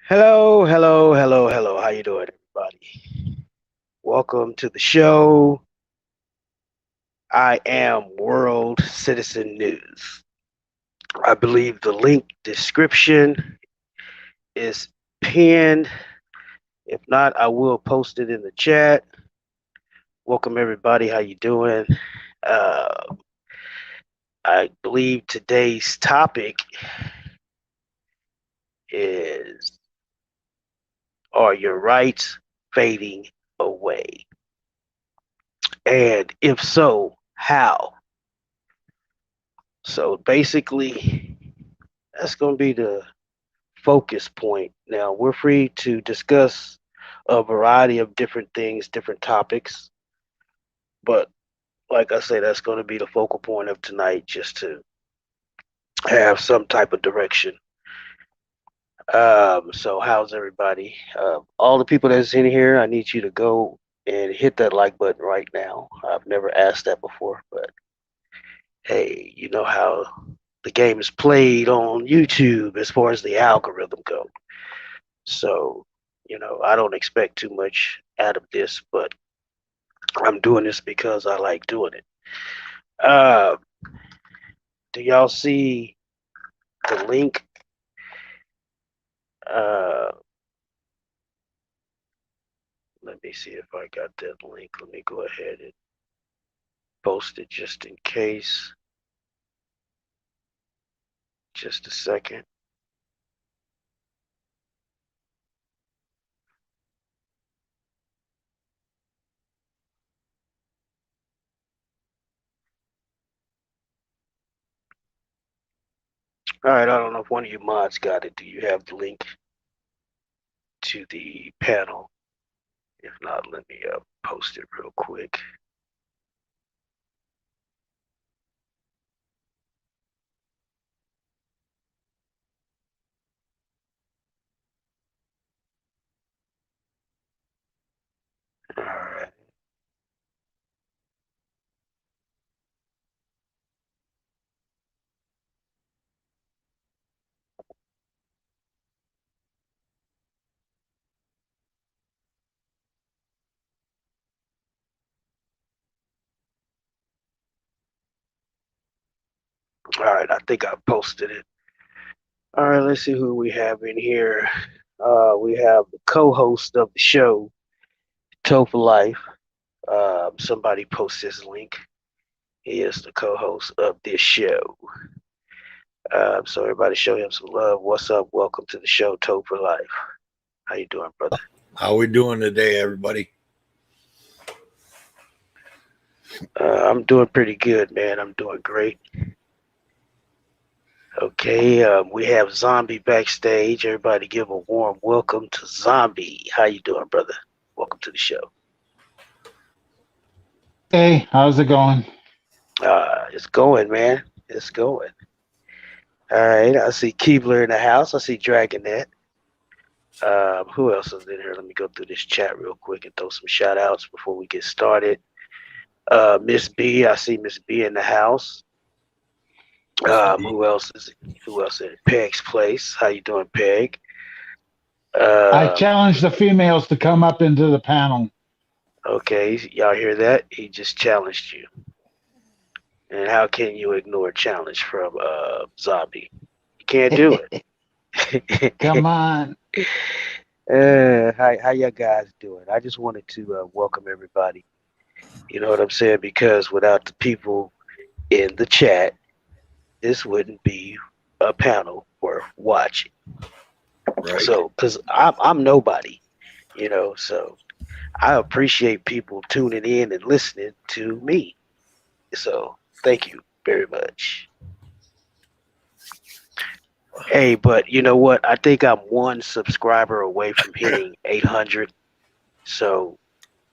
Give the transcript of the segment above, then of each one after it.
Hello, hello, hello, hello. How you doing, everybody? Welcome to the show. I am World Citizen News. I believe the link description is pinned. If not, I will post it in the chat. Welcome, everybody. How you doing? Uh, I believe today's topic is: Are your rights fading away? And if so, how? So basically, that's going to be the focus point. Now, we're free to discuss a variety of different things, different topics, but like I say, that's going to be the focal point of tonight, just to have some type of direction. So how's everybody? All the people that's in here, I need you to go and hit that like button right now. I've never asked that before, but hey, you know how the game is played on YouTube as far as the algorithm goes. So, I don't expect too much out of this, but I'm doing this because I like doing it. Uh, do y'all see the link? Uh, Let me see if I got that link. Let me go ahead and post it just in case. Just a second. All right, I don't know if one of you mods got it. Do you have the link to the panel? If not, let me post it real quick. All right. All right, I think I posted it. All right, let's see who we have in here. We have the co-host of the show, Toe for Life. Somebody post his link. He is the co-host of this show. So everybody show him some love. What's up? Welcome to the show, Toe for Life. How you doing, brother? How we doing today, everybody? I'm doing pretty good, man. I'm doing great. Okay, we have Zombie backstage. Everybody give a warm welcome to Zombie. How you doing, brother? Welcome to the show. Hey, how's it going? It's going, man. It's going. All right, I see Keebler in the house. I see Dragonette. Who else is in here? Let me go through this chat real quick and throw some shout outs before we get started. Miss B, I see Miss B in the house. Who else in Peg's place? How you doing, Peg? I Um, challenged the females to come up into the panel. okay, y'all hear that? He just challenged you. And how can you ignore a challenge from Zombie? You can't do it. Come on. How y'all guys doing? I just wanted to welcome everybody. You know what I'm saying? Because without the people in the chat, this wouldn't be a panel worth watching. Right. So, because I'm nobody, so I appreciate people tuning in and listening to me. So, thank you very much. Hey, but you know what? I think I'm one subscriber away from hitting 800. So,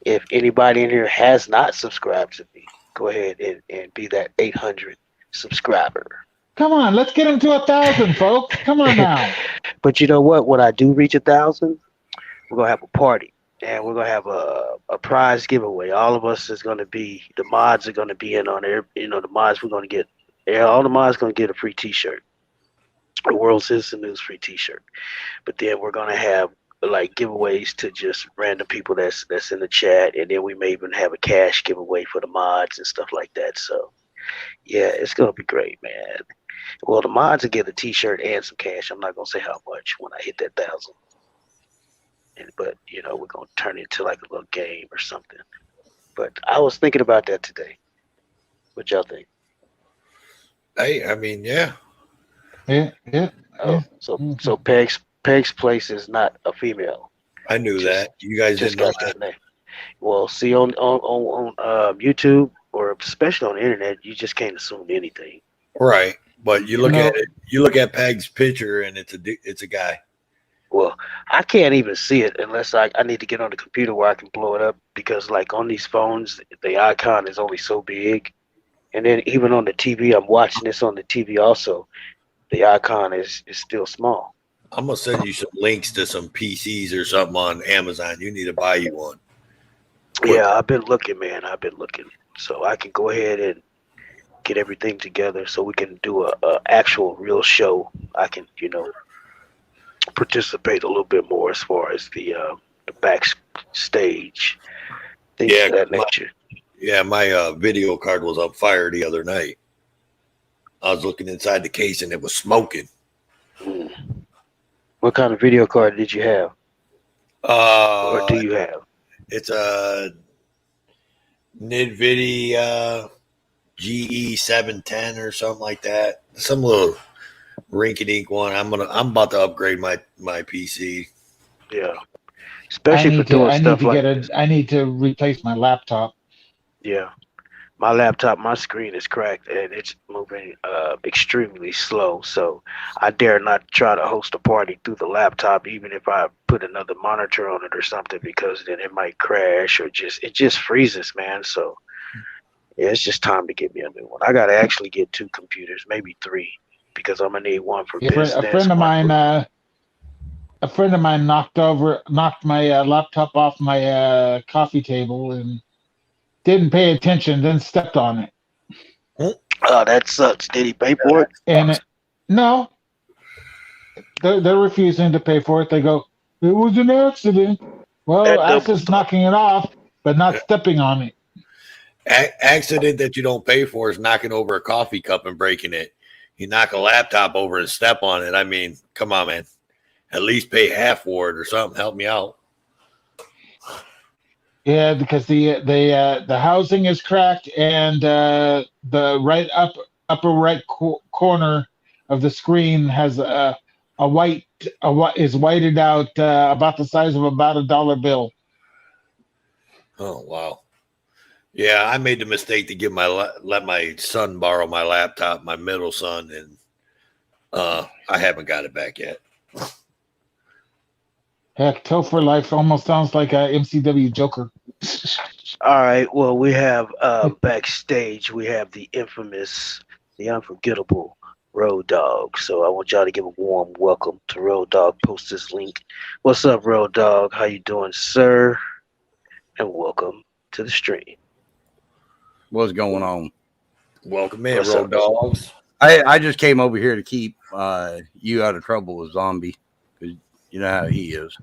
if anybody in here has not subscribed to me, go ahead and be that 800 subscriber. Come on, let's get them to 1,000, folks. Come on now. But you know what? When I do reach 1,000, we're gonna have a party and we're gonna have a prize giveaway. All of us is gonna be the mods are gonna be in on there. The mods we're gonna get. Yeah, all the mods gonna get a free T-shirt. The World Citizen News free T-shirt. But then we're gonna have like giveaways to just random people that's in the chat, and then we may even have a cash giveaway for the mods and stuff like that. So yeah, it's gonna be great, man. Well, the mods will get a T-shirt and some cash. I'm not gonna say how much when I hit that 1,000, but we're gonna turn it into like a little game or something. But I was thinking about that today. What y'all think? Hey, I mean, yeah, Yeah, yeah, Oh, yeah. so Peg's place is not a female. I knew Just that. You guys just didn't know got that, that name. Well, see on YouTube or especially on the internet, you just can't assume anything. right? But you look at No, it. You look at Peg's picture, and it's a guy. Well, I can't even see it unless I need to get on the computer where I can blow it up because like on these phones, the icon is only so big. And then even on the TV, I'm watching this on the TV also. The icon is still small. I'm gonna send you some links to some PCs or something on Amazon. You need to buy you one quick. Yeah, I've been looking, man. I've been looking. So I can go ahead and get everything together so we can do a actual real show. I can, participate a little bit more as far as the backstage things Yeah, of that nature. my video card was on fire the other night. I was looking inside the case and it was smoking. Mm. What kind of video card did you have, or Uh, do you have? it's a NVIDIA GE 710 or something like that. Some little rinky dink one. I'm about to upgrade my PC. Yeah, especially for doing I need stuff to like get this. I need to replace my laptop. Yeah, my laptop, my screen is cracked and it's moving extremely slow. So I dare not try to host a party through the laptop, even if I put another monitor on it or something, because then it might crash or it just freezes, man. So yeah, it's just time to get me a new one. I gotta actually get two computers, maybe three, because I'm gonna need one for A business, friend of one mine, for knocked my laptop off my coffee table and didn't pay attention, then stepped on it. Hmm? oh, that sucks. Did he pay Yeah, for that it? And sucks. no, they're refusing to pay for it. They go, it was an accident. Well, That double accident's stuff. knocking it off, but not Yeah. stepping on it. Accident that you don't pay for is knocking over a coffee cup and breaking it. You knock a laptop over and step on it. I mean, come on, man. At least pay half for it or something. Help me out. Yeah, because the housing is cracked, and the upper right corner of the screen has a white is whited out about the size of about a dollar bill. Oh wow. Yeah, I made the mistake to let my son borrow my laptop, my middle son, and I haven't got it back yet. Heck, Topher Life almost sounds like a MCW Joker. All right. Well, we have backstage. We have the infamous, the unforgettable Road Dog. So I want y'all to give a warm welcome to Road Dog. Post this link. What's up, Road Dog? How you doing, sir? And welcome to the stream. What's going on? Welcome in, What's Road up? Dogs. I just came over here to keep you out of trouble with Zombie because you know how he is.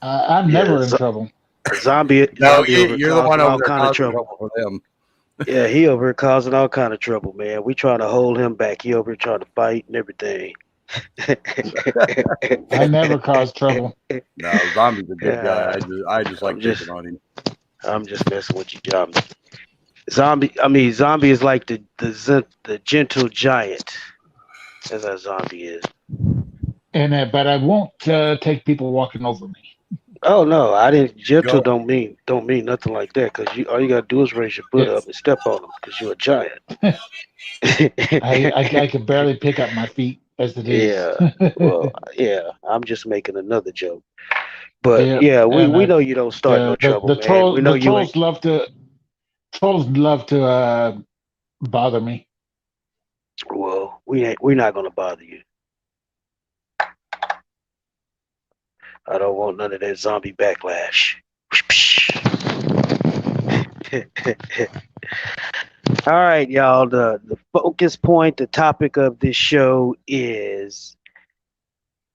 I'm Yeah, never in trouble. No, zombie over here you're the one causing over all there kind of causing trouble. trouble for them. Yeah, he over here causing all kind of trouble, man. We trying to hold him back. He over here trying to fight and everything. I never cause trouble. No, Zombie's a good guy. yeah, I just I'm like just picking on him. I'm just messing with you, Zombie. Zombie is like the gentle giant. That's how Zombie is. And but I won't take people walking over me. Oh no, I didn't. Gentle Go. don't mean nothing like that. Cause you all you gotta do is raise your foot up It's and step on them. Cause you're a giant. I can barely pick up my feet as it is. yeah. Well, yeah. I'm just making another joke. But Yeah, yeah, we and we know you don't start no trouble, man. We know you ain't. trolls love to bother me. Well, we're not gonna bother you. I don't want none of that zombie backlash. All right, y'all. The focus point, the topic of this show is,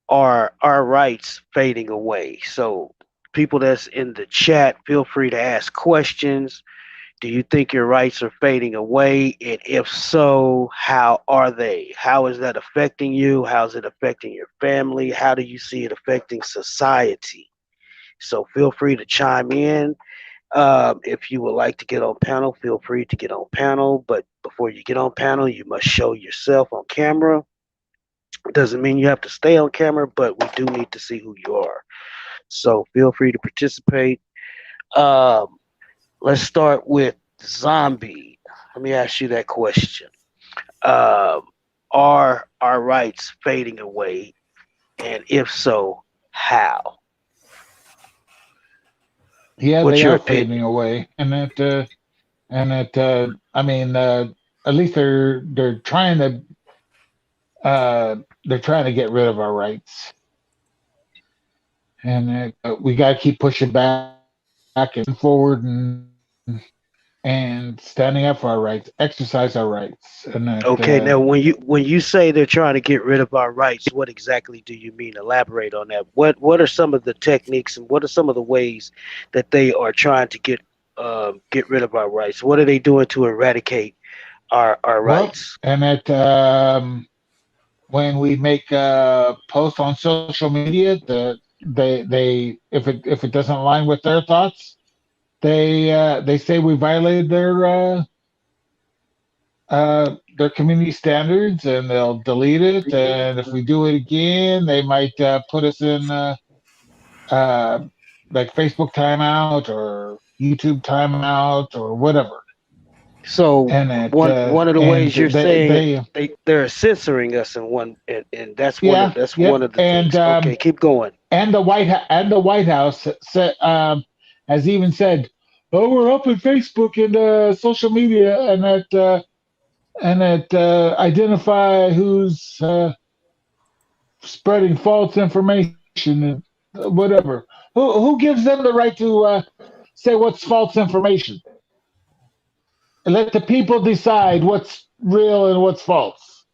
are our rights fading away? So, people that's in the chat, feel free to ask questions. Do you think your rights are fading away? And if so, how are they? How is that affecting you? How's it affecting your family? How do you see it affecting society? So feel free to chime in. If you would like to get on panel, feel free to get on panel. But before you get on panel, you must show yourself on camera. It doesn't mean you have to stay on camera, but we do need to see who you are. So feel free to participate. Um, let's start with Zombie. Let me ask you that question. Um, are our rights fading away? And if so, how? Yeah, What's they your are opinion? fading away, I mean, at least they're trying to get rid of our rights, and we got to keep pushing back and forward and standing up for our rights, exercise our rights, and Okay, now when you say they're trying to get rid of our rights, what exactly do you mean? Elaborate on that. What are some of the techniques and what are some of the ways that they are trying to get rid of our rights? What are they doing to eradicate our well, rights? and that when we make posts on social media, they if it doesn't align with their thoughts, they say we violated their community standards, and they'll delete it. And if we do it again, they might put us in uh, like Facebook timeout or YouTube timeout or whatever. So And it one of the and ways you're saying they they're censoring us in one, and yeah, that's one yep. of the things. Okay, keep going. And the White House has even said, "Oh, we're up in Facebook and social media, and that identify who's spreading false information and whatever. Who gives them the right to say what's false information and let the people decide what's real and what's false?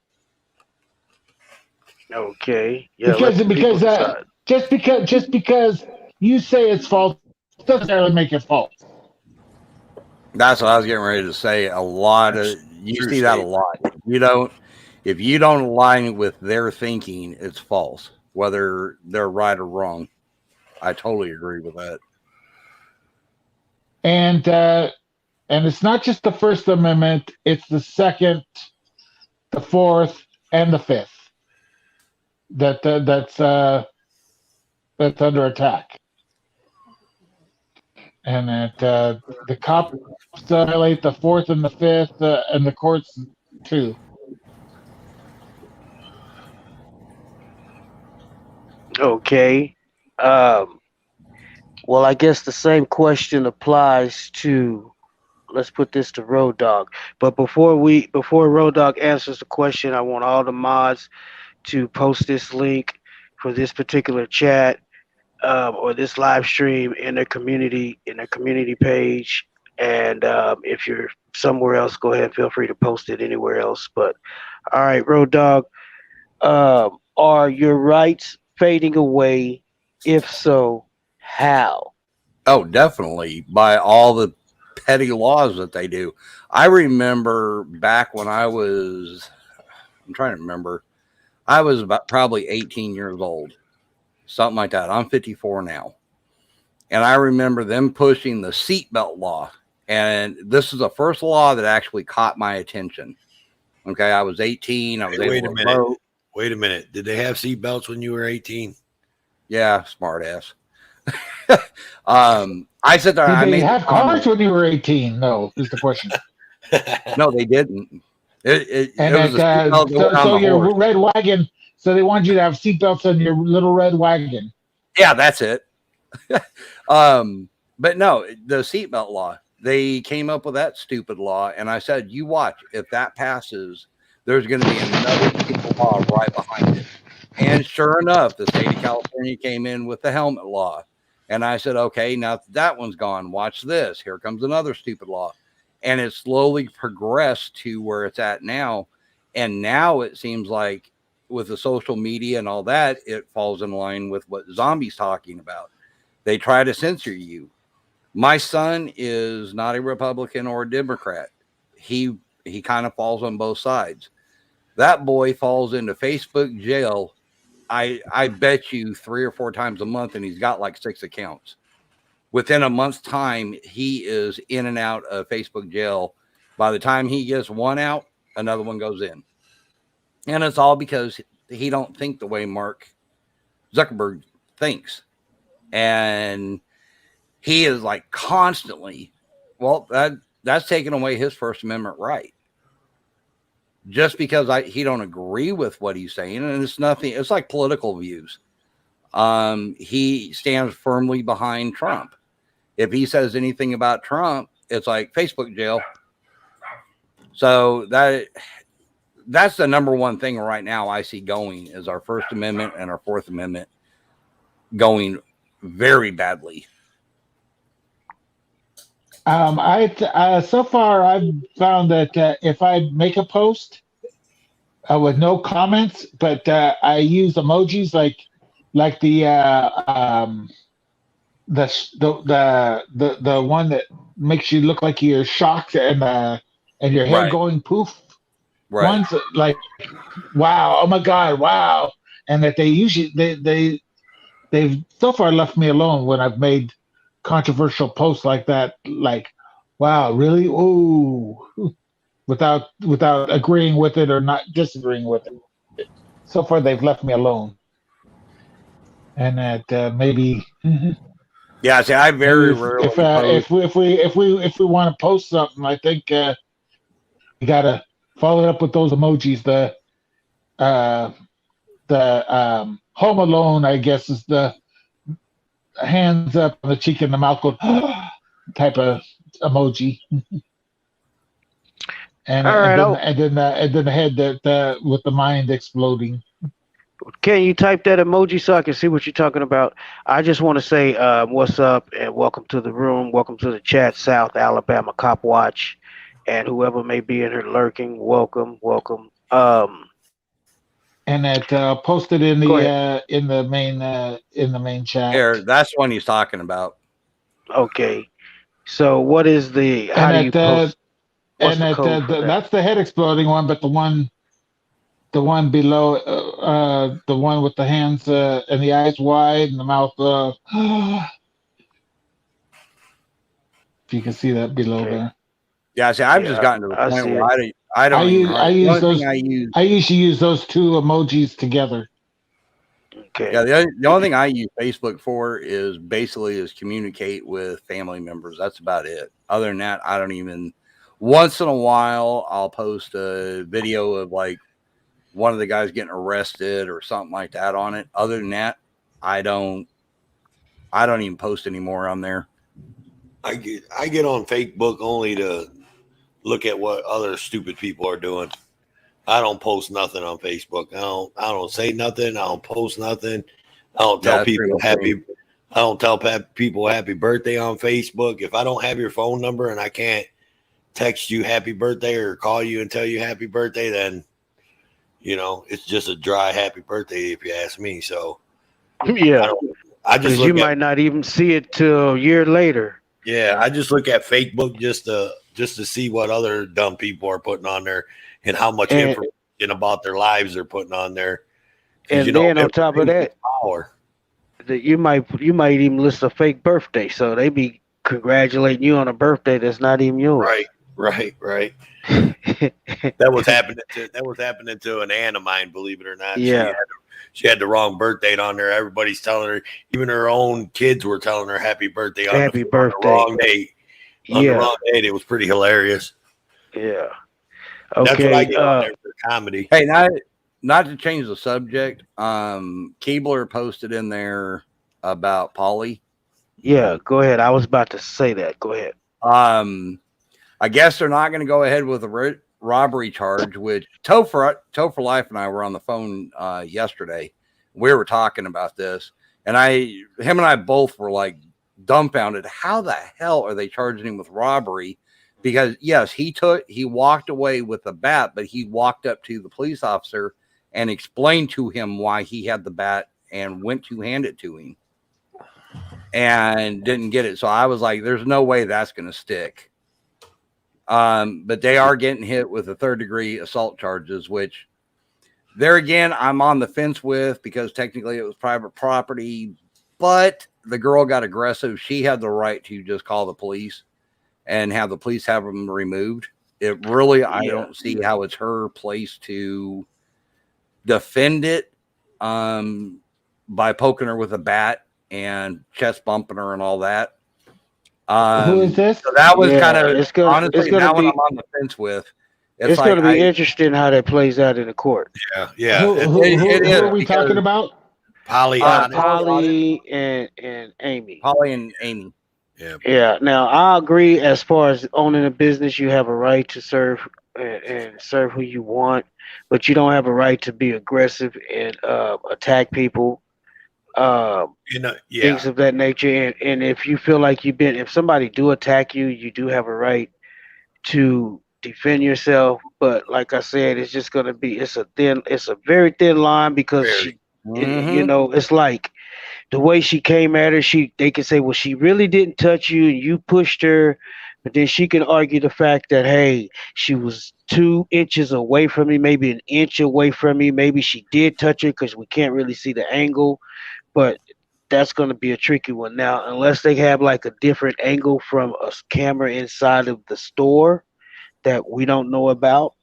Okay, yeah, let Because the people decide. just because you say it's false doesn't necessarily make it false. That's what I was getting ready to say. A lot That's of you true see that a statement. lot. If you don't align with their thinking, it's false, whether they're right or wrong. I totally agree with that. And it's not just the First Amendment; it's the Second, the Fourth, and the Fifth that that's under attack. And that the cops violate the Fourth and the Fifth, and the courts too. Okay. Um, well, I guess the same question applies to. Let's put this to Road Dog. But before Road Dog answers the question, I want all the mods to post this link for this particular chat, or this live stream in their community page. And if you're somewhere else, go ahead. Feel free to post it anywhere else. But all right, Road Dog. Are your rights fading away? If so, how? Oh, definitely. By all the petty laws that they do. I remember back when I'm trying to remember, I was about probably 18 years old, something like that. I'm 54 now. And I remember them pushing the seatbelt law. And this is the first law that actually caught my attention. Okay, I was 18. I was Wait able a to minute. vote. Wait a minute. Did they have seatbelts when you were 18? Yeah, smart ass. I said that Did I they made the have cars comment. when you were 18? No, is the question. No, they didn't. And It was a seatbelt that went on so the your horse. red wagon. So they wanted you to have seatbelts on your little red wagon. Yeah, that's it. um, but no, the seatbelt law. They came up with that stupid law, and I said, "You watch. If that passes, there's going to be another stupid law right behind it." And sure enough, the state of California came in with the helmet law. And I said, okay, now that one's gone, watch this. Here comes another stupid law. and it slowly progressed to where it's at now. And now it seems like with the social media and all that, it falls in line with what Zombie's talking about. They try to censor you. My son is not a Republican or a Democrat. He kind of falls on both sides. That boy falls into Facebook jail. I bet you 3 or 4 times a month, and he's got like 6 accounts. Within a month's time, he is in and out of Facebook jail. By the time he gets one out, another one goes in. And it's all because he don't think the way Mark Zuckerberg thinks. And he is like constantly, well, that's taking away his First Amendment right. Just because he don't agree with what he's saying, and it's nothing, it's like political views. He stands firmly behind Trump. If he says anything about Trump, it's like Facebook jail. So that's the number one thing right now I see going is our First Amendment and our Fourth Amendment going very badly. So far I've found that if I make a post with no comments, but I use emojis like the one that makes you look like you're shocked and your head Right. going poof. Right. One's like, wow, oh my God, wow, and that they've so far left me alone when I've made controversial posts like that, like, wow, really? Ooh, without agreeing with it or not disagreeing with it. So far, they've left me alone, and that maybe. Yeah, see, I very if, rarely if, post. if we want to post something, I think we gotta follow it up with those emojis. The Home Alone, I guess, is the hands up on the cheek and the mouth going type of emoji, and All right. and then the head that with the mind exploding. Can you type that emoji so I can see what you're talking about? I just want to say what's up and welcome to the room. Welcome to the chat, South Alabama Cop Watch, and whoever may be in here lurking. Welcome. And that posted in Go ahead. in the main chat. Here, that's the one he's talking about. Okay. So what is the? How do you post? What's the code for that? That's the head exploding one, but the one below, the one with the hands and the eyes wide and the mouth. If you can see that below there. Yeah, see, I've just gotten to the point where I don't even. I usually use those two emojis together. Okay. Yeah, the only thing I use Facebook for is basically communicate with family members. That's about it. Other than that, I don't even. Once in a while, I'll post a video of like one of the guys getting arrested or something like that on it. Other than that, I don't even post anymore on there. I get on Facebook only to look at what other stupid people are doing. I don't post nothing on Facebook. I don't say nothing. I don't post nothing. I don't tell people happy. I don't tell people happy birthday on Facebook. If I don't have your phone number and I can't text you happy birthday or call you and tell you happy birthday, then it's just a dry happy birthday if you ask me. So yeah, I just you might not even see it till a year later. Yeah, I just look at Facebook just to see what other dumb people are putting on there and how much information about their lives they're putting on there. And then on top of that, that you might even list a fake birthday, so they be congratulating you on a birthday that's not even yours. Right. That was happening to an aunt of mine, believe it or not. Yeah. She had the wrong birth date on there. Everybody's telling her, even her own kids were telling her happy birthday on the wrong date. On the wrong date. It was pretty hilarious. Yeah. Okay. That's what I get on there for comedy. Hey, not to change the subject. Keebler posted in there about Polly. Yeah, go ahead. I was about to say that. Go ahead. I guess they're not going to go ahead with a robbery charge, which Topher Life and I were on the phone yesterday. We were talking about this, and him and I both were like dumbfounded. How the hell are they charging him with robbery? because yes, he walked away with the bat, but he walked up to the police officer and explained to him why he had the bat and went to hand it to him and didn't get it. So I was like, there's no way that's going to stick. But they are getting hit with the 3rd-degree assault charges, which there again, I'm on the fence with, because technically it was private property, but the girl got aggressive. She had the right to just call the police and have the police have them removed. It really, I don't see how it's her place to defend it by poking her with a bat and chest bumping her and all that. Who is this? So that was kind of, honestly, it's gonna that one be, I'm on the fence with. It's like, going to be interesting how that plays out in the court. Yeah. Who are we talking about? Polly and Amy. Polly and Amy. Yeah. Now I agree. As far as owning a business, you have a right to serve and serve who you want, but you don't have a right to be aggressive and attack people. Things of that nature. And if you feel like if somebody do attack you, you do have a right to defend yourself. But like I said, it's just going to be, it's a very thin line, because it's like the way she came at her, they can say, well, she really didn't touch you and you pushed her. But then she can argue the fact that, hey, she was 2 inches away from me, maybe an inch away from me. Maybe she did touch her because we can't really see the angle. But that's going to be a tricky one. Now, unless they have like a different angle from a camera inside of the store that we don't know about,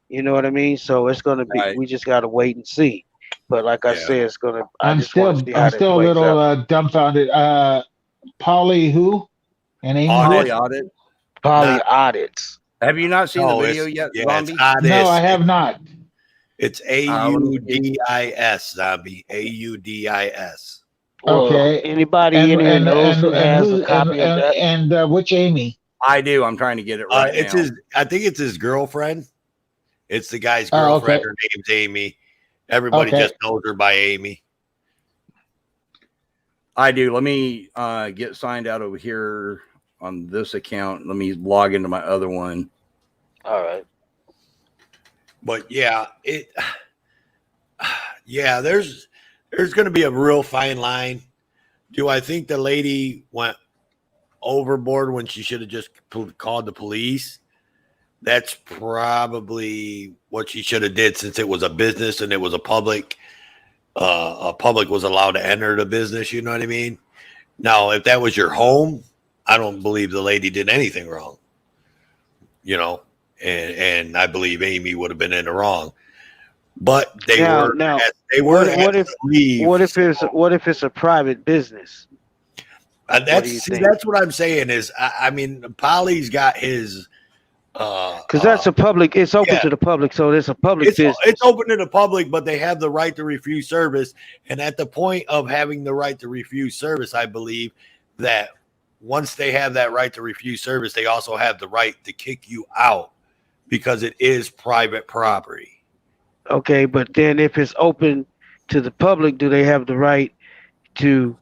you know what I mean? So it's going to be, we just got to wait and see. But like I said, it's going to, I'm still a little dumbfounded. Polly who? And Amy Polly Audit. Polly Audits. Have you not seen the video yet, Zombie? No, I have not. It's AUDIS, Zombie. AUDIS. Okay. Anybody in here knows who has a copy of that? And which Amy? I do. I'm trying to get it right now. I think it's his girlfriend. It's the guy's girlfriend. Her name's Amy. Everybody just knows her by Amy. I do. Let me get signed out over here on this account. Let me log into my other one. All right. But there's going to be a real fine line. Do I think the lady went overboard when she should have just called the police? That's probably what she should have did, since it was a business and it was a public was allowed to enter the business. You know what I mean? Now, if that was your home, I don't believe the lady did anything wrong. You know, and I believe Amy would have been in the wrong. But what if it's a private business? That's what I'm saying is, I mean, Polly's got his, because that's a public. It's open to the public, so it's a public business. It's open to the public, but they have the right to refuse service. And at the point of having the right to refuse service, I believe that once they have that right to refuse service, they also have the right to kick you out, because it is private property. Okay, but then if it's open to the public, do they have the right to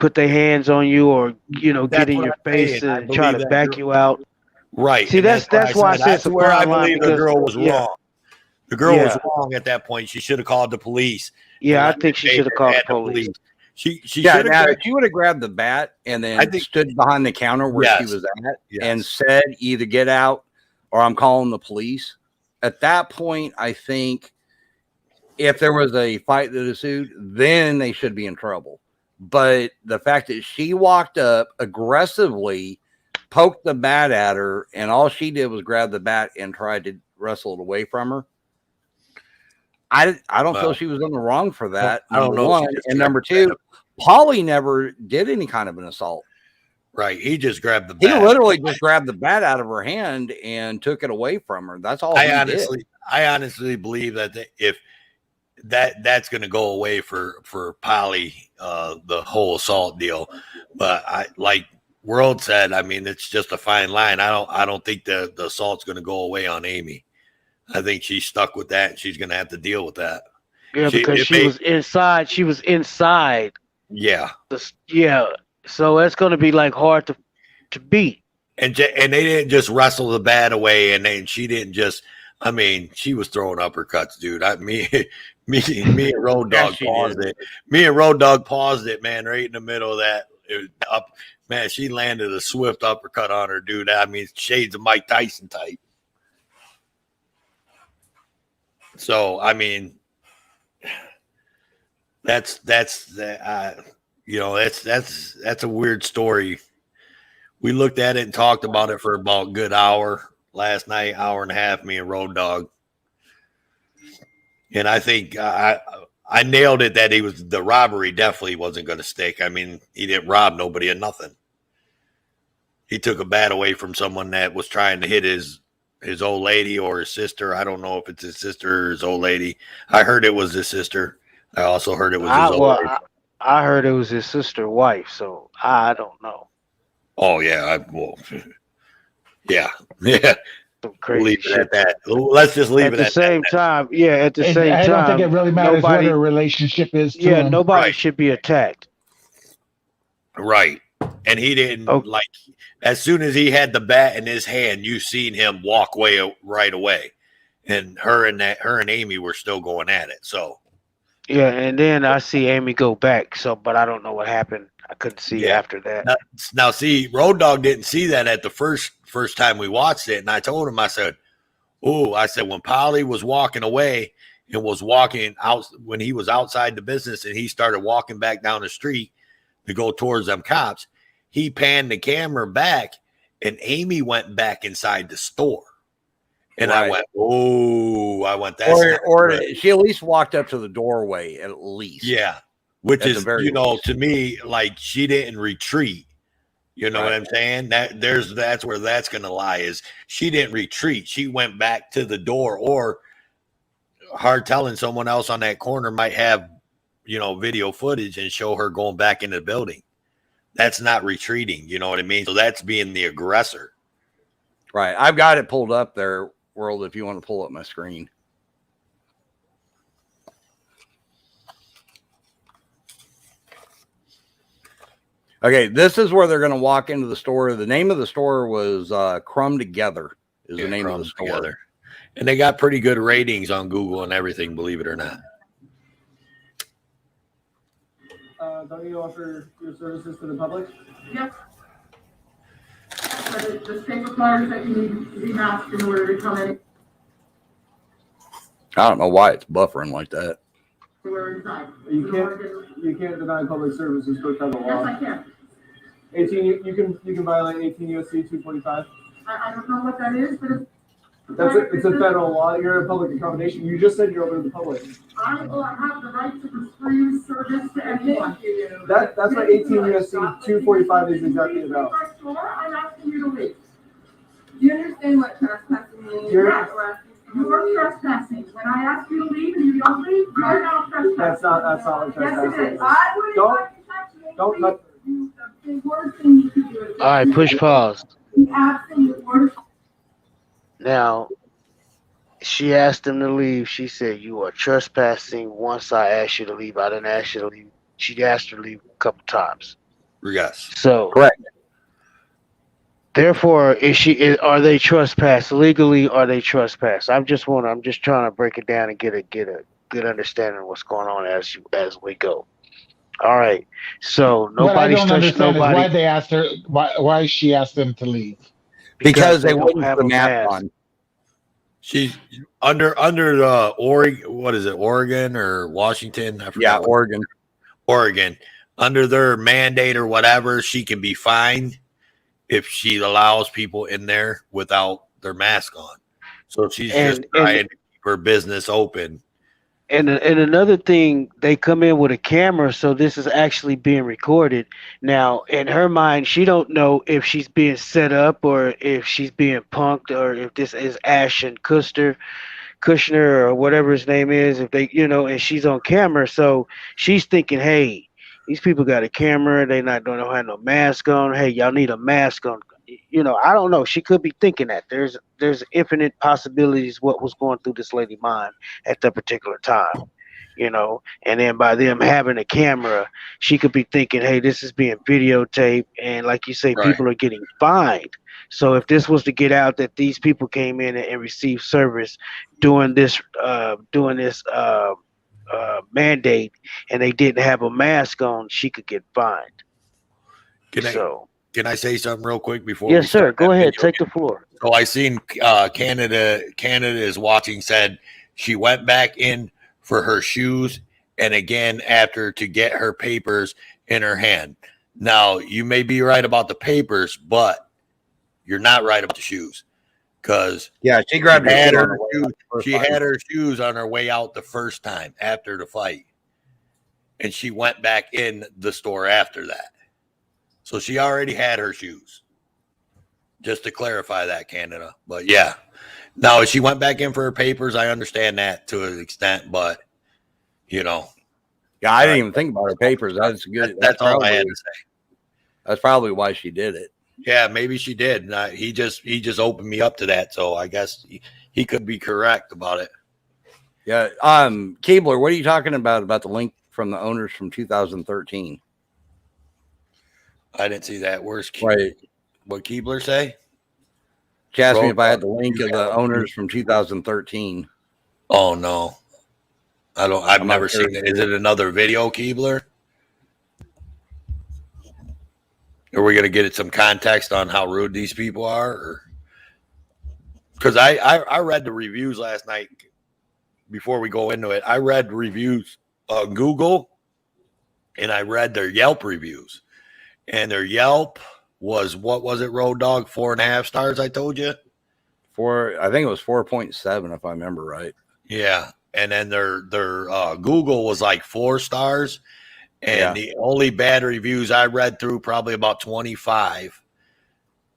put their hands on you, or get in your face and try to back you out? Right. See, that's why I said that's where I believe the girl was wrong. The girl was wrong at that point. She should have called the police. Yeah, I think she should have called the police. She would have grabbed the bat and then stood behind the counter where she was at and said, either get out or I'm calling the police. At that point, I think if there was a fight that ensued, then they should be in trouble. But the fact that she walked up aggressively, poked the bat at her, and all she did was grab the bat and tried to wrestle it away from her, I don't feel she was in the wrong for that. I don't know. One, and number two, Polly never did any kind of an assault. Right. He just grabbed the bat. He literally just grabbed the bat out of her hand and took it away from her. That's all I honestly believe that if that's going to go away for Polly, the whole assault deal. But like World said, I mean, it's just a fine line. I don't think the assault's going to go away on Amy. I think she's stuck with that, and she's going to have to deal with that. Yeah, because she was inside. She was inside. Yeah. So that's going to be like hard to beat. and they didn't just wrestle the bat away, and then she didn't just. I mean, she was throwing uppercuts, dude. Me and Road Yeah, Dog she paused did. it. Me and Road Dog paused it, man, right in the middle of that. It was up, man. She landed a swift uppercut on her, dude. I mean, shades of Mike Tyson type. So, I mean, that's that's a weird story. We looked at it and talked about it for about a good hour last night, hour and a half. Me and Road Dog, and I think I nailed it that the robbery definitely wasn't going to stick. I mean, he didn't rob nobody of nothing. He took a bat away from someone that was trying to hit his old lady or his sister. I don't know if it's his sister or his old lady. I heard it was his sister. I also heard it was his old lady. I heard it was his sister wife, so I don't know. Oh yeah, yeah. Some We'll crazy leave it shit. at that. Let's just leave At it the at same that. time, yeah. At the same I don't think it time, really matters what nobody, her relationship is to yeah, him. nobody Right. should be attacked. Right. And he didn't Oh, like as soon as he had the bat in his hand, you seen him walk away right away. And her and Amy were still going at it. So yeah, and then I see Amy go back. So, but I don't know what happened. I couldn't see yeah. after that. Now see, Road Dog didn't see that at the first time we watched it. And I told him, I said, when Polly was walking away and was walking out when he was outside the business and he started walking back down the street to go towards them cops, he panned the camera back and Amy went back inside the store. And I Right. went, that's not Or good. she at least walked up to the doorway at least. Yeah. Which At the is, very least. to me, like she didn't retreat. You know what Right. I'm saying? That's where that's gonna lie is she didn't retreat. She went back to the door, or hard telling someone else on that corner might have, video footage and show her going back into the building. That's not retreating, you know what I mean? So that's being the aggressor. Right. I've got it pulled up there, World, if you want to pull up my screen. Okay, this is where they're going to walk into the store. The name of the store was Crumb Together is the name of the store. Together. And they got pretty good ratings on Google and everything, believe it or not. Don't you offer your services to the public? Yep. But it just take requires that you need to be masked in order to come in I don't know why it's buffering like that. anywhere inside. You can't deny public services per federal Yes, law. I can. 18, you can violate 18 USC 245. I don't know what that is, but It's a federal law. You're a public accommodation. You just said you're open to the public. I will have the right to refuse service to anyone. That's what 18 USC 245 is exactly about. I'm asking you to leave. Do you understand what trespassing means? You're- You're trespassing. When I ask you to leave and you don't leave, you're now trespassing. That's not what Yes, trespassing it is. is. I would Don't- invite you to touch me. don't touch- The worst thing you can do is. all right, push pause. The absolute worst. Now, she asked him to leave. She said, "You are trespassing." Once I asked you to leave, I didn't ask you to leave. She asked her to leave a couple times. Yes. So, Correct. therefore, are they trespass legally? Are they trespass? I'm just trying to break it down and get a good understanding of what's going on as we go. All right. So What I nobody's don't touched understand is why nobody they asked her. Why she asked them to leave? Because they don't wouldn't have put a the mask mask. on. She's under the Oregon, what is it, Oregon or Washington? I forgot Yeah, what- Oregon. Oregon. Under their mandate or whatever, she can be fined if she allows people in there without their mask on. So she's just trying to keep her business open. And another thing, they come in with a camera, so this is actually being recorded. Now, in her mind, she don't know if she's being set up or if she's being punked or if this is Ashton Kushner or whatever his name is. If they, and she's on camera, so she's thinking, hey, these people got a camera. They don't have no mask on. Hey, y'all need a mask on. I don't know. She could be thinking that. There's infinite possibilities what was going through this lady's mind at that particular time. And then by them having a camera, she could be thinking, hey, this is being videotaped, and like you say, Right. people are getting fined. So if this was to get out that these people came in and received service doing this mandate, and they didn't have a mask on, she could get fined. Can I So can I say something real quick before we yes, sir. start Go that ahead, video? take the floor. So I seen Canada is watching, said she went back in for her shoes and again after to get her papers in her hand. Now you may be right about the papers, but you're not right about the shoes because Yeah, she grabbed her had shoe on her the way shoes, out the first she fight. had her shoes on her way out the first time after the fight, and she went back in the store after that. So she already had her shoes. Just to clarify that, Canada. But yeah. Now, if she went back in for her papers, I understand that to an extent, but you know, Yeah, I didn't even think about her papers. That's good. that's all I had to say. That's probably why she did it. Yeah, maybe she did. He just opened me up to that, so I guess he could be correct about it. Yeah. Keebler, what are you talking about the link from the owners from 2013? I didn't see that. Where's Right. what Keebler say? She asked me if I had the link of the owners from 2013. Oh no, I don't. I've I'm never not sure. seen it. Is it another video, Keebler? Are we gonna get some context on how rude these people are? Because I read the reviews last night. Before we go into it, I read reviews on Google, and I read their Yelp reviews, and their Yelp was, what was it, Road Dog? 4.5 stars. I told you. I think it was 4.7 if I remember right. Yeah, and then their Google was like 4 stars, and the only bad reviews I read through, probably about 25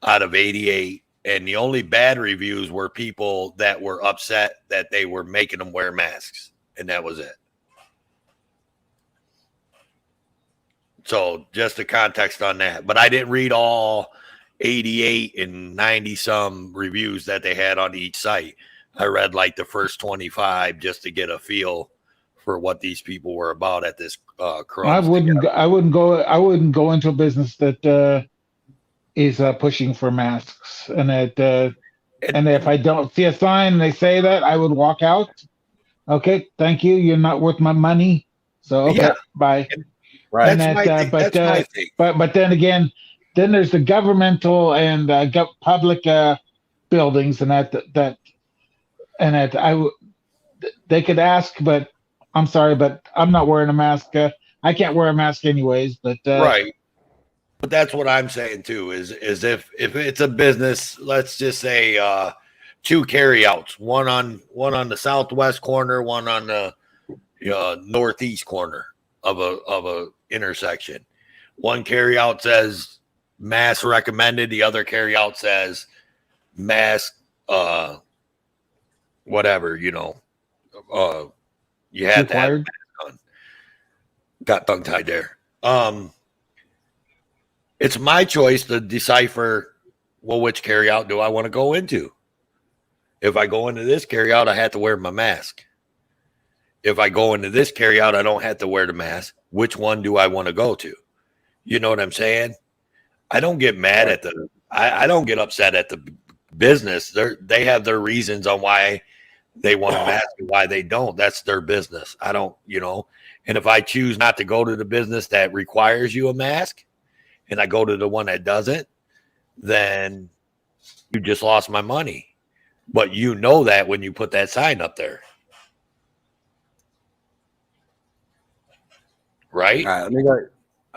out of 88. And the only bad reviews were people that were upset that they were making them wear masks. And that was it. So just the context on that. But I didn't read all 88 and 90 some reviews that they had on each site. I read like the first 25 just to get a feel for what these people were about at this I wouldn't go into a business that is pushing for masks, and if I don't see a sign and they say that, I would walk out. Okay, thank you. You're not worth my money. So okay, bye. Right. And That's my thing. but then again, then there's the governmental and public buildings, and they could ask, but I'm sorry, but I'm not wearing a mask. I can't wear a mask anyways. But Right. But that's what I'm saying too. Is if it's a business, let's just say 2 carryouts, one on the southwest corner, one on the northeast corner of a intersection. One carryout says mask recommended. The other carryout says mask, whatever, you had to have a mask on. Got tongue tied there. It's my choice to decipher, well, which carryout do I want to go into? If I go into this carryout, I have to wear my mask. If I go into this carryout, I don't have to wear the mask. Which one do I want to go to? You know what I'm saying? I don't get mad at I don't get upset at the business. They have their reasons on why they want a mask and why they don't. That's their business. I don't, and if I choose not to go to the business that requires you a mask, and I go to the one that doesn't, then you just lost my money. But you know that when you put that sign up there. Right? All right,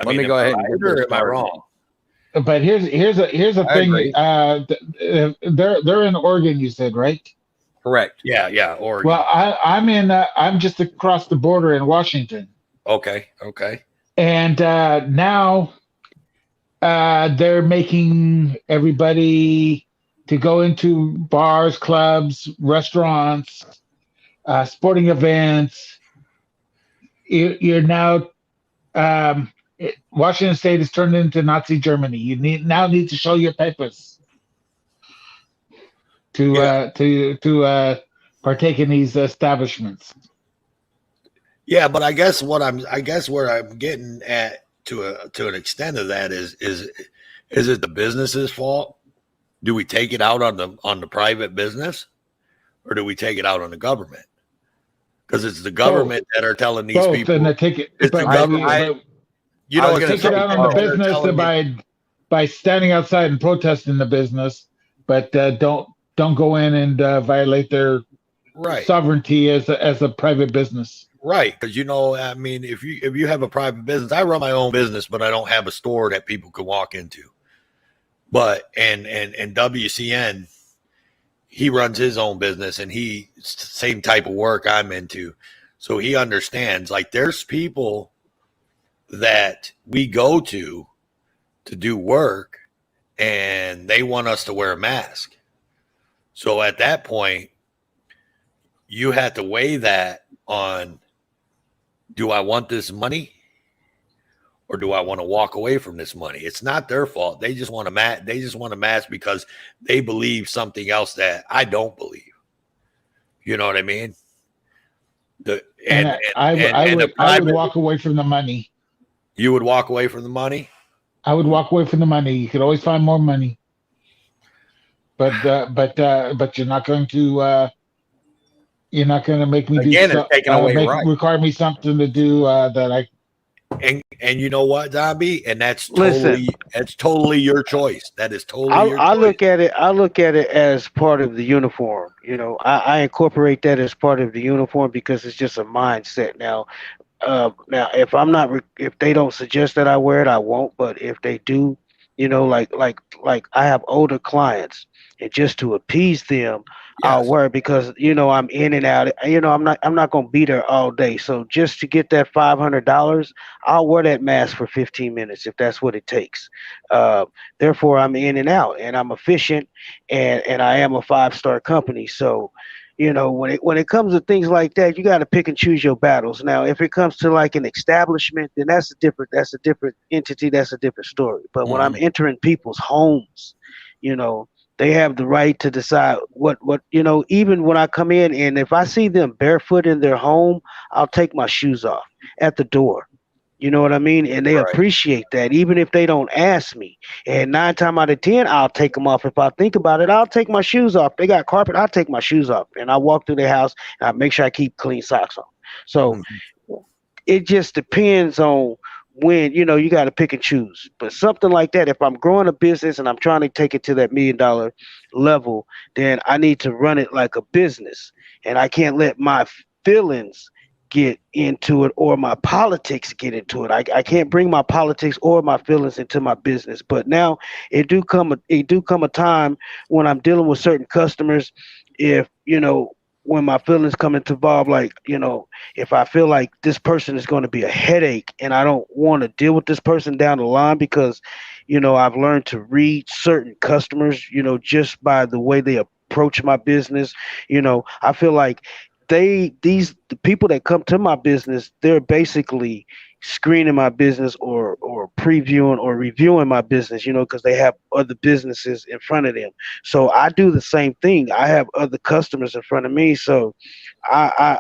let me go ahead and get this am I wrong? But here's a thing. They're in Oregon, you said, right? Correct. Yeah, Oregon. Well, I'm just across the border in Washington. Okay. And now they're making everybody to go into bars, clubs, restaurants, sporting events. You're now Washington State is turned into Nazi Germany. You need to show your papers to partake in these establishments. Yeah, but I guess where I'm getting at to an extent of that is it the business's fault? Do we take it out on the private business, or do we take it out on the government? Because it's the Both, government that are telling these both, and I people. take it, It's the government. I but You I know, was it's the gonna take it say out government on the both. that are business telling these. by standing outside and protesting the business, but don't go in and violate their Right, sovereignty as a private business. right. Because I mean, if you have a private business, I run my own business, but I don't have a store that people can walk into. But and WCN, he runs his own business, and he same type of work I'm into, so he understands. Like, there's people that we go to do work, and they want us to wear a mask. So at that point, you have to weigh that on, do I want this money, or do I want to walk away from this money? It's not their fault. They just want to they just want to match because they believe something else that I don't believe. You know what I mean? The And and the I would private, walk away from the money. you would walk away from the money. I would walk away from the money. You could always find more money, but you're not going to make me do Again, it's taking away make right. require me something to do that I. And you know what, Zombie? And Listen, that's totally your choice. That is totally your I choice. look at it. I look at it as part of the uniform. I incorporate that as part of the uniform because it's just a mindset. Now, if I'm not, if they don't suggest that I wear it, I won't. But if they do, like I have older clients, and just to appease them, I'll Yes. wear it because I'm in and out. I'm not gonna be there all day. So just to get that $500, I'll wear that mask for 15 minutes if that's what it takes. Uh, Therefore, I'm in and out, and I'm efficient, and I am a 5-star company. So when it comes to things like that, you got to pick and choose your battles. Now, if it comes to like an establishment, then that's a different entity, that's a different story. But when I'm Mhm. entering people's homes, you know, they have the right to decide what even when I come in, and if I see them barefoot in their home, I'll take my shoes off at the door. You know what I mean? And they Right. appreciate that, even if they don't ask me. And 9 times out of 10, I'll take them off. If I think about it, I'll take my shoes off. They got carpet, I'll take my shoes off. And I walk through the house and I make sure I keep clean socks on. So Mhm. it just depends on when, you got to pick and choose. But something like that, if I'm growing a business and I'm trying to take it to that $1 million level, then I need to run it like a business. And I can't let my feelings get into it or my politics get into it. I can't bring my politics or my feelings into my business. But now it do come a time when I'm dealing with certain customers, if when my feelings come into involved, like if I feel like this person is going to be a headache and I don't want to deal with this person down the line because I've learned to read certain customers, just by the way they approach my business. I feel like the people that come to my business, they're basically screening my business or previewing or reviewing my business, because they have other businesses in front of them. So I do the same thing. I have other customers in front of me, so I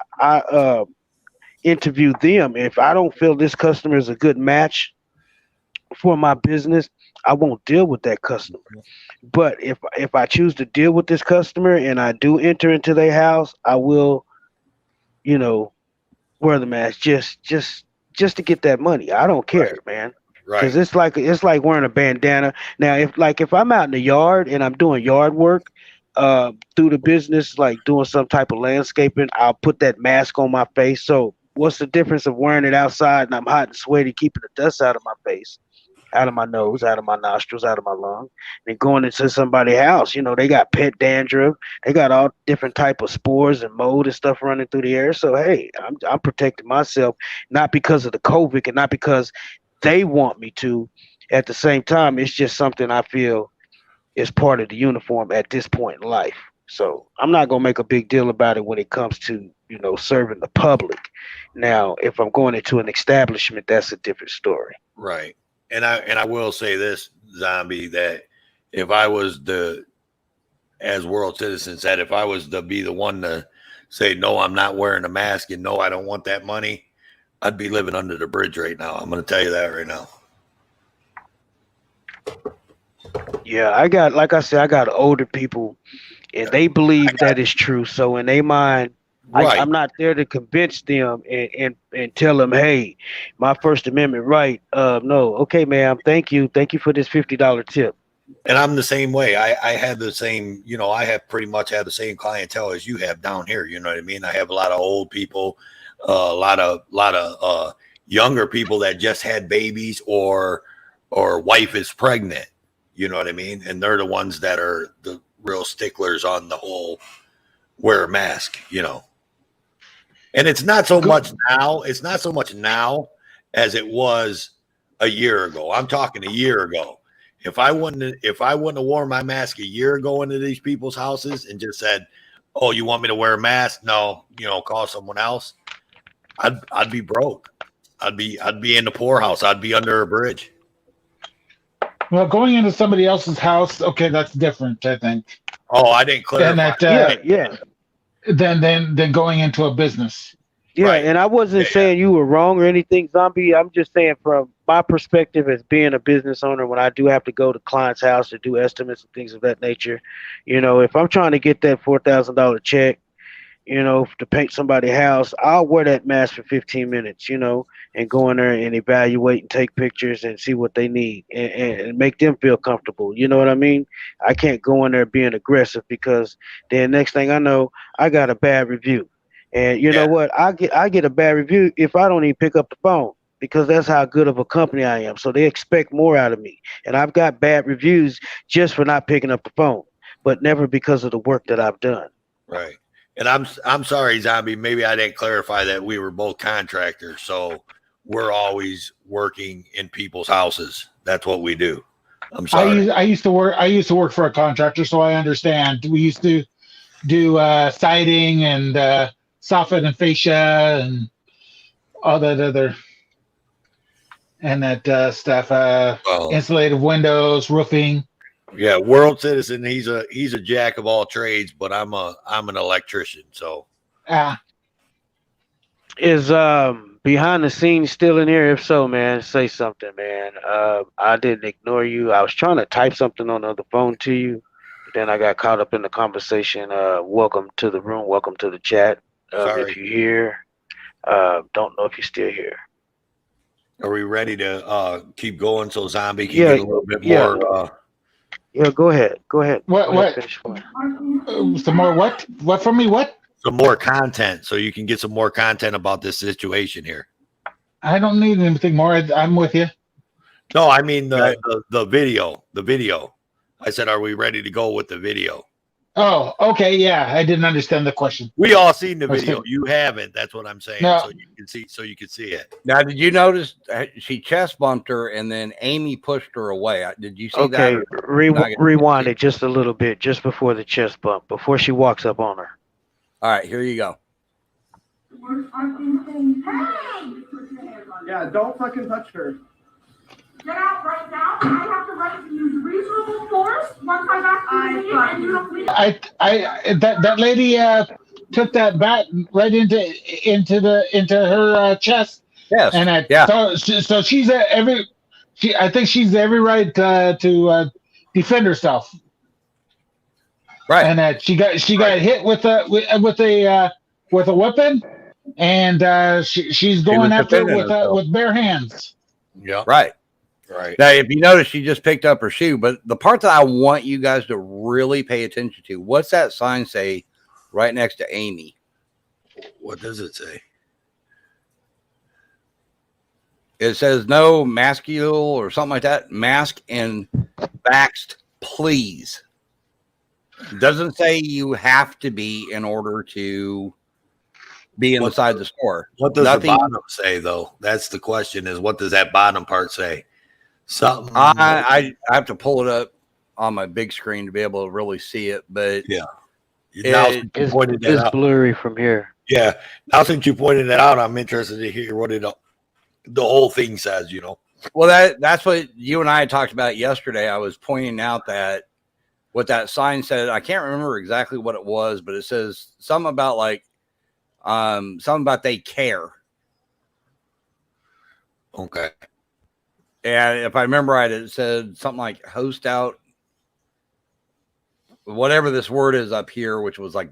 interview them. If I don't feel this customer is a good match for my business, I won't deal with that customer. But if I choose to deal with this customer and I do enter into their house, I will, you know, wear the mask just to get that money. I don't Right. care, man. Cause Right. it's like wearing a bandana. Now, if I'm out in the yard and I'm doing yard work, through the business, like doing some type of landscaping, I'll put that mask on my face. So what's the difference of wearing it outside and I'm hot and sweaty, keeping the dust out of my face, out of my nose, out of my nostrils, out of my lung, and going into somebody's house? They got pet dandruff, they got all different type of spores and mold and stuff running through the air. So hey, I'm protecting myself, not because of the COVID and not because they want me to. At the same time, it's just something I feel is part of the uniform at this point in life. So I'm not gonna make a big deal about it when it comes to serving the public. Now, if I'm going into an establishment, that's a different story. Right. And I will say this, Zombie, that if I was as world citizens, that if I was to be the one to say no, I'm not wearing a mask, and no, I don't want that money, I'd be living under the bridge right now. I'm going to tell you that right now. Yeah, like I said, I got older people, and they believe that is true. So in their mind, Right. I'm not there to convince them and tell them, hey, my First Amendment right. No, okay, ma'am, thank you for this $50 tip. And I'm the same way. I had the same, I have pretty much had the same clientele as you have down here. You know what I mean? I have a lot of old people, a lot of younger people that just had babies or wife is pregnant. You know what I mean? And they're the ones that are the real sticklers on the whole wear a mask, And it's not so much now. It's not so much now as it was a year ago. I'm talking a year ago. If I wouldn't have worn my mask a year ago into these people's houses and just said, "Oh, you want me to wear a mask?" No, call someone else. I'd be broke. I'd be in the poorhouse. I'd be under a bridge. Well, going into somebody else's house, okay, that's different, I think. Oh, I didn't And clarify. that Yeah. then going into a business. Yeah, Right. and I wasn't Yeah. saying you were wrong or anything, Zombie. I'm just saying from my perspective as being a business owner, when I do have to go to clients' house to do estimates and things of that nature, if I'm trying to get that $4,000 check, to paint somebody's house, I'll wear that mask for 15 minutes, and go in there and evaluate and take pictures and see what they need and make them feel comfortable. You know what I mean? I can't go in there being aggressive because then next thing I know, I got a bad review. And you know Yeah. what? I get a bad review if I don't even pick up the phone because that's how good of a company I am. So they expect more out of me. And I've got bad reviews just for not picking up the phone, but never because of the work that I've done. Right. And I'm sorry, Zombie. Maybe I didn't clarify that we were both contractors, so we're always working in people's houses. That's what we do. I'm sorry. I used to work for a contractor, so I understand. We used to do siding and soffit and fascia and all that other and that stuff. Well, Insulated windows, roofing. yeah, world citizen. He's a jack of all trades, but I'm an electrician. So Ah, Is behind the scenes still in here? If so, man, say something, man. I didn't ignore you. I was trying to type something on the other phone to you, but then I got caught up in the conversation. Welcome to the room. Welcome to the chat. If sorry. you're here, don't know if you're still here. Are we ready to keep going so Zombie can Yeah, get a little bit yeah. more? Yeah, go ahead. Go ahead. what Go ahead. what? Finish for me. Some more what? What from me? What? Some more content so you can get some more content about this situation here. I don't need anything more. I'm with you. No, I mean Right. the video. The video. I said, are we ready to go with the video? Oh, okay. Yeah, I didn't understand the question. We all seen the I was video. thinking- You haven't. That's what I'm saying. No. So you can see it. Now, did you notice she chest bumped her and then Amy pushed her away? Did you see Okay, that? Not gonna rewind see. it just a little bit, just before the chest bump, before she walks up on her. All right, here you go. Yeah, don't fucking touch her. Get out right now. I have the right to use reasonable force once I've asked you to leave and you don't leave. That lady took that bat right into her chest, Yes. and yeah. so she's I think she's every right to defend herself, Right. and that she got hit with a weapon, and she's going was after it defending herself. with bare hands. Yeah. Right. Right. Now, if you notice, she just picked up her shoe. But the part that I want you guys to really pay attention to, what's that sign say right next to Amy? What does it say? It says no masculine or something like that. Mask and vaxxed, please. It doesn't say you have to be in order to be inside the store. What does Nothing. the bottom say, though? That's the question. Is what does that bottom part say? Something. I have to pull it up on my big screen to be able to really see it. But Yeah. Now since you It's, pointed that it's out. blurry from here. Yeah. Now since you pointed that out, I'm interested to hear what the whole thing says. well, that's what you and I talked about yesterday. I was pointing out that what that sign said. I can't remember exactly what it was, but it says something about something about they care. Okay. And if I remember right, it said something like host out, whatever this word is up here, which was like,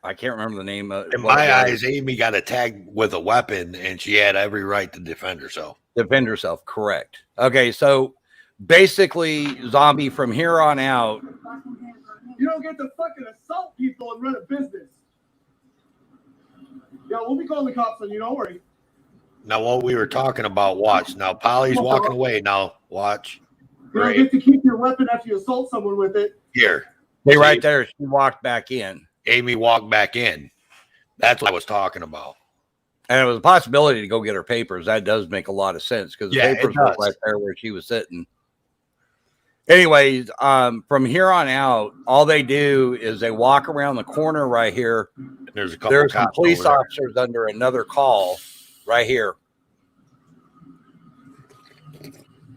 I can't remember the name of it. In my eyes, Amy got attacked with a weapon, and she had every right to defend herself. Defend herself, correct. Okay, so basically, Zombie, from here on out, You don't get to fucking assault people and run a business. Yeah, we'll be calling the cops on you. Don't worry. Now, what we were talking about, watch. Now, Polly's walking away. Now, watch. You don't get to keep your weapon after you assault someone with it. Here. Hey, right there, she walked back in. Amy walked back in. That's what I was talking about. And it was a possibility to go get her papers. That does make a lot of sense because the papers were right there where she was sitting. Anyways, from here on out, all they do is they walk around the corner right here. There's some police officers under another call right here.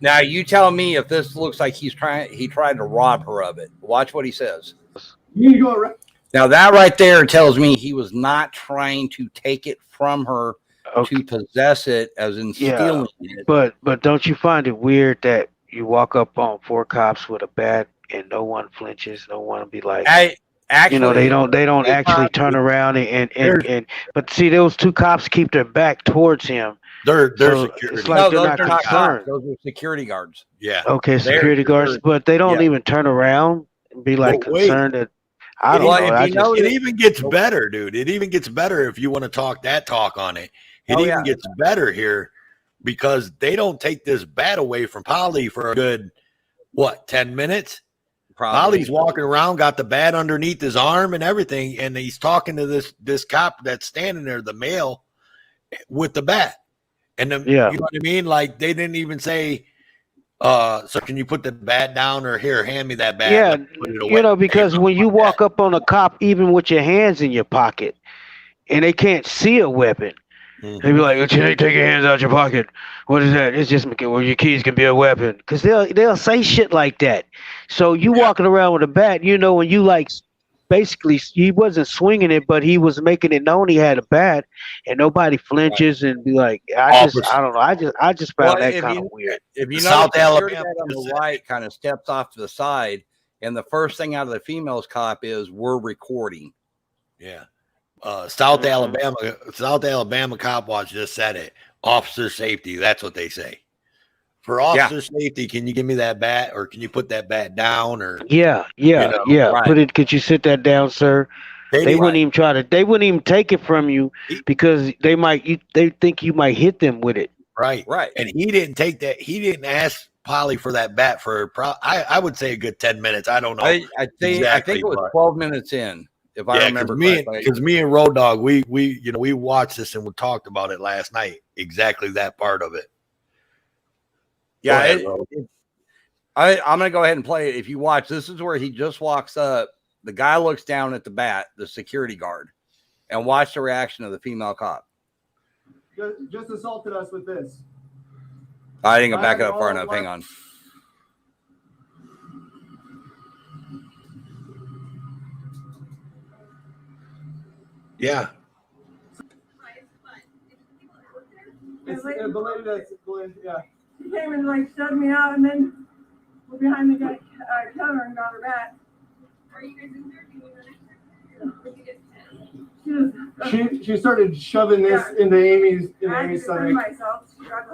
Now, you tell me if this looks like he tried to rob her of it. Watch what he says. You need to go around. Now, that right there tells me he was not trying to take it from her to possess it, as in stealing it. But don't you find it weird that you walk up on 4 cops with a bat and no one flinches, no one be like, actually, you know, they don't actually turn around and but see, those 2 cops keep their back towards him. They're so security. it's like they're not cops. concerned. Those are security guards. Yeah. Okay, security guards, but they don't even turn around and be like concerned that I don't know. It even gets better, dude. It even gets better if you want to talk that talk on it. It even gets better here because they don't take this bat away from Polly for a good, 10 minutes? Probably. Polly's walking around, got the bat underneath his arm and everything, and he's talking to this cop that's standing there, the male, with the bat. And you know what I mean? Like, they didn't even say, so can you put the bat down, or here, hand me that bat? Yeah, you know, because when you walk up on a cop, even with your hands in your pocket, and they can't see a weapon, they be like, "Take your hands out your pocket. What is that? It's just your keys can be a weapon." Because they'll say shit like that. So you walking around with a bat, you know, when you like, basically he wasn't swinging it, but he was making it known he had a bat, and nobody flinches and be like, I don't know. I just found that kind of weird. If you know, South Alabama on the right kind of steps off to the side, and the first thing out of the female's cop is, "We're recording." Yeah. South Alabama Cop Watch just said it. Officer safety. That's what they say. For officer safety, can you give me that bat, or can you put that bat down? Or right. Put it. Could you sit that down, sir? They wouldn't even try to. They wouldn't even take it from you because they think you might hit them with it. Right. And he didn't take that. He didn't ask Polly for that bat for. I would say a good 10 minutes. I don't know. I think it was 12 minutes in. If I remember correctly, because me and Road Dog, we watched this and we talked about it last night. Exactly that part of it. Yeah, I'm gonna go ahead and play it. If you watch, this is where he just walks up. The guy looks down at the bat, the security guard, and watch the reaction of the female cop. Just assaulted us with this. I didn't go back it up far enough. Hang on. Yeah. It's the lady that's She came and like shut me out, and then we're behind the counter and got her back. Are you guys in there? She started shoving this into Amy's stomach,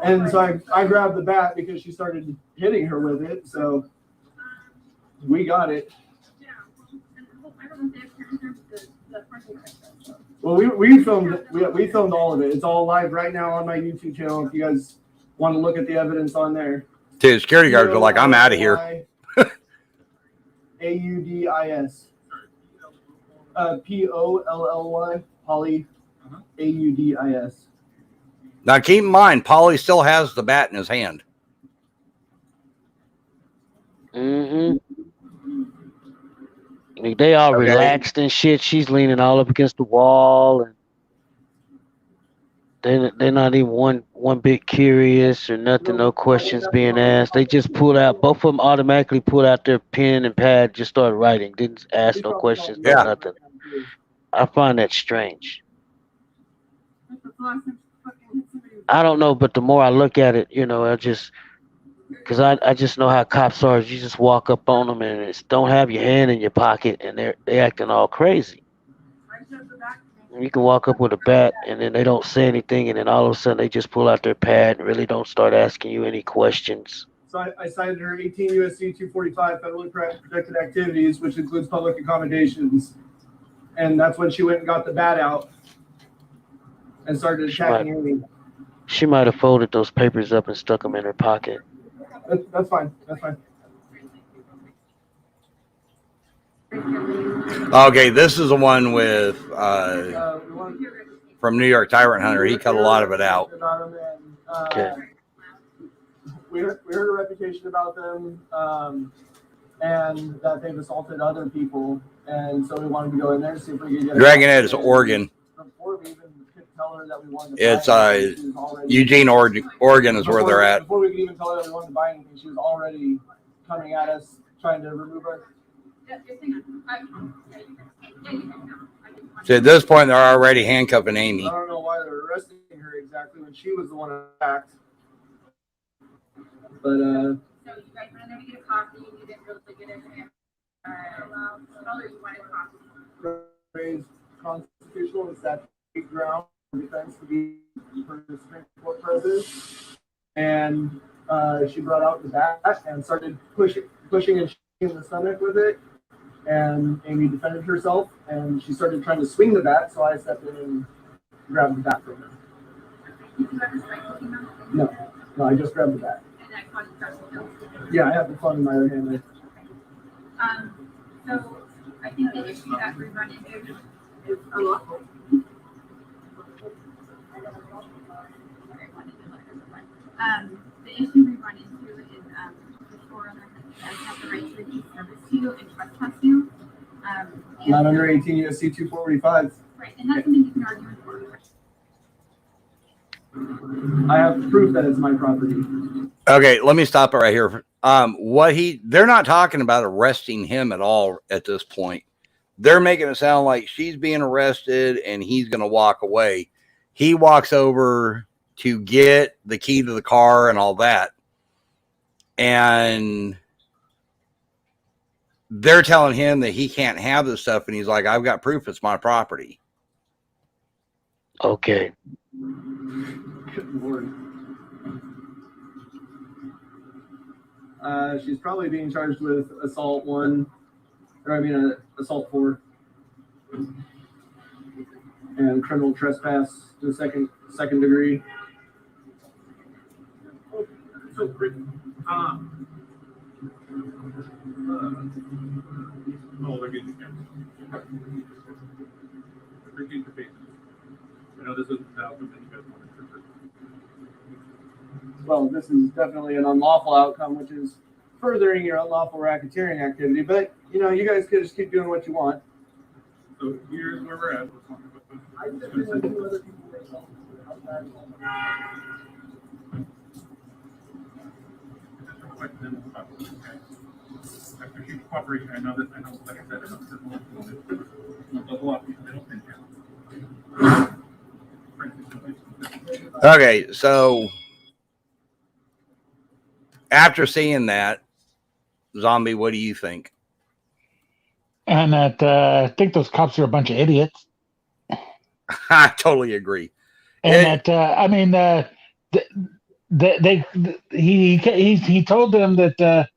and so I grabbed the bat because she started hitting her with it. So we got it. Well, we filmed all of it. It's all live right now on my YouTube channel. If you guys want to look at the evidence on there. Dude, security guards are like, "I'm out of here." AUDIS. POLLY. Polly. AUDIS. Now, keep in mind, Polly still has the bat in his hand. Mm-hmm. They all relaxed and shit. She's leaning all up against the wall, and they're not even one bit curious or nothing. No questions being asked. They just pulled out. Both of them automatically pulled out their pen and pad, just started writing. Didn't ask no questions, no nothing. I find that strange. That's the last time she fucking hit somebody. I don't know, but the more I look at it, I just because I just know how cops are. You just walk up on them and it's don't have your hand in your pocket, and they acting all crazy. I said the back to me. You can walk up with a bat, and then they don't say anything, and then all of a sudden they just pull out their pad and really don't start asking you any questions. So I cited her 18 U.S.C. 245 federally protected activities, which includes public accommodations. And that's when she went and got the bat out and started attacking Amy. She might have folded those papers up and stuck them in her pocket. That's fine. That's fine. Okay, this is the one with We want from New York Tyrant Hunter. He cut a lot of it out. Okay. We heard a reputation about them, and that they've assaulted other people, and so we wanted to go in there and see if we could get. Dragonhead is Oregon. Before we even could tell her that we wanted to. It's buy anything, she was already- Eugene, Oregon is where they're at. Before we could even tell her that we wanted to buy anything, she was already coming at us, trying to remove us. So at this point, they're already handcuffing Amy. I don't know why they're arresting her exactly when she was the one attacked. But So you guys went in there to get a coffee, you didn't really get it. Or you wanted coffee. raised constitutional and statutory ground for defense to be for the Supreme Court purpose. And she brought out the bat and started pushing and in the stomach with it. And Amy defended herself, and she started trying to swing the bat, so I stepped in and grabbed the bat from her. Did you ever strike with him? No, I just grabbed the bat. And that caused you to kill? Yeah, I have the phone in my other hand there. So I think the issue that we run into is unlawful. The issue we run into is the foreigner does have the right to refuse service to you and trespass you. Not under 18 U.S.C. 245. Right, and that's something you can argue in court. I have proof that it's my property. Okay, let me stop it right here. They're not talking about arresting him at all at this point. They're making it sound like she's being arrested and he's going to walk away. He walks over to get the key to the car and all that. And they're telling him that he can't have this stuff. And he's like, I've got proof it's my property. Okay. Good Lord. She's probably being charged with assault 4 and criminal trespass to second degree. So, Rick, they're getting cameras. Repeat the faces. I know this isn't the outcome that you guys wanted to. Well, this is definitely an unlawful outcome, which is furthering your unlawful racketeering activity. But, you guys could just keep doing what you want. So here's where we're at. Let's talk about this. I just feel like 2 other people were assaulted. I appreciate your cooperation. I know, like I said, I know there's a lot of people they don't think Okay, so after seeing that, Zombie, what do you think? And that I think those cops are a bunch of idiots. I totally agree. And he told them that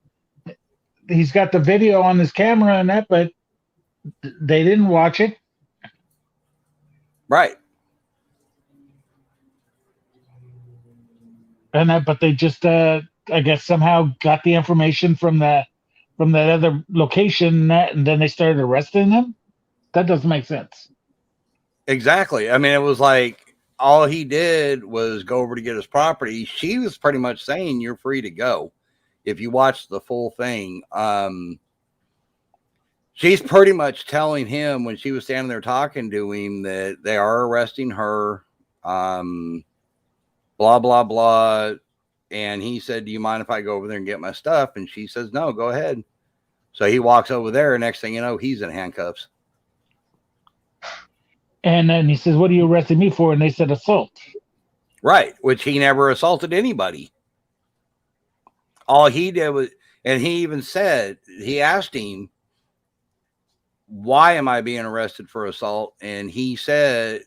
he's got the video on his camera and that, but they didn't watch it. Right. And but they just I guess somehow got the information from that other location and then they started arresting him. That doesn't make sense. Exactly. I mean, it was like all he did was go over to get his property. She was pretty much saying you're free to go if you watch the full thing. She's pretty much telling him when she was standing there talking to him that they are arresting her. Blah, blah, blah. And he said, do you mind if I go over there and get my stuff? And she says, no, go ahead. So he walks over there. And next thing you know, he's in handcuffs. And then he says, "What are you arresting me for?" And they said assault. Right, which he never assaulted anybody. All he did was, and he even said, he asked him, "Why am I being arrested for assault?" And he said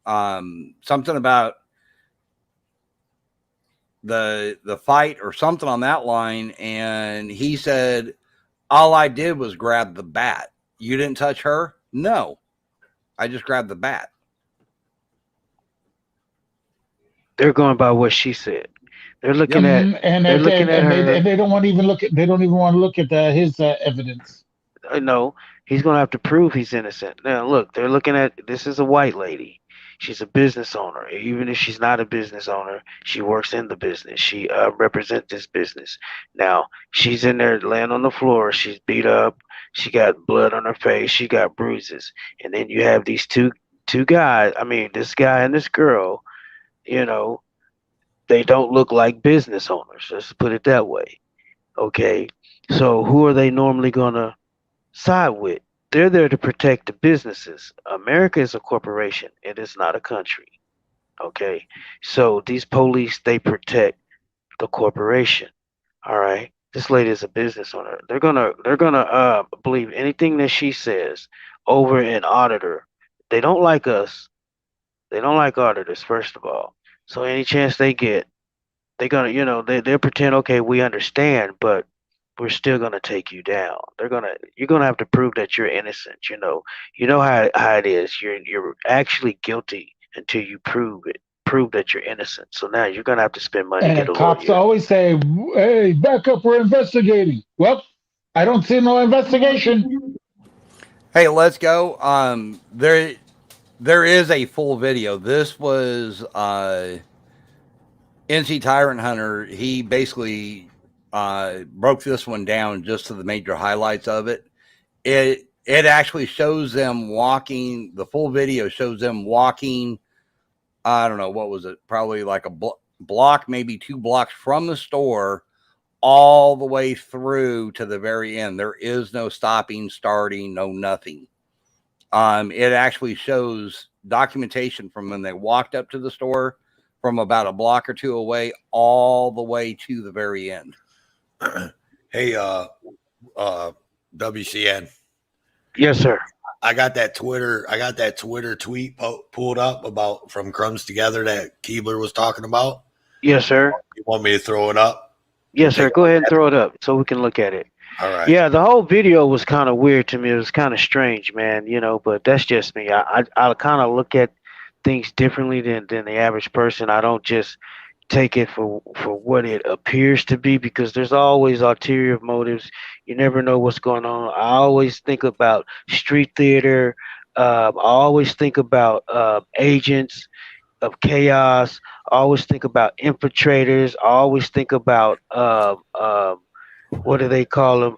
something about the fight or something on that line. And he said, "All I did was grab the bat. You didn't touch her?" "No, I just grabbed the bat." They're going by what she said. They're looking Yep. at And they're it, looking at and her. they don't want to even look at. They don't even want to look at his evidence. No, he's going to have to prove he's innocent. Now, look, they're looking at this is a white lady. She's a business owner. Even if she's not a business owner, she works in the business. She represents this business. Now, she's in there laying on the floor. She's beat up. She got blood on her face. She got bruises. And then you have these two guys. I mean, this guy and this girl. You know, they don't look like business owners. Let's put it that way. Okay. So who are they normally gonna side with? They're there to protect the businesses. America is a corporation. It is not a country. Okay. So these police they protect the corporation. All right. This lady is a business owner. They're gonna believe anything that she says over an auditor. They don't like us. They don't like auditors, first of all. So any chance they get, they're gonna, they'll pretend, okay, we understand, but we're still gonna take you down. You're gonna have to prove that you're innocent. You know how it is. You're actually guilty until you prove that you're innocent. So now you're gonna have to spend money to get a And cops lawyer. always say, "Hey, back up, we're investigating." Well, I don't see no investigation. Hey, let's go. There is a full video. This was NC Tyrant Hunter. He basically broke this one down just to the major highlights of it. It actually shows them walking. The full video shows them walking. I don't know, what was it? Probably like a block, maybe 2 blocks from the store, all the way through to the very end. There is no stopping, starting, no nothing. It actually shows documentation from when they walked up to the store, from about a block or two away, all the way to the very end. Hey, WCN. Yes, sir. I got that Twitter tweet pulled up about from Crumbs Together that Keebler was talking about. Yes, sir. You want me to throw it up? Yes, sir. Go ahead and throw it up so we can look at it. All right. Yeah, the whole video was kind of weird to me. It was kind of strange, man. But that's just me. I kind of look at things differently than the average person. I don't just take it for what it appears to be because there's always ulterior motives. You never know what's going on. I always think about street theater. I always think about agents of chaos. I always think about infiltrators. I always think about what do they call them?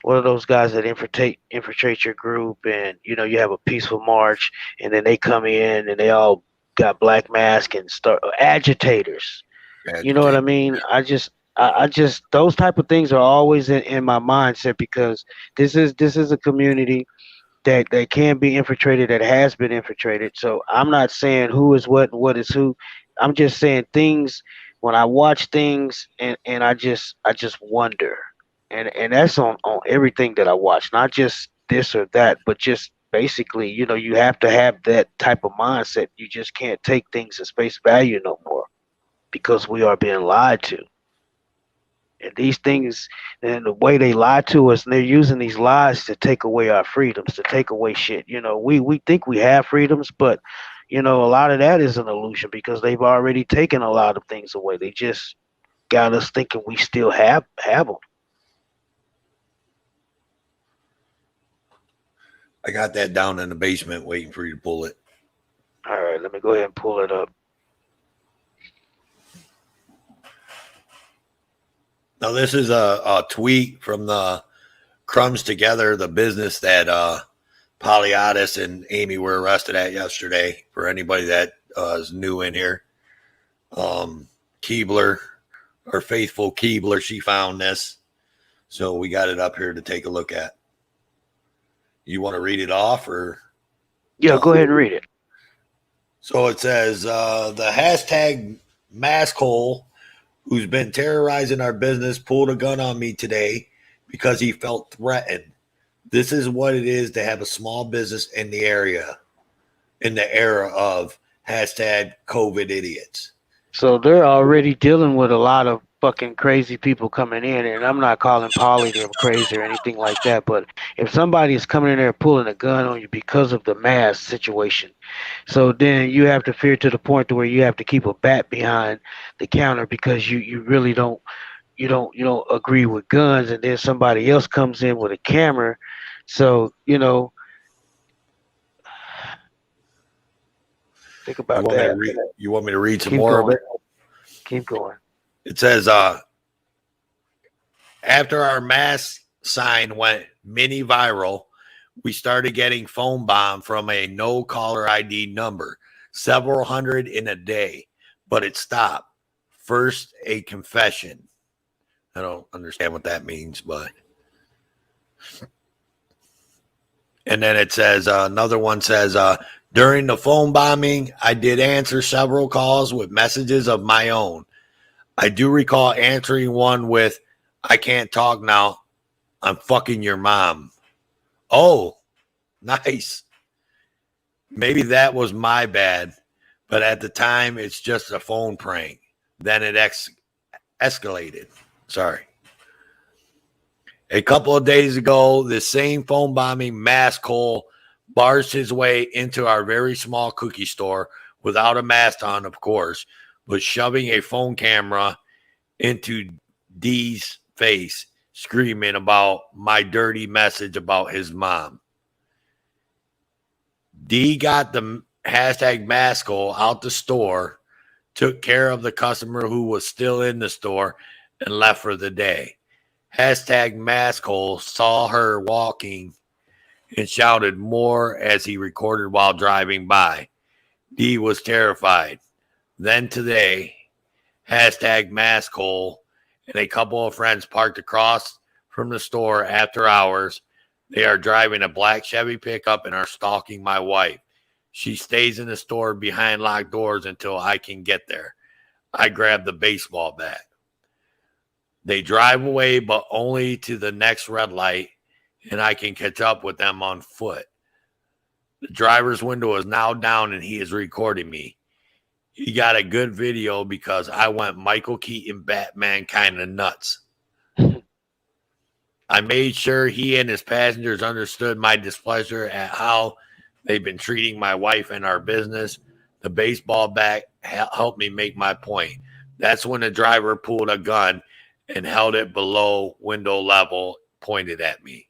One of those guys that infiltrate your group, and you have a peaceful march, and then they come in and they all got black mask and start agitators. You know what I mean? I just those type of things are always in my mindset because this is a community that can be infiltrated, that has been infiltrated. So I'm not saying who is what and what is who. I'm just saying things when I watch things and I just wonder. And that's on everything that I watch, not just this or that, but just basically, you have to have that type of mindset. You just can't take things as face value no more because we are being lied to. And these things, and the way they lie to us, and they're using these lies to take away our freedoms, to take away shit. We think we have freedoms, but a lot of that is an illusion because they've already taken a lot of things away. They just got us thinking we still have them. I got that down in the basement waiting for you to pull it. All right, let me go ahead and pull it up. Now, this is a tweet from the Crumbs Together, the business that Polyatis and Amy were arrested at yesterday. For anybody that is new in here, Keebler, our faithful Keebler, she found this. So we got it up here to take a look at. You want to read it off or? Yeah, go ahead and read it. So it says the hashtag maskhole who's been terrorizing our business pulled a gun on me today because he felt threatened. This is what it is to have a small business in the area, in the era of hashtag COVID idiots. So they're already dealing with a lot of fucking crazy people coming in, and I'm not calling Polly them crazy or anything like that. But if somebody is coming in there pulling a gun on you because of the mask situation, so then you have to fear to the point to where you have to keep a bat behind the counter because you really don't agree with guns, and then somebody else comes in with a camera. So think You about want me to that. read? You want me to read some Keep more of going. it? Keep going. It says, after our mask sign went mini viral, we started getting phone bomb from a no caller ID number, several hundred in a day, but it stopped. First, a confession. I don't understand what that means, but. And then it says, another one says, during the phone bombing, I did answer several calls with messages of my own. I do recall answering one with, I can't talk now. I'm fucking your mom. Oh, nice. Maybe that was my bad, but at the time, it's just a phone prank. Then it escalated. Sorry. A couple of days ago, this same phone bombing mask hole barged his way into our very small cookie store without a mask on, of course, but shoving a phone camera into D's face, screaming about my dirty message about his mom. D got the hashtag mask hole out the store, took care of the customer who was still in the store, and left for the day. Hashtag maskhole saw her walking and shouted more as he recorded while driving by. D was terrified. Then today, hashtag maskhole and a couple of friends parked across from the store after hours. They are driving a black Chevy pickup and are stalking my wife. She stays in the store behind locked doors until I can get there. I grab the baseball bat. They drive away, but only to the next red light, and I can catch up with them on foot. The driver's window is now down, and he is recording me. He got a good video because I went Michael Keaton Batman kind of nuts. I made sure he and his passengers understood my displeasure at how they've been treating my wife and our business. The baseball bat helped me make my point. That's when the driver pulled a gun and held it below window level, pointed at me.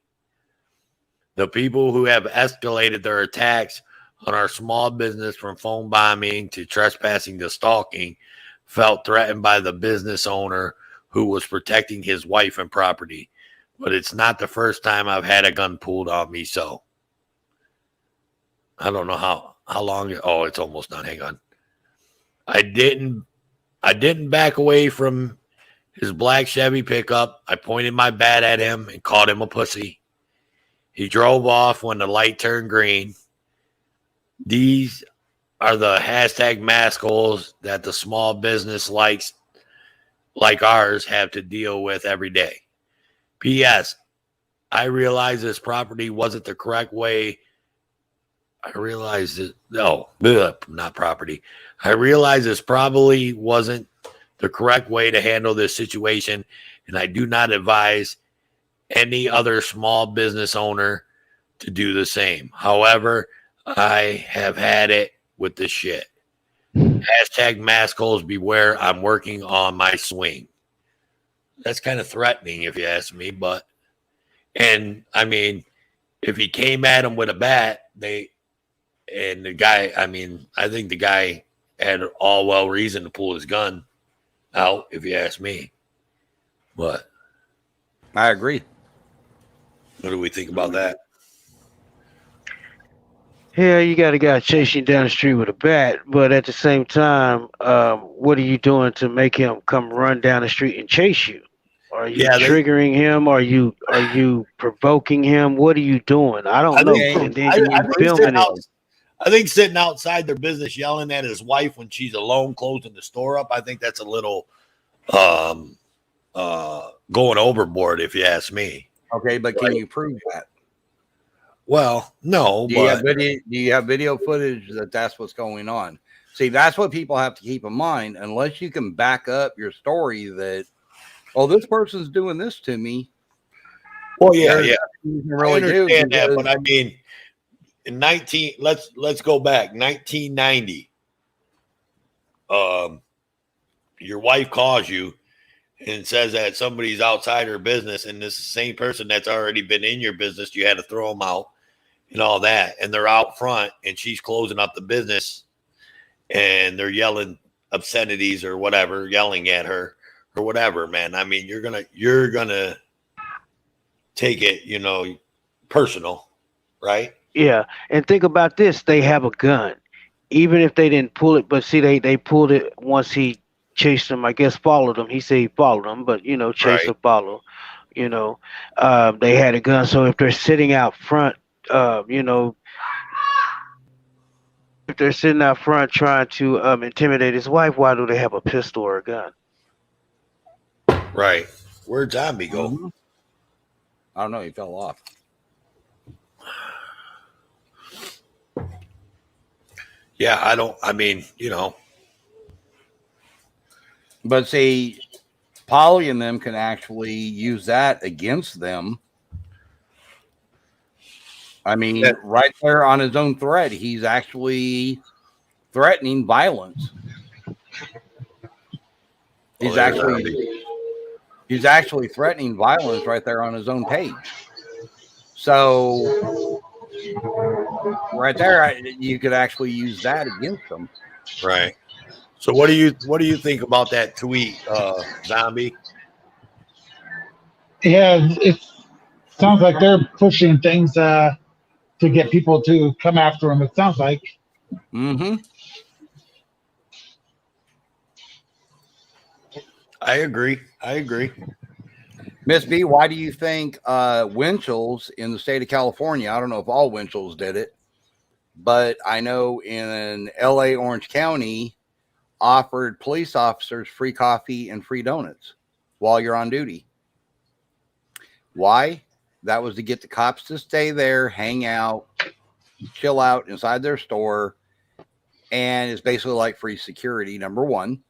The people who have escalated their attacks on our small business from phone bombing to trespassing to stalking felt threatened by the business owner who was protecting his wife and property. But it's not the first time I've had a gun pulled on me, so I don't know how long. Oh, it's almost done. Hang on. I didn't back away from his black Chevy pickup. I pointed my bat at him and called him a pussy. He drove off when the light turned green. These are the hashtag maskholes that the small business like ours have to deal with every day. P.S. I realized this property wasn't the correct way. I realized not property. I realized this probably wasn't the correct way to handle this situation, and I do not advise any other small business owner to do the same. However, I have had it with this shit. Hashtag maskholes beware. I'm working on my swing. That's kind of threatening if you ask me, and I mean, if he came at him with a bat, I think the guy had all well reason to pull his gun out, if you ask me. But I agree. what do we think about that? Yeah, you got a guy chasing you down the street with a bat, but at the same time, what are you doing to make him come run down the street and chase you? Are you triggering him? Are you provoking him? What are you doing? I don't know. And then you filming it. I think sitting outside their business yelling at his wife when she's alone closing the store up, I think that's a little um going overboard, if you ask me. Okay, but can you prove that? Well, no, Do you have but video? Do you have video footage that that's what's going on? See, that's what people have to keep in mind. Unless you can back up your story that, oh, this person's doing this to me. well, yeah, There's yeah, nothing you can I really do. understand that, Because, but I mean, in 19, let's go back 1990. Your wife calls you and says that somebody's outside her business, and this is the same person that's already been in your business. You had to throw them out and all that, and they're out front, and she's closing up the business, and they're yelling obscenities or whatever, yelling at her or whatever. Man, I mean, you're gonna take it, personal, right? Yeah, and think about this: they have a gun, even if they didn't pull it. But see, they pulled it once he chased them. I guess followed them. He said he followed them, but chase Right. or follow. You know, they had a gun. So if they're sitting out front, you know, if they're sitting out front trying to intimidate his wife, why do they have a pistol or a gun? Right. Where'd Zombie go? Mhm. I don't know. He fell off. Yeah, I mean, But see, Polly and them can actually use that against them. I mean, Yeah. right there on his own thread, he's actually threatening violence. He's actually threatening violence right there on his own page. So right there, you could actually use that against them. right. So what do you think about that tweet, Zombie? Yeah, it sounds like they're pushing things to get people to come after him. It sounds like. Mm-hmm. I agree. Miss B, why do you think Winchell's in the state of California? I don't know if all Winchell's did it, but I know in LA, Orange County, offered police officers free coffee and free donuts while you're on duty. Why? That was to get the cops to stay there, hang out, chill out inside their store, and it's basically like free security, number one.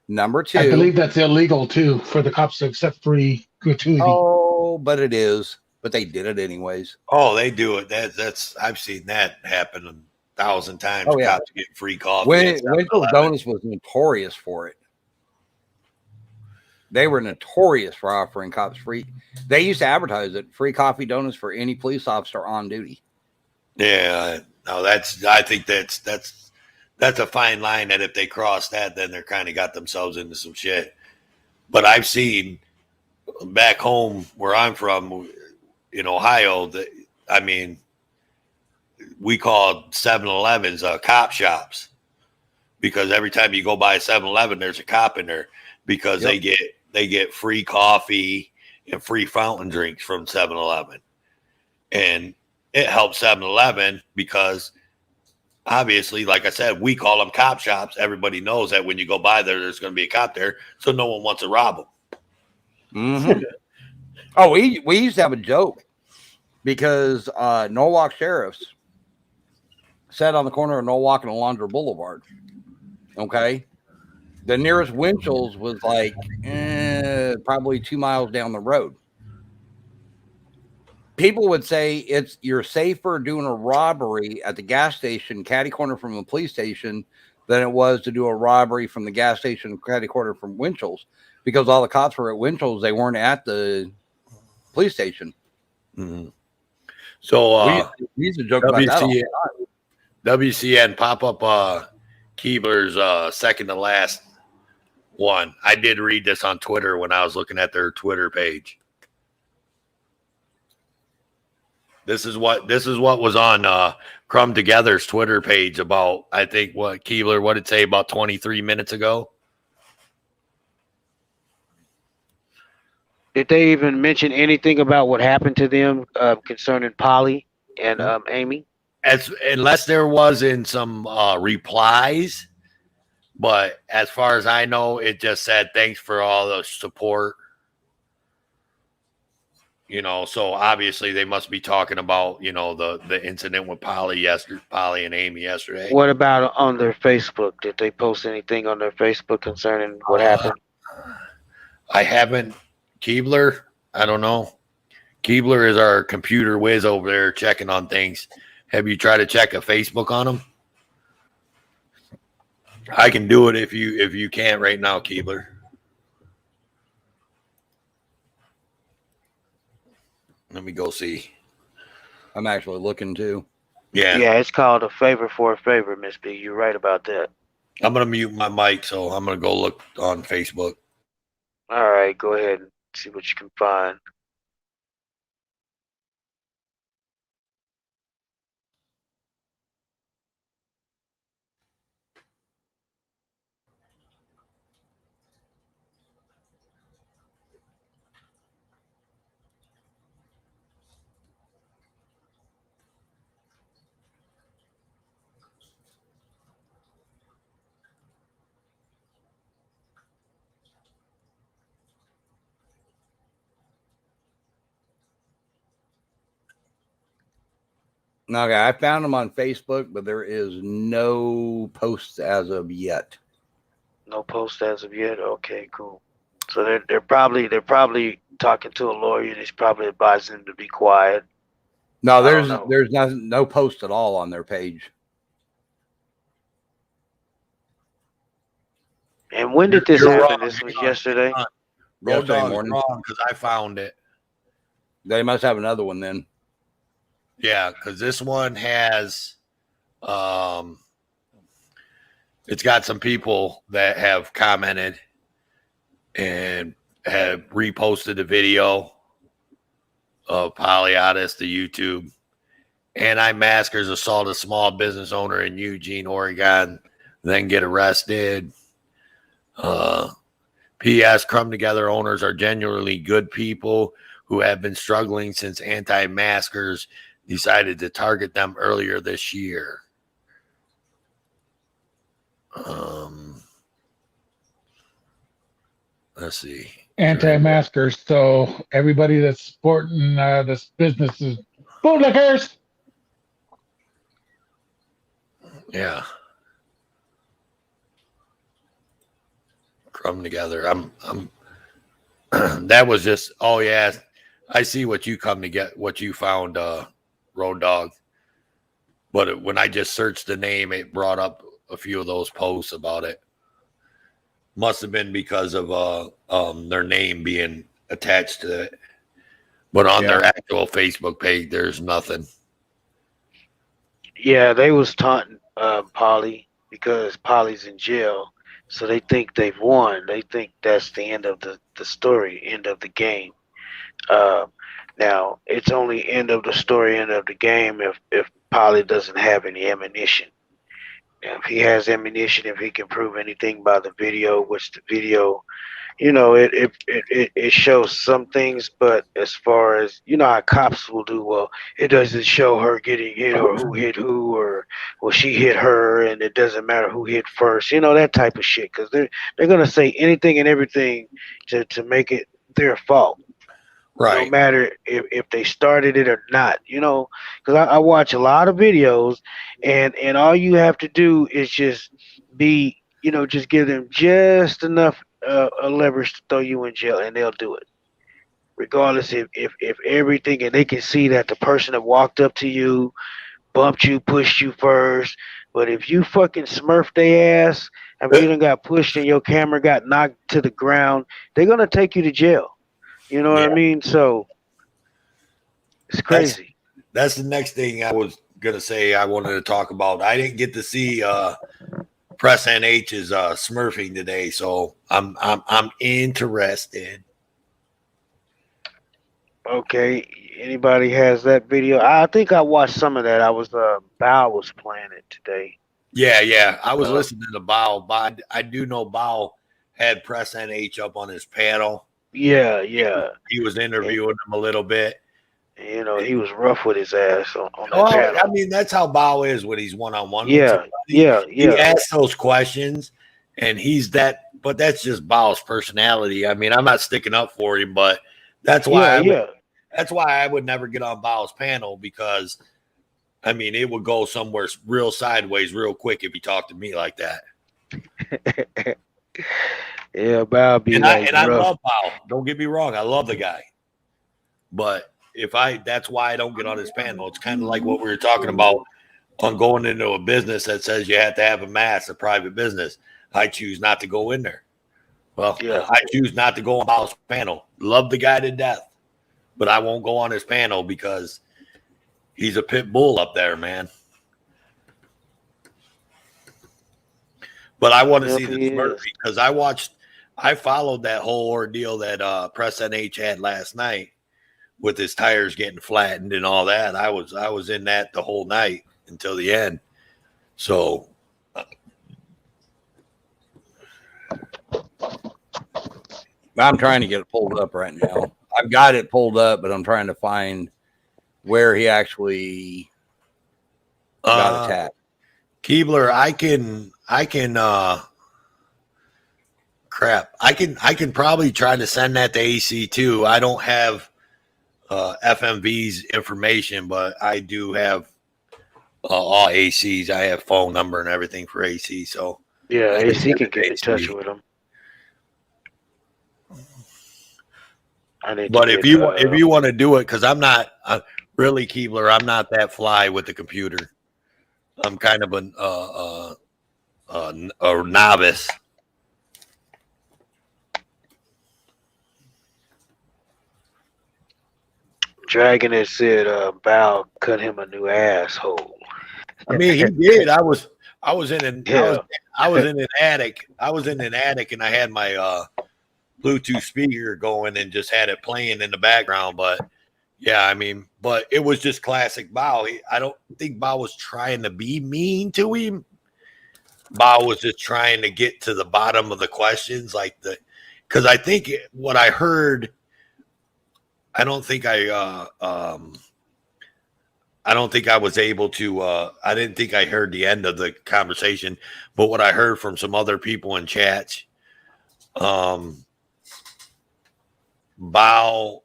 Number two, I believe that's illegal too for the cops to accept free gratuity. oh, but it is. But they did it anyways. Oh, they do it. That's I've seen that happen 1,000 times. Oh, yeah. Cops get free coffee. Winchell's Donuts was notorious for it. They were notorious for offering cops free. They used to advertise it, free coffee donuts for any police officer on duty. Yeah, no, I think that's a fine line that if they cross that, then they're kind of got themselves into some shit. But I've seen back home where I'm from in Ohio, I mean, we called 7-Elevens cop shops because every time you go by a 7-Eleven, there's a cop in there because they get free coffee and free fountain drinks from 7-Eleven. And it helps 7-Eleven because obviously, like I said, we call them cop shops. Everybody knows that when you go by there, there's going to be a cop there, so no one wants to rob them. Mm-hmm. Oh, we used to have a joke because Norwalk sheriffs sat on the corner of Norwalk and Alondra Boulevard. Okay. The nearest Winchell's was like probably 2 miles down the road. People would say you're safer doing a robbery at the gas station, catty corner from the police station, than it was to do a robbery from the gas station, catty corner from Winchell's, because all the cops were at Winchell's. They weren't at the police station. Mm-hmm. So we used to joke about that all the time. WCN pop up Keebler's second to last one. I did read this on Twitter when I was looking at their Twitter page. This is what was on Crumb Together's Twitter page about, I think, what Keebler, what did it say, about 23 minutes ago? Did they even mention anything about what happened to them concerning Polly and Amy? as unless there was in some replies, but as far as I know, it just said thanks for all the support. So obviously they must be talking about the incident with Polly and Amy yesterday. What about on their Facebook? Did they post anything on their Facebook concerning what happened? I haven't. Keebler, I don't know. Keebler is our computer whiz over there checking on things. Have you tried to check a Facebook on them? I can do it if you can't right now, Keebler. Let me go see. I'm actually looking too. Yeah. Yeah, it's called a favor for a favor, Miss B. You're right about that. I'm going to mute my mic, so I'm going to go look on Facebook. All right, go ahead and see what you can find. Okay, I found them on Facebook, but there is no posts as of yet. No post as of yet. Okay, cool. So they're probably talking to a lawyer. He's probably advising them to be quiet. No, there's no post at all on their page. And when did this happen? This was yesterday. Road Yesterday Dog's morning. wrong because I found it. They must have another one then. Yeah, because this one has, it's got some people that have commented and have reposted the video of Polyatis to YouTube. Anti-maskers assault a small business owner in Eugene, Oregon, then get arrested. P.S. Come Together owners are genuinely good people who have been struggling since anti-maskers decided to target them earlier this year. Let's see. Anti-maskers. So everybody that's supporting this business is bootlickers. Yeah. Come Together. I'm that was just, oh yeah, I see what you found, Road Dog. But when I just searched the name, it brought up a few of those posts about it. Must have been because of their name being attached to it. But on their actual Facebook page, there's nothing. Yeah, they was taunting Polly because Polly's in jail. So they think they've won. They think that's the end of the story, end of the game. Now, it's only end of the story, end of the game if Polly doesn't have any ammunition. Now, if he has ammunition, if he can prove anything by the video, which the video, it shows some things, but as far as, how cops will do, well, it doesn't show her getting hit or who hit who or, well, she hit her and it doesn't matter who hit first, that type of shit, because they're going to say anything and everything to make it their fault. Right. No matter if they started it or not, because I watch a lot of videos and all you have to do is just just give them just enough leverage to throw you in jail and they'll do it. Regardless if everything, and they can see that the person that walked up to you, bumped you, pushed you first. But if you fucking smurf their ass, I mean, you done got pushed and your camera got knocked to the ground, they're going to take you to jail. You know what I mean? So it's crazy. That's the next thing I was gonna say. I wanted to talk about. I didn't get to see Press NH's smurfing today, so I'm interested. Okay, anybody has that video? I think I watched some of that. I was Bow was playing it today. Yeah. I was listening to Bow, but I do know Bow had Press NH up on his panel. Yeah. He was interviewing him a little bit. You know, he was rough with his ass on that Well, I panel. mean, that's how Bao is when he's one on one with Yeah, somebody. yeah, He yeah, asks those questions, and he's that. But that's just Bao's personality. I mean, I'm not sticking up for him, but that's why yeah, I would. yeah. That's why I would never get on Bao's panel because I mean it would go somewhere real sideways real quick if he talked to me like that. Yeah, Bob be like And I rough. love Bao. Don't get me wrong, I love the guy. But if I that's why I don't get on his panel. It's kind of like what we were talking about on going into a business that says you have to have a mask, a private business. I choose not to go in there. Well, Yeah, I choose not to go on Bao's panel. Love the guy to death, but I won't go on his panel because he's a pit bull up there, man. But I want to yep, see the he Smurf is. because I followed that whole ordeal that Press NH had last night with his tires getting flattened and all that. I was in that the whole night until the end. So I'm trying to get it pulled up right now. I've got it pulled up, but I'm trying to find where he actually got attacked. Keebler, I can crap. I can probably try to send that to AC too. I don't have FMV's information, but I do have all ACs. I have phone number and everything for AC, so Yeah, I can AC send can it to get in touch AC. with him. I need to But get if you want to do it, because I'm not really Keebler, I'm not that fly with the computer. I'm kind of a novice. Dragon had said Bow cut him a new asshole. I mean, he did. I was in an Yeah, I was in an attic. I was in an attic, and I had my Bluetooth speaker going and just had it playing in the background. But yeah, I mean, but it was just classic Bao. I don't think Bao was trying to be mean to him. Bao was just trying to get to the bottom of the questions, because I think what I heard. I don't think I don't think I was able to. I didn't think I heard the end of the conversation, but what I heard from some other people in chats, um, Bao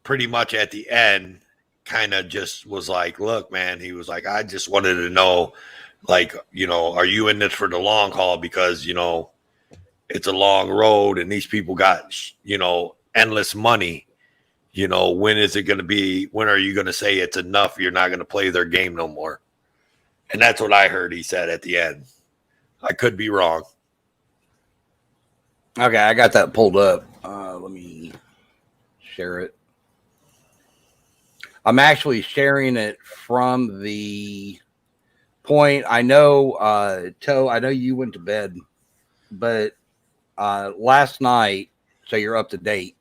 pretty much at the end kind of just was like, look, man, he was like, I just wanted to know, like, are you in this for the long haul? Because, it's a long road and these people got, endless money. When is it going to be? When are you going to say it's enough? You're not going to play their game no more. And that's what I heard he said at the end. I could be wrong. Okay, I got that pulled up. Let me share it. I'm actually sharing it from the point. I know, Toe, I know you went to bed, but last night, so you're up to date.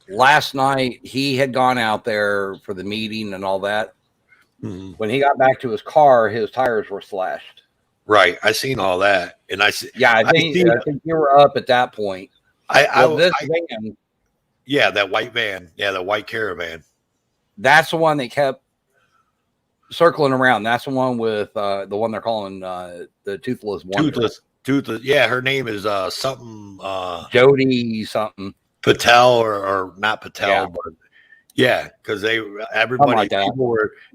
Last night he had gone out there for the meeting and all that. Mm-hmm. When he got back to his car, his tires were slashed. Right. I seen all that. And I think you were up at that point. This van, yeah, that white van. Yeah, the white Caravan. That's the one that kept circling around. That's the one with the one they're calling the Toothless Wonder. Toothless. Yeah, her name is something Jody something. Patel or not Patel, but yeah, because everybody like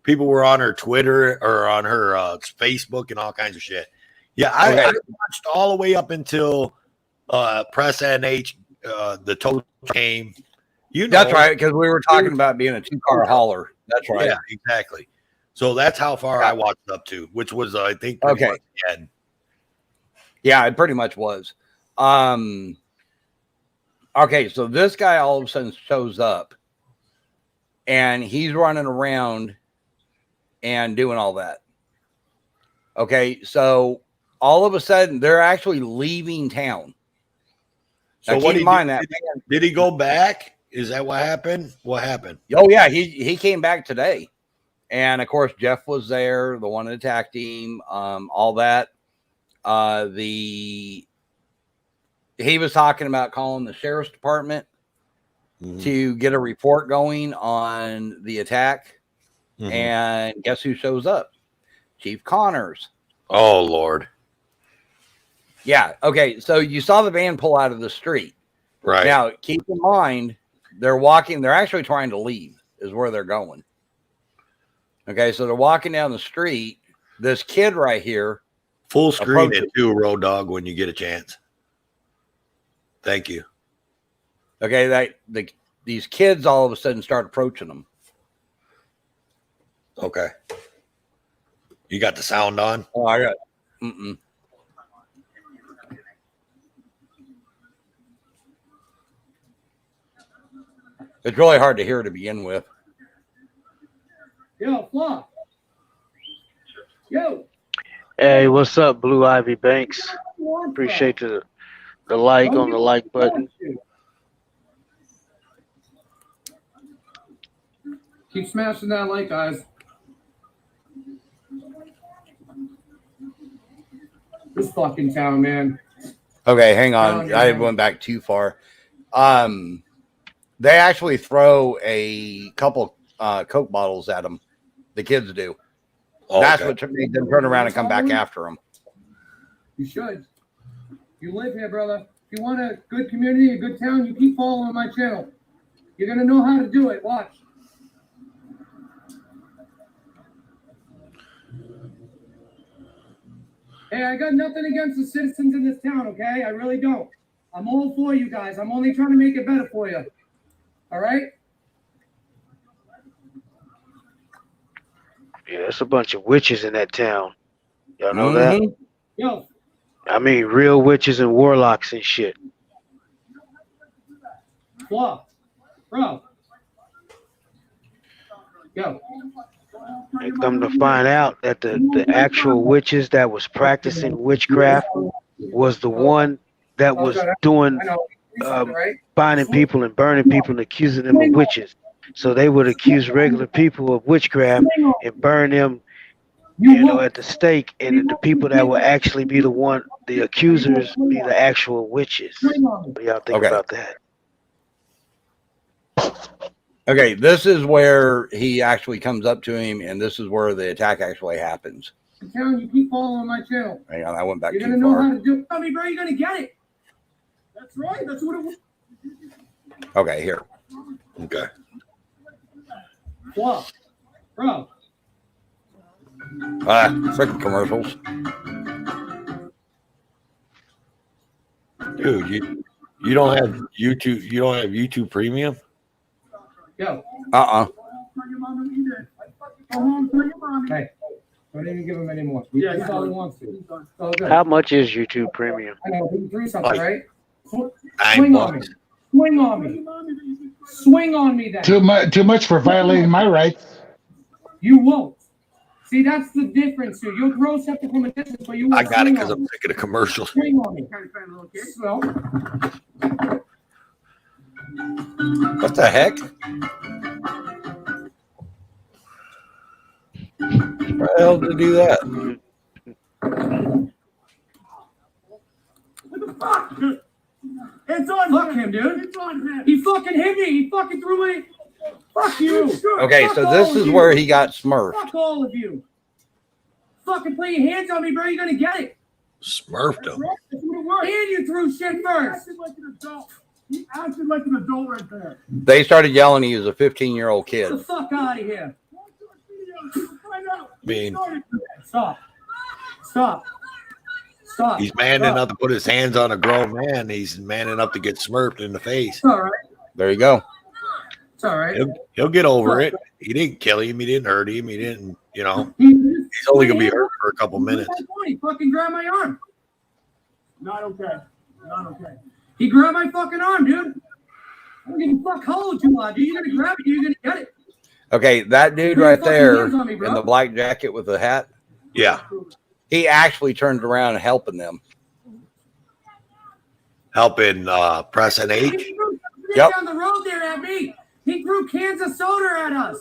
people were on her Twitter or on her Facebook and all kinds of shit. Yeah, I watched all the way up until Press NH the tow came. That's right, because we were talking about being a 2-car hauler. That's right. Yeah, exactly. So that's how far I watched up to, which was I think pretty much the end. Yeah, it pretty much was. Okay, so this guy all of a sudden shows up and he's running around and doing all that. Okay, so all of a sudden they're actually leaving town. So keep in mind that did he go back? Is that what happened? What happened? Oh yeah, he came back today. And of course Jeff was there, the one that attacked him, all that. He was talking about calling the sheriff's department to get a report going on the attack. And guess who shows up? Chief Connors. Oh, Lord. Yeah. Okay. So you saw the van pull out of the street. Right. Now, keep in mind, they're actually trying to leave, is where they're going. Okay. So they're walking down the street. This kid right here. Full screen it too, Road Dog, when you get a chance. Thank you. Okay. These kids all of a sudden start approaching them. Okay. You got the sound on? Oh, I got it. It's really hard to hear to begin with. Yo, Flop. Yo. Hey, what's up, Blue Ivy Banks? Appreciate the like on the like button. Keep smashing that like, guys. This fucking town, man. Okay, hang on. I went back too far. They actually throw a couple Coke bottles at them. The kids do. Oh, that's what made them turn around and come back after them. You should. You live here, brother. If you want a good community, a good town, you keep following my channel. You're going to know how to do it. Watch. Hey, I got nothing against the citizens in this town, okay? I really don't. I'm all for you guys. I'm only trying to make it better for you. All right? Yeah, there's a bunch of witches in that town. Y'all know that? Yo. I mean, real witches and warlocks and shit. Fluff. Bro. Yo. And come to find out that the actual witches that was practicing witchcraft was the one that was doing finding people and burning people and accusing them of witches. So they would accuse regular people of witchcraft and burn them, at the stake, and the people that would actually be the accusers, be the actual witches. What do y'all think about that? Okay, this is where he actually comes up to him, and this is where the attack actually happens. I'm telling you, keep following my channel. Hang on, I went back too far. You're going to know how to do it. Tell me, bro, you're going to get it. That's right. That's what it was. Okay, here. Okay. What? Bro. Freaking commercials. Dude, you don't have YouTube. You don't have YouTube Premium? Yo. Uh-uh. Hey, don't even give him any more. Yeah, that's all he wants to. How much is YouTube Premium? I know, he threw something, right? $9. On me. Swing on me. Swing on me then. Too much for violating my rights. You won't. See, that's the difference here. You'll throw something from a distance, but you won't. I got it because I'm sick of the commercials. Swing on me. So, what the heck? Where the hell did it do that? what the fuck? It's on fuck him, dude. It's on him. He fucking hit me. He fucking threw me. Fuck you. Okay, so this is where he got smurfed. Fuck all of you. Fucking put your hands on me, bro. You're gonna get it. Smurfed him. And you threw shit first. He acted like an adult right there. They started yelling he was a 15-year-old kid. Get the fuck out of here. Stop. Stop. Stop. He's man enough to put his hands on a grown man. He's man enough to get smurfed in the face. It's all right. There you go. It's all right. He'll get over it. He didn't kill him. He didn't hurt him. He didn't, he's only going to be hurt for a couple minutes. He fucking grabbed my arm. Not okay. Not okay. He grabbed my fucking arm, dude. I don't give a fuck how old you are, dude. You're going to grab it. You're going to get it. Okay, that dude right there in the black jacket with the hat. Yeah. He actually turns around and helping them. Helping press an H. Yep. Down the road there at me. He threw cans of soda at us.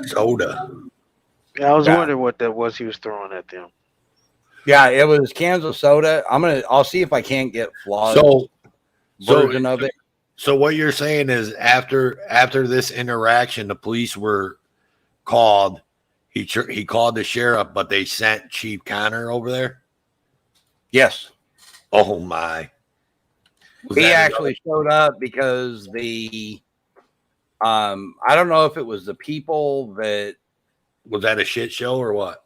Soda. Yeah, I was wondering what that was he was throwing at them. Yeah, it was cans of soda. I'll see if I can't get flawed version of it. So what you're saying is after this interaction, the police were called. He called the sheriff, but they sent Chief Connor over there. Yes. Oh my! Was He that actually showed up because I don't know if it was the people that. was that a shit show or what?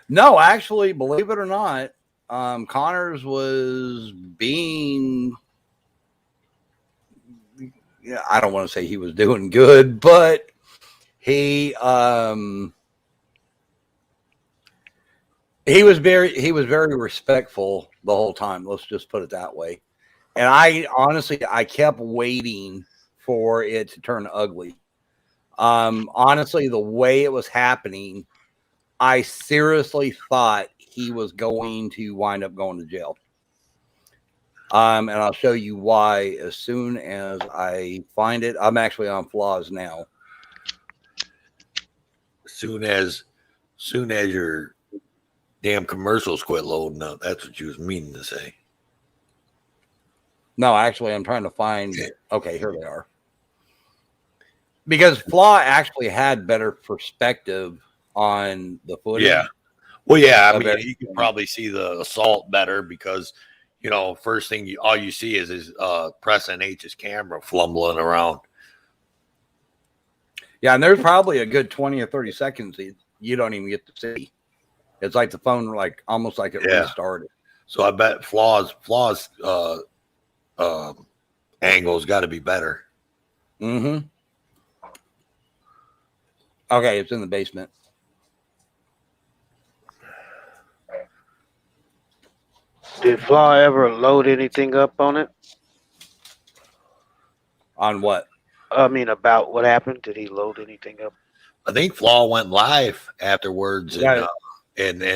No, actually, believe it or not, Connors was being. Yeah, I don't want to say he was doing good, but he was very respectful the whole time. Let's just put it that way. And I kept waiting for it to turn ugly. Honestly, the way it was happening, I seriously thought he was going to wind up going to jail. And I'll show you why as soon as I find it. I'm actually on Flaws now. Soon as your damn commercials quit loading up. That's what you was meaning to say. No, actually, I'm trying to find. Okay, here they are. Because Flaw actually had better perspective on the footage. Yeah. Well, yeah. I of mean, everything. you can probably see the assault better because first thing all you see is Preston H's camera fumbling around. Yeah, and there's probably a good 20 or 30 seconds that you don't even get to see. It's like the phone, almost like it restarted. So I bet Flaws angle's got to be better. Mm-hmm. Okay, it's in the basement. Did Flaw ever load anything up on it? On what? I mean, about what happened? Did he load anything up? I think Flaw went live afterwards and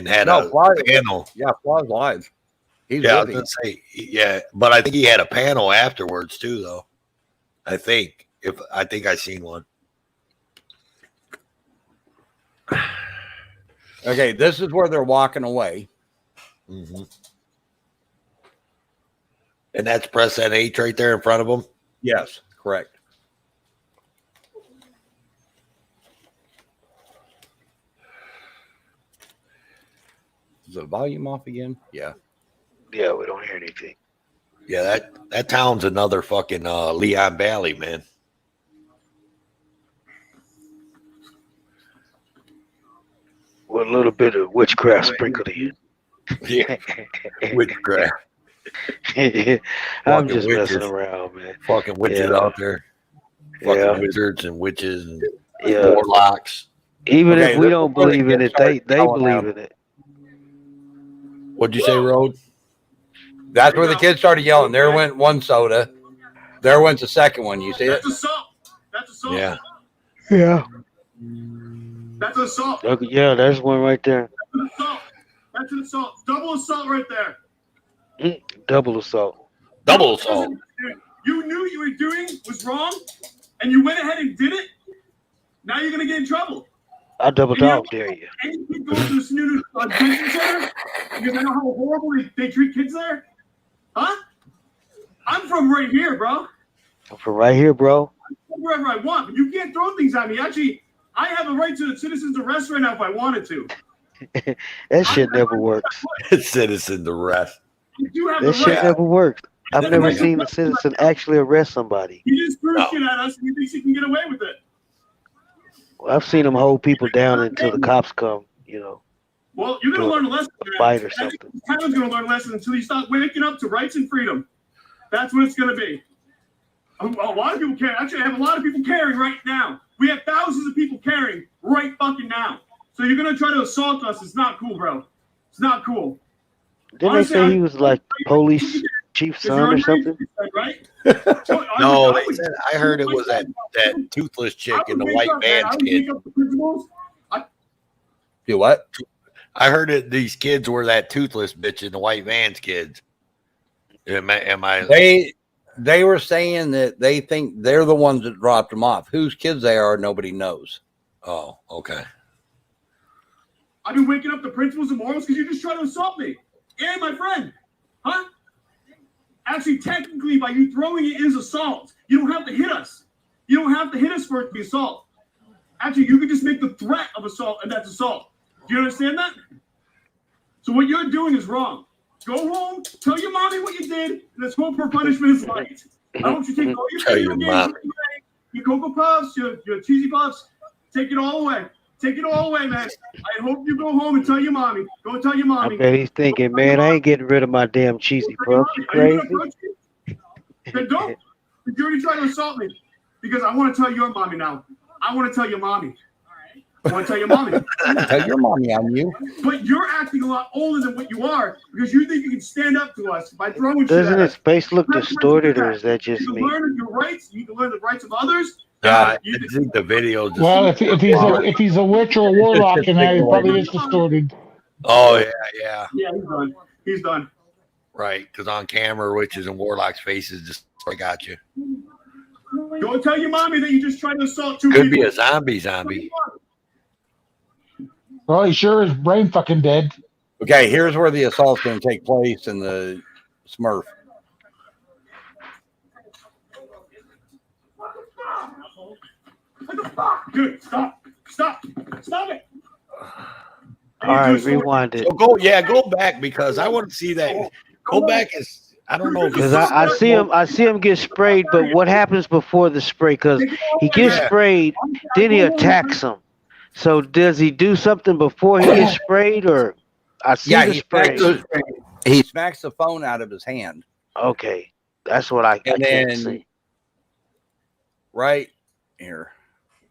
had a panel. Yeah, Flaw's live. He's I was gonna say, but I think he had a panel afterwards too, though. I think I seen one. Okay, this is where they're walking away. Mm-hmm. And that's press that H right there in front of them. Yes, correct. Is the volume off again? Yeah. Yeah, we don't hear anything. Yeah, that town's another fucking Leon Valley, man. With a little bit of witchcraft sprinkled in. Yeah, witchcraft. I'm just messing around, man. Fucking witches out there. Fucking wizards and witches and warlocks. Even if we don't believe in it, they believe in it. What'd you say, Rode? That's where the kids started yelling. There went one soda. There went the second one. You see it? That's assault. That's assault. Yeah. Yeah. That's an assault. Okay, yeah, there's one right there. That's an assault. That's an assault. Double assault right there. Double assault. Double assault. You knew what you were doing was wrong, and you went ahead and did it. Now you're gonna get in trouble. I double dog dare you. And you keep going to this new detention center because I know how horrible they treat kids there. Huh? I'm from right here, bro. I'm from right here, bro. I'm from wherever I want, but you can't throw things at me. Actually, I have a right to citizen's arrest right now if I wanted to. That shit never works. Citizen's arrest. That shit never works. I've never seen a citizen actually arrest somebody. He just threw shit at us and he thinks he can get away with it. Well, I've seen them hold people down until the cops come, Well, you're going to learn a lesson. Fight or something. Everyone's going to learn a lesson until you start waking up to rights and freedom. That's what it's going to be. A lot of people care. Actually, I have a lot of people caring right now. We have thousands of people caring right fucking now. So you're going to try to assault us. It's not cool, bro. It's not cool. Didn't they say he was like police chief's son or something? Right? No, I heard it was that toothless chick in the white van kid. Do what? I heard it. These kids were that toothless bitch in the white van's kids. Am I? They were saying that they think they're the ones that dropped them off. Whose kids they are, nobody knows. Oh, okay. I've been waking up the principals and morals because you just try to assault me and my friend, huh? Actually, technically, by you throwing it is assault. You don't have to hit us. You don't have to hit us for it to be assault. Actually, you can just make the threat of assault, and that's assault. Do you understand that? So what you're doing is wrong. Go home, tell your mommy what you did, and let's hope her punishment is light. I want you to take all your video games, your Cocoa Puffs, your Cheesy Puffs, take it all away. Take it all away, man. I hope you go home and tell your mommy. Go tell your mommy. I bet he's thinking, man, I ain't getting rid of my damn cheesy puffs. You crazy? Then don't. You already tried to assault me. Because I want to tell your mommy now. I want to tell your mommy. I want to tell your mommy. Tell your mommy on you. But you're acting a lot older than what you are because you think you can stand up to us by throwing shit. Doesn't at his us. face look distorted, or is that just You me? can learn your rights. You can learn the rights of others. I think the video. Just Well, if he's a witch or a warlock, and that, he probably is distorted. Oh yeah. Yeah, he's done. He's done. Right, because on camera, witches and warlocks' faces just I got you. Go tell your mommy that you just tried to assault two Could people. be a zombie. Well, he sure is brain fucking dead. Okay, here's where the assault's going to take place in the Smurf. Dude, stop it. All right, rewind it. So go back because I want to see that. Go back and I don't know Because I see him get sprayed, but what happens before the spray? Because he gets sprayed, then he attacks him. So does he do something before he gets sprayed, or I see the spray? He smacks the phone out of his hand. Okay, that's what I can't see. Right here,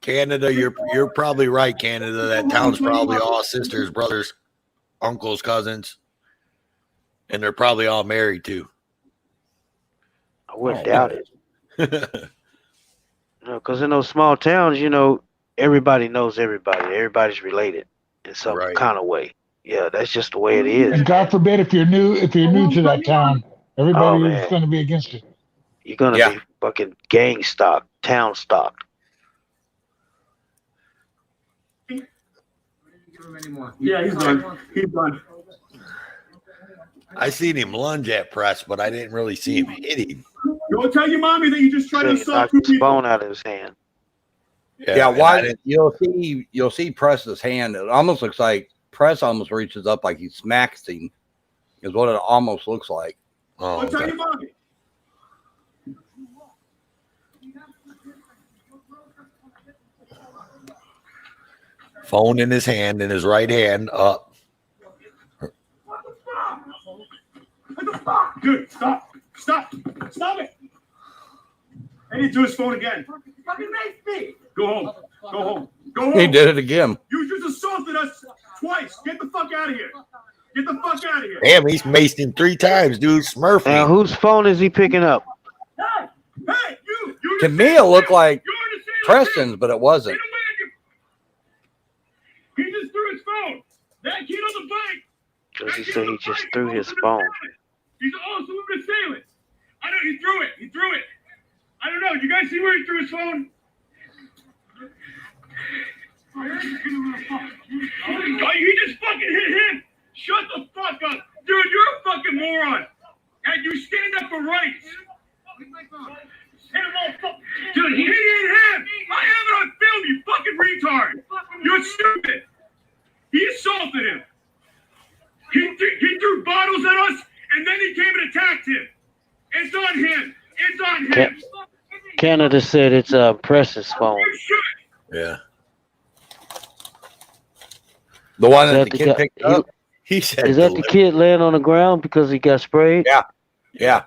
Canada, you're probably right, Canada. That town's probably all sisters, brothers, uncles, cousins, and they're probably all married too. I wouldn't doubt it. Because in those small towns, everybody knows everybody. Everybody's related in some kind of way. Yeah, that's just the way it is. And God forbid if you're new to that town, everybody is going to be against you. You're going to be fucking gang stock, town stock. Yeah, he's done. He's done. I seen him lunge at press, but I didn't really see him hit him. Go tell your mommy that you just tried to assault knocked two his people. phone out of his hand. why you'll see Press's hand. It almost looks like Press almost reaches up like he smacks him. Is what it almost looks like. Oh, Go tell your mommy. phone in his hand, in his right hand, up. Dude, stop it. I need to do his phone again. Fucking make me. Go home. He did it again. You just assaulted us twice. Get the fuck out of here. Damn, he's maced him 3 times, dude. Smurf. Now, whose phone is he picking up? Hey, you. To me, it looked like Preston's, but it wasn't. He just threw his phone. That kid on the bike. Because he said he just threw his phone. He's also an assailant. I know he threw it. I don't know. You guys see where he threw his phone? He just fucking hit him. Shut the fuck up. Dude, you're a fucking moron. And you stand up for rights. Dude, he hit him. I have it on film, you fucking retard. You're stupid. He assaulted him. He threw bottles at us, and then he came and attacked him. It's on him. Canada said it's Press's phone. Yeah. The one that the kid picked up. He said, "Is that the kid laying on the ground because he got sprayed?" Yeah.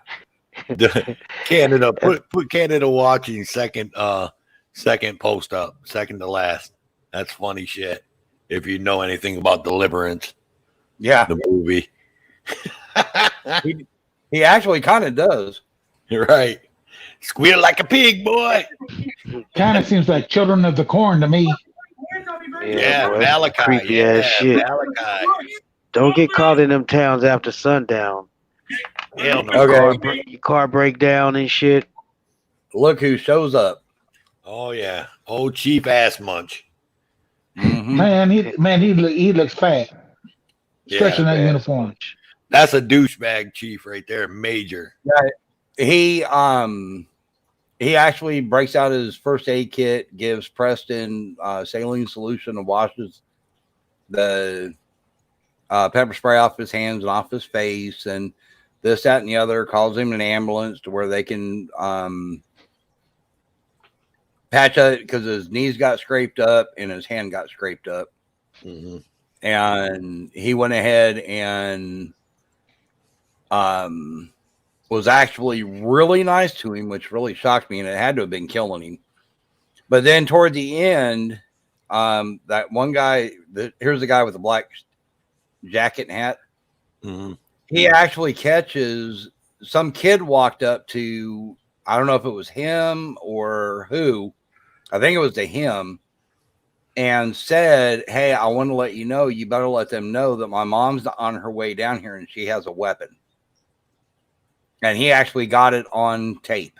Canada, put Canada watching second post up, second to last. That's funny shit. If you know anything about Deliverance, the movie, he actually kind of does. You're right. Squeal like a pig, boy. Kind of seems like Children of the Corn to me. Yeah, boy, Malachi. creepy ass shit. Malachi. Don't get caught in them towns after sundown. Hell no. Okay. Your car break down and shit. Look who shows up. Oh yeah. Old Chief Ass Munch. Man, he looks fat, especially in that uniform. That's a douchebag chief right there, major. He actually breaks out his first aid kit, gives Preston saline solution and washes the pepper spray off his hands and off his face, and this, that, and the other. Calls him an ambulance to where they can patch it because his knees got scraped up and his hand got scraped up. Mm-hmm. And he went ahead and was actually really nice to him, which really shocked me, and it had to have been killing him. But then toward the end, that one guy, here's the guy with the black jacket and hat. Mm-hmm. He actually catches, some kid walked up to, I don't know if it was him or who, I think it was to him, and said, "Hey, I want to let you know, you better let them know that my mom's on her way down here and she has a weapon." And he actually got it on tape.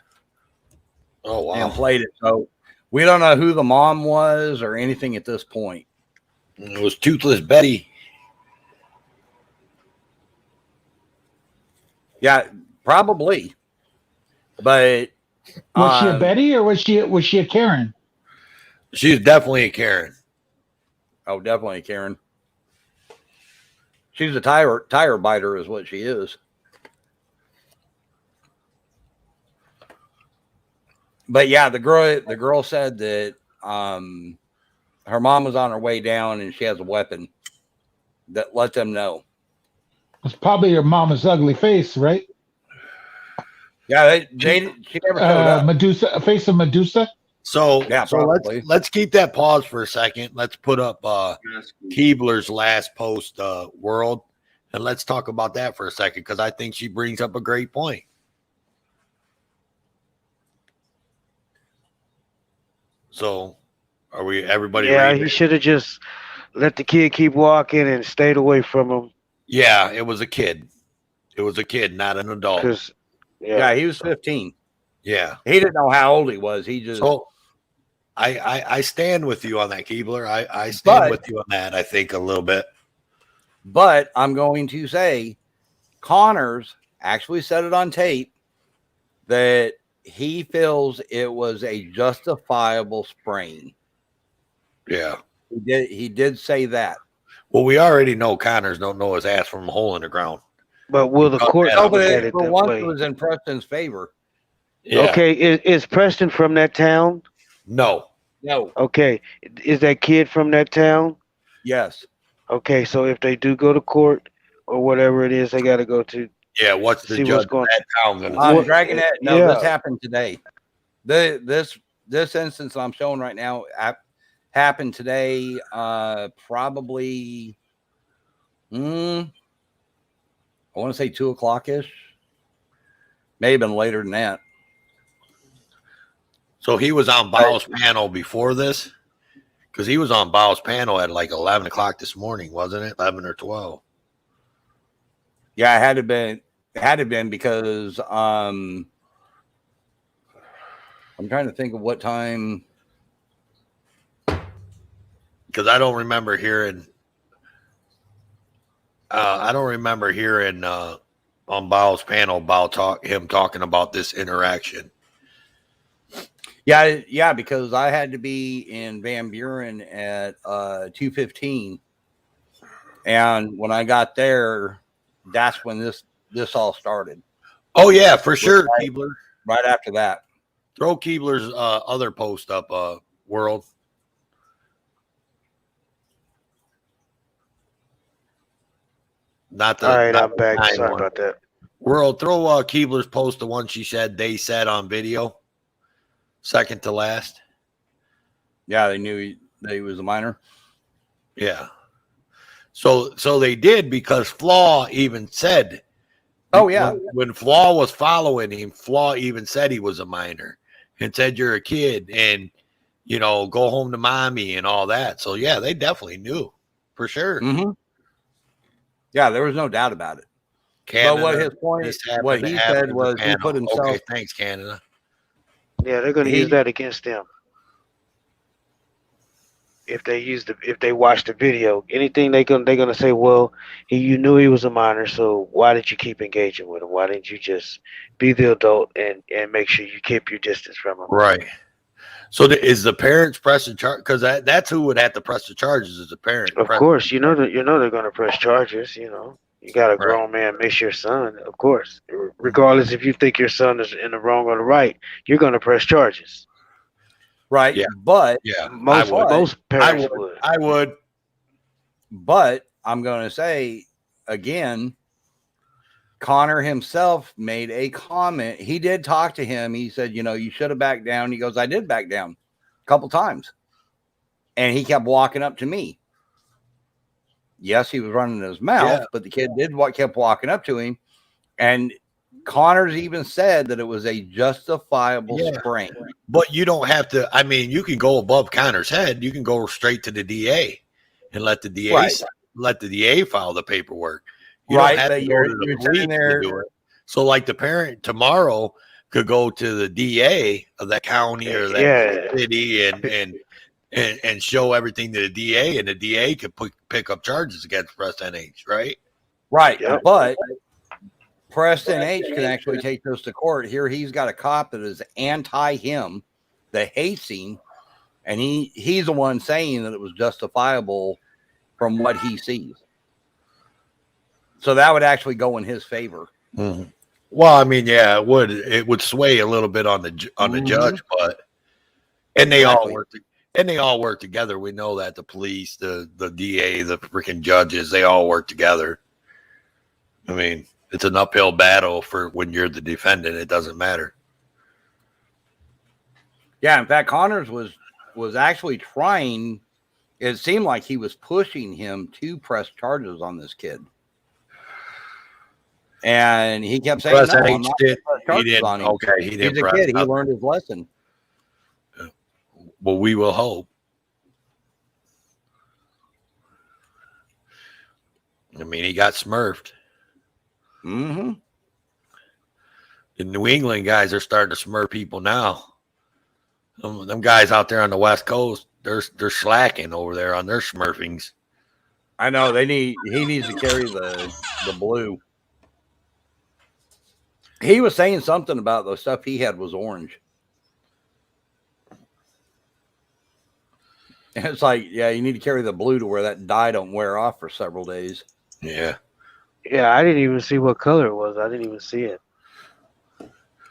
Oh, wow. And played it. So we don't know who the mom was or anything at this point. It was Toothless Betty. Yeah, probably. But Was she a Betty or was she a Karen? She's definitely a Karen. Oh, definitely a Karen. She's a tire biter is what she is. But yeah, the girl said that her mom was on her way down and she has a weapon. That let them know. It's probably your mama's ugly face, right? Yeah, she never showed up. Medusa, a face of Medusa. So, Yeah, so let's keep that pause for a second. Let's put up Keebler's last post, World, and let's talk about that for a second because I think she brings up a great point. So, are we everybody? Yeah, he should have just let the kid keep walking and stayed away from him. Yeah, it was a kid. It was a kid, not an adult. Yeah, he was 15. Yeah, he didn't know how old he was. He just. So, I stand with you on that, Keebler. I stand with you on that. I think a little bit. But I'm going to say, Connors actually said it on tape that he feels it was a justifiable spraying. Yeah, he did say that. Well, we already know Connors don't know his ass from a hole in the ground. But will the court look at it for that once way? it was in Preston's favor. Yeah. Okay, is Preston from that town? No. Okay, is that kid from that town? Yes. Okay, so if they do go to court or whatever it is, they got to go to. Yeah, what's the judge in that town going to say? Dragonette. No, this happened today. This instance I'm showing right now happened today. Probably. I want to say 2:00 ish. May have been later than that. So he was on Bao's panel before this? Because he was on Bao's panel at like 11 o'clock this morning, wasn't it? 11 or 12. Yeah, it had to been. It had to been because I'm trying to think of what time. Because I don't remember hearing. On Bao's panel him talking about this interaction. Yeah, because I had to be in Van Buren at 2:15, and when I got there, that's when this all started. Oh yeah, for sure, Keebler. Right after that, throw Keebler's other post up, World. Not the. All right, not I'm back. Sorry one. about that. World, throw Keebler's post, the one she said they said on video. Second to last. Yeah, they knew he was a minor. Yeah. So they did because Flaw even said. Oh yeah. When Flaw was following him, Flaw even said he was a minor and said you're a kid and go home to mommy and all that. So yeah, they definitely knew for sure. Mm-hmm. Yeah, there was no doubt about it. Canada, but what his point, what he said was he put himself. Okay, thanks, Canada. Yeah, they're going to use that against them. if they watch the video, anything they're gonna say, well, you knew he was a minor, so why did you keep engaging with him? Why didn't you just be the adult and make sure you keep your distance from him? Right. So is the parents pressing charge? Because that's who would have to press the charges is the parent. Of course, you know they're gonna press charges. You know, you got a Right. grown man miss your son. Of course, regardless if you think your son is in the wrong or the right, you're gonna press charges. Right. Yeah. But Yeah. Most would. most I parents would. would. I would. but I'm going to say again, Connor himself made a comment. He did talk to him. He said, you should have backed down. He goes, I did back down a couple times. And he kept walking up to me. Yes, he was running his mouth, but the kid kept walking up to him. And Connors even said that it was a justifiable sprain. But you don't have to. I mean, you can go above Connor's head. You can go straight to the DA and let the DA file the paperwork. You don't have to go to the police to do it. So, like the parent tomorrow could go to the DA of that county or that city and show everything to the DA, and the DA could pick up charges against Preston H. Right? Right. Yep. But Preston H can actually take this to court. Here he's got a cop that is anti him, that hates him, and he's the one saying that it was justifiable from what he sees. So that would actually go in his favor. Mm-hmm. Well, I mean, yeah, it would sway a little bit on the judge, but they all work together. We know that the police, the DA, the freaking judges, they all work together. I mean, it's an uphill battle for when you're the defendant. It doesn't matter. Yeah, in fact, Connors was actually trying. It seemed like he was pushing him to press charges on this kid. And he kept saying, "No, I'm not press charges on him." Okay, he didn't. He's a kid. He learned his lesson. Well, we will hope. I mean, he got smurfed. Mm-hmm. The New England guys are starting to smurf people now. Them guys out there on the West Coast, they're slacking over there on their smurfings. I know he needs to carry the blue. He was saying something about the stuff he had was orange. And it's like, yeah, you need to carry the blue to where that dye don't wear off for several days. Yeah. Yeah, I didn't even see what color it was. I didn't even see it.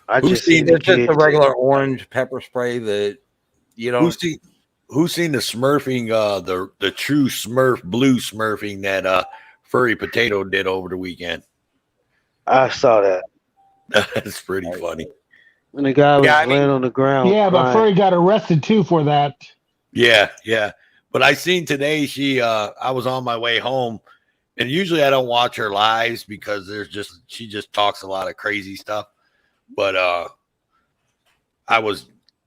It's just a regular orange pepper spray that you don't. Who's seen the smurfing, the true Smurf blue smurfing that Furry Potato did over the weekend? I saw that. That's pretty funny. When the guy was laying on the ground. Yeah, but Furry got arrested too for that. Yeah. But I seen today I was on my way home, and usually I don't watch her lives because she just talks a lot of crazy stuff. But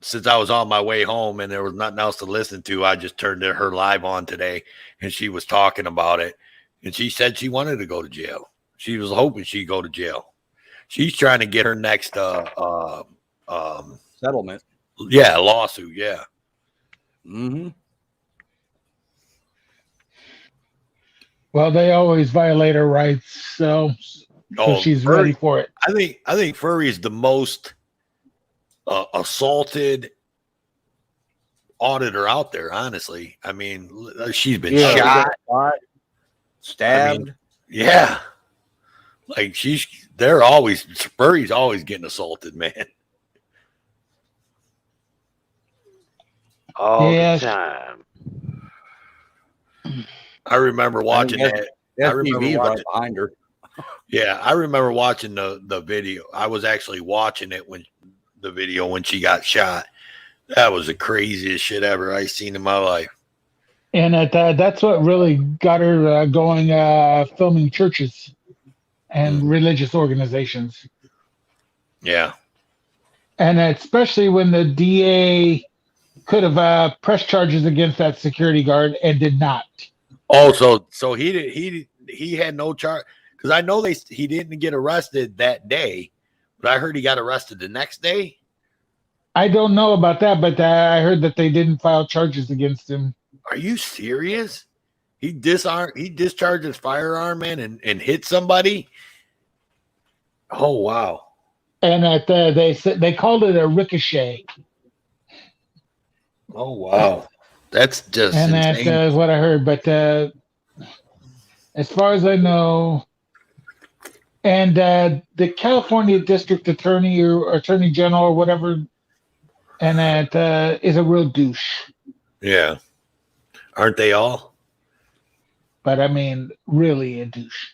since I was on my way home and there was nothing else to listen to, I just turned her live on today, and she was talking about it. And she said she wanted to go to jail. She was hoping she'd go to jail. She's trying to get her next settlement. Yeah, lawsuit. Yeah. Mm-hmm. Well, they always violate her rights, so she's ready for it. I think Furry is the most assaulted auditor out there. Honestly, I mean, she's been shot, stabbed. I mean, yeah, like Furry's always getting assaulted, man. All the time. I remember watching that. I remember watching behind her. Yeah, I remember watching the video. I was actually watching it when she got shot. That was the craziest shit ever I seen in my life. And that's what really got her going, filming churches and religious organizations. Yeah. And especially when the DA could have pressed charges against that security guard and did not. Oh, so he had no charge, because I know he didn't get arrested that day, but I heard he got arrested the next day. I don't know about that, but I heard that they didn't file charges against him. Are you serious? He discharged his firearm, man, and hit somebody. Oh wow. And that they called it a ricochet, Oh wow. That's just and that insane. is what I heard. But as far as I know, and the California District Attorney or Attorney General or whatever, and that is a real douche. Yeah. Aren't they all? But I mean, really a douche.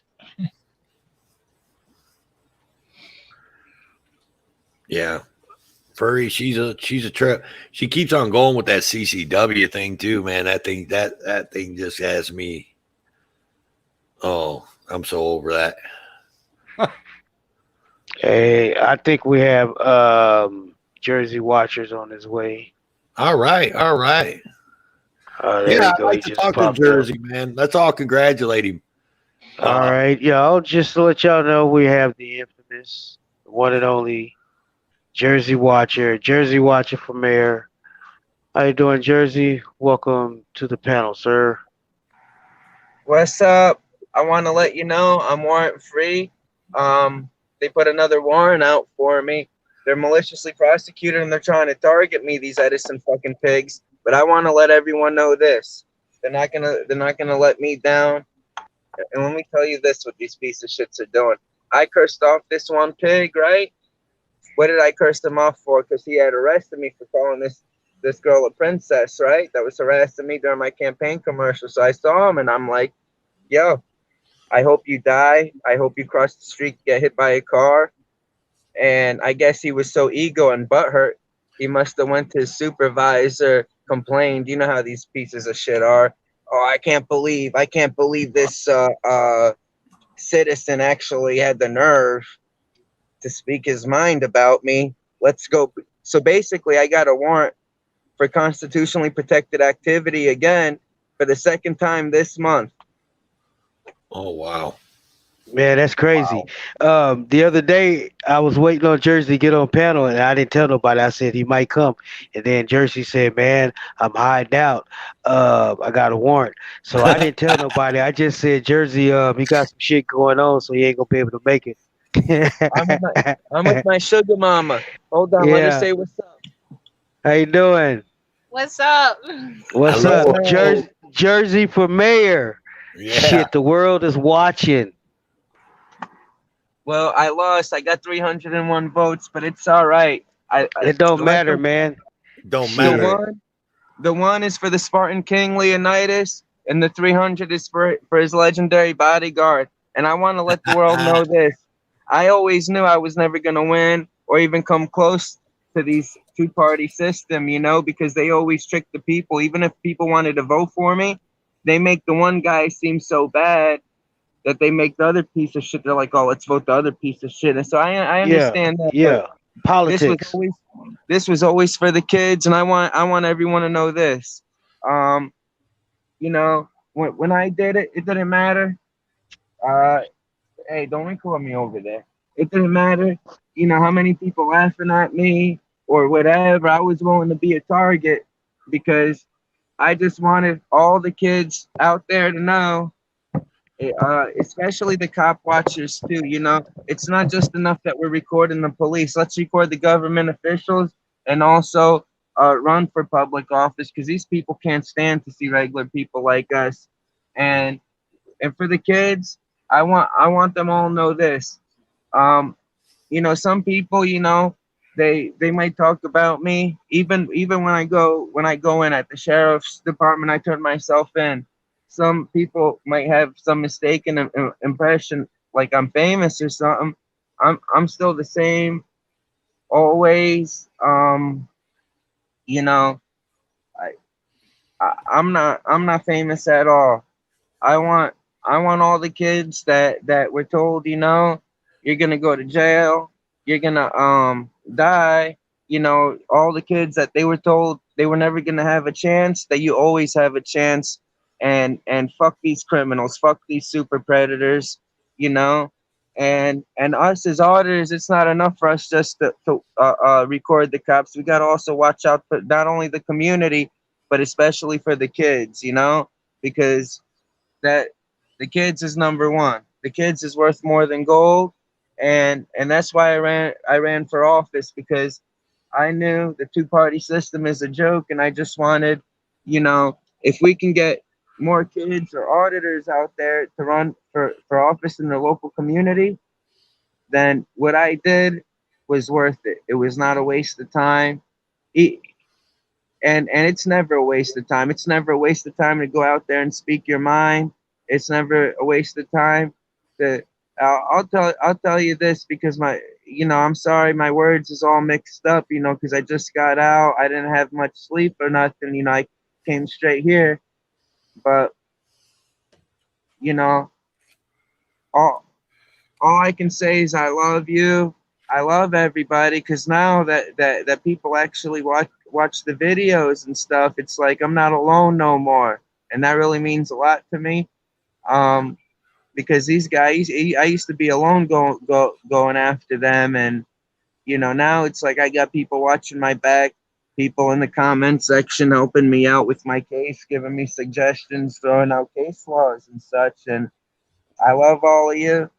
Yeah. Furry, she's a trip. She keeps on going with that CCW thing too, man. That thing just has me. Oh, I'm so over that. Hey, I think we have Jersey Watchers on his way. All right, all right. There Yeah, you I'd go. He like to just talk to popped up. Jersey, man. Let's all congratulate him. All right, y'all. Just to let y'all know, we have the infamous, the one and only Jersey Watcher for mayor. How you doing, Jersey? Welcome to the panel, sir. What's up? I want to let you know I'm warrant free. They put another warrant out for me. They're maliciously prosecuted and they're trying to target me, these Edison fucking pigs. But I want to let everyone know this. They're not gonna let me down. And let me tell you this, what these pieces of shits are doing. I cursed off this one pig, right? What did I curse him off for? Because he had arrested me for calling this girl a princess, right? That was harassing me during my campaign commercial. So I saw him and I'm like, yo, I hope you die. I hope you cross the street, get hit by a car. And I guess he was so ego and butthurt, he must have went to his supervisor, complained. You know how these pieces of shit are. Oh, I can't believe this citizen actually had the nerve to speak his mind about me. Let's go. So basically, I got a warrant for constitutionally protected activity again for the second time this month. Oh wow. Man, that's crazy. The other day, I was waiting on Jersey to get on panel, and I didn't tell nobody. I said he might come, and then Jersey said, "Man, I'm hiding out. I got a warrant." So I didn't tell nobody. I just said, "Jersey, he got some shit going on, so he ain't gonna be able to make it." I'm with my sugar mama. Hold on, let her Yeah, say what's up. how you doing? What's up? What's Hello. up, Jersey for mayor? Yeah. Shit, the world is watching. Well, I lost. I got 301 votes, but it's all right. It don't matter, man. Don't Shit. matter. The one is for the Spartan King Leonidas, and the 300 is for his legendary bodyguard. And I want to let the world know this. I always knew I was never going to win or even come close to these two-party system, you know, because they always trick the people. Even if people wanted to vote for me, they make the one guy seem so bad that they make the other piece of shit. They're like, oh, let's vote the other piece of shit. And so I understand that. Yeah. Politics. This was always for the kids, and I want everyone to know this. You know, when I did it, it didn't matter. Hey, don't record me over there. It didn't matter, you know, how many people laughing at me or whatever. I was willing to be a target because I just wanted all the kids out there to know, especially the cop watchers too. You know, it's not just enough that we're recording the police. Let's record the government officials and also run for public office because these people can't stand to see regular people like us. And for the kids, I want them all to know this. You know, some people, you know, they might talk about me. Even when I go in at the sheriff's department, I turn myself in. Some people might have some mistaken impression, like I'm famous or something. I'm still the same, always. You know, I'm not famous at all. I want all the kids that were told, you know, you're gonna go to jail, you're gonna die, you know, all the kids that they were told they were never gonna have a chance, that you always have a chance, and fuck these criminals, fuck these super predators, you know. And us as auditors, it's not enough for us just to record the cops. We gotta also watch out for not only the community, but especially for the kids, you know, because that the kids is number one. The kids is worth more than gold, and that's why I ran for office, because I knew the two-party system is a joke, and I just wanted, if we can get more kids or auditors out there to run for office in the local community, then what I did was worth it. It was not a waste of time. E- and it's never a waste of time. It's never a waste of time to go out there and speak your mind. It's never a waste of time to I'll tell you this, because I'm sorry, my words is all mixed up, because I just got out. I didn't have much sleep or nothing, I came straight here. But you know all all I can say is I love you. I love everybody, because now that people actually watch the videos and stuff, it's like I'm not alone no more, and that really means a lot to me. Um, because these guys, I used to be alone going after them, and now it's like I got people watching my back, people in the comment section helping me out with my case, giving me suggestions, throwing out case laws and such, and I love all of you.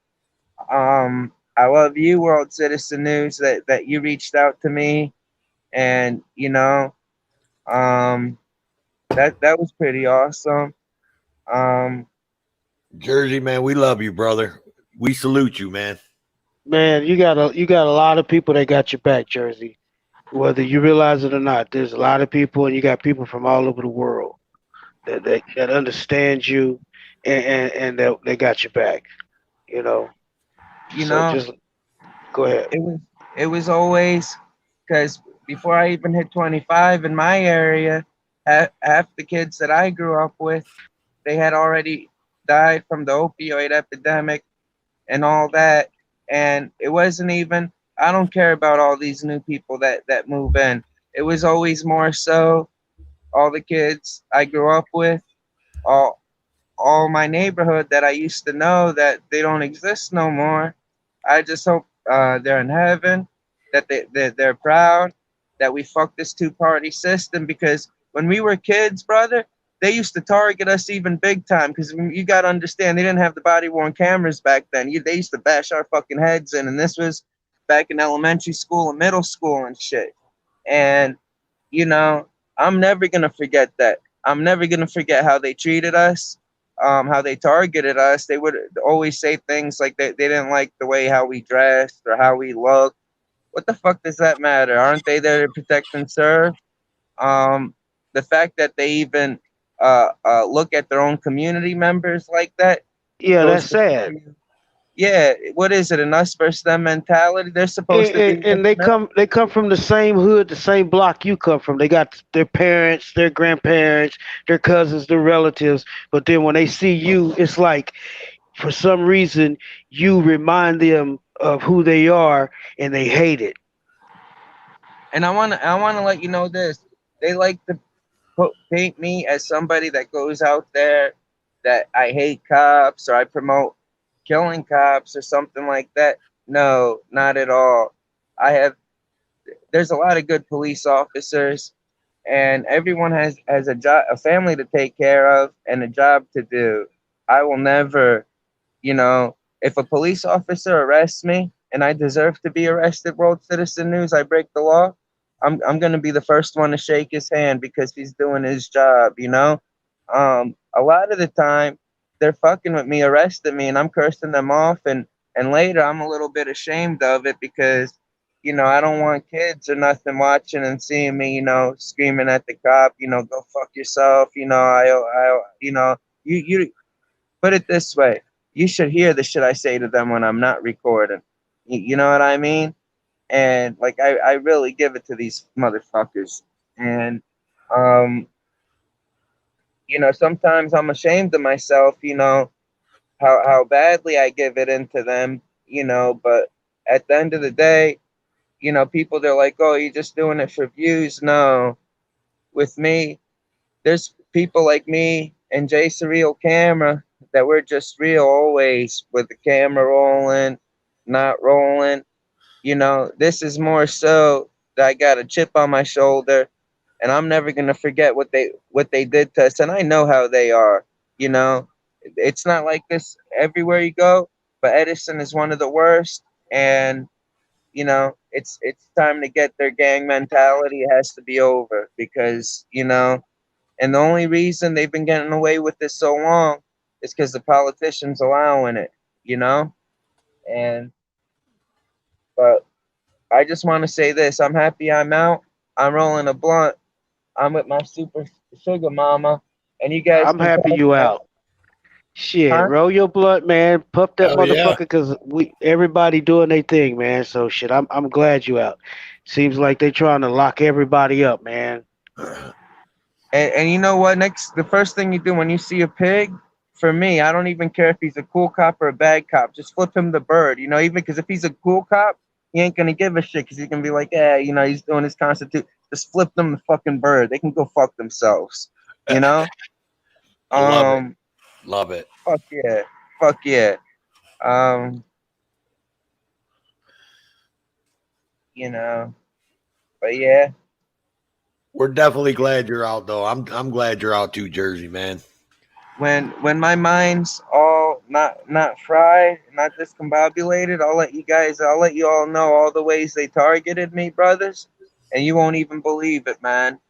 I love you, World Citizen News, that you reached out to me, and um, that was pretty awesome. Um, Jersey, man, we love you, brother. We salute you, man. Man, you got a lot of people that got your back, Jersey. Whether you realize it or not, there's a lot of people, and you got people from all over the world that understand you, and that they got your back. You know. you So know, just go ahead. it was always, because before I even hit 25 in my area, half the kids that I grew up with, they had already died from the opioid epidemic and all that. And it wasn't even, I don't care about all these new people that move in. It was always more so all the kids I grew up with, all all my neighborhood that I used to know, that they don't exist no more. I just hope they're in heaven, that they're proud that we fucked this two-party system, because when we were kids, brother, they used to target us even big time, because you got to understand, they didn't have the body-worn cameras back then. They used to bash our fucking heads in, and this was back in elementary school and middle school and shit. And you know, I'm never gonna forget that. I'm never gonna forget how they treated us, how they targeted us. They would always say things like they didn't like the way how we dressed or how we looked. What the fuck does that matter? Aren't they there to protect and serve? Um, the fact that they even look at their own community members like that Yeah, goes that's to show sad. you, yeah, what is it? An us versus them mentality? They're supposed And, to be and, and looking up. they come from the same hood, the same block you come from. They got their parents, their grandparents, their cousins, their relatives. But then when they see you, it's like for some reason you remind them of who they are, and they hate it. And I wanna let you know this. They like to paint me as somebody that goes out there, that I hate cops or I promote killing cops or something like that. No, not at all. I have There's a lot of good police officers, and everyone has a job, a family to take care of, and a job to do. I will never, if a police officer arrests me and I deserve to be arrested, World Citizen News, I break the law, I'm gonna be the first one to shake his hand, because he's doing his job. A lot of the time they're fucking with me, arresting me, and I'm cursing them off, and later I'm a little bit ashamed of it, because I don't want kids or nothing watching and seeing me, screaming at the cop, go fuck yourself, you put it this way, you should hear the shit I say to them when I'm not recording. You know what I mean? And like I really give it to these motherfuckers. And um, sometimes I'm ashamed of myself, how badly I give it into them, but at the end of the day, people, they're like, oh, you're just doing it for views. No, with me, there's people like me and Jay Surreal Camera, that we're just real always, with the camera rolling, not rolling. This is more so that I got a chip on my shoulder, and I'm never gonna forget what they did to us. And I know how they are. You know, it's not like this everywhere you go, but Edison is one of the worst. And it's time to get their gang mentality. It has to be over because and the only reason they've been getting away with this so long is because the politicians allowing it. You know, and but I just want to say this: I'm happy I'm out. I'm rolling a blunt. I'm with my super sugar mama, and you guys I'm can happy talk you about, out. Shit, huh? roll your blunt, man. Puff that Hell yeah. motherfucker, cause we everybody doing their thing, man. So shit, I'm glad you out. Seems like they trying to lock everybody up, man. And you know what? The first thing you do when you see a pig, for me, I don't even care if he's a cool cop or a bad cop. Just flip him the bird, even because if he's a cool cop, he ain't gonna give a shit because he's gonna be like, yeah, he's doing his constitution. Just flip them the fucking bird. They can go fuck themselves, you know. I love it. Um, Love it. fuck yeah, fuck yeah. Um, you know, but yeah. We're definitely glad you're out, though. I'm glad you're out too, Jersey, man. When my mind's all not fried, not discombobulated, I'll let you all know all the ways they targeted me, brothers, and you won't even believe it, man.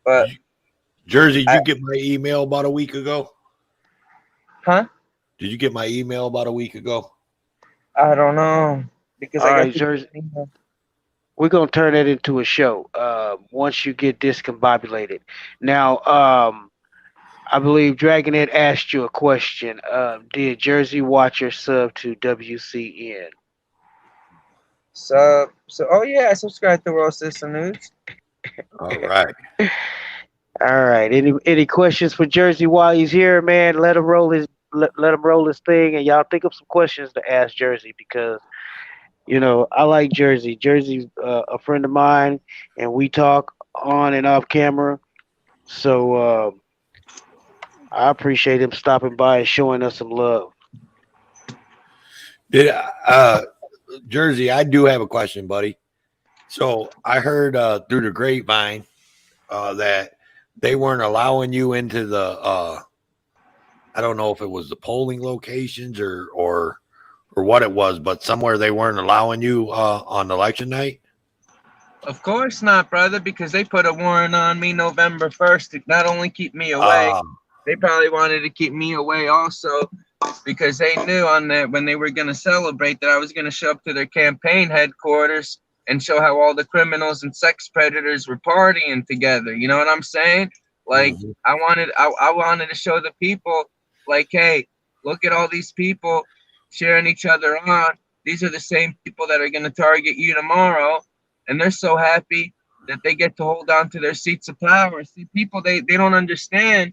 But Jersey, did I, you get my email about a week ago? huh? Did you get my email about a week ago? I don't know because All I got right, to. Jersey, we're gonna turn that into a show. Once you get discombobulated. Now, I believe Dragonette asked you a question. Did Jersey Watcher sub to WCN? So oh yeah, I subscribe to World System News. All right. All right. Any questions for Jersey while he's here, man? Let him roll his thing, and y'all think of some questions to ask Jersey because I like Jersey. Jersey's a friend of mine, and we talk on and off camera. So I appreciate him stopping by and showing us some love. Did Jersey? I do have a question, buddy. So I heard through the grapevine that they weren't allowing you into the. I don't know if it was the polling locations or what it was, but somewhere they weren't allowing you on election night. Of course not, brother, because they put a warrant on me November 1st to not only keep me away, Uh, they probably wanted to keep me away also because they knew on that when they were going to celebrate that I was going to show up to their campaign headquarters and show how all the criminals and sex predators were partying together. You know what I'm saying? Like mhm. I wanted to show the people like, hey, look at all these people cheering each other on. These are the same people that are going to target you tomorrow, and they're so happy that they get to hold on to their seats of power. See, people they don't understand,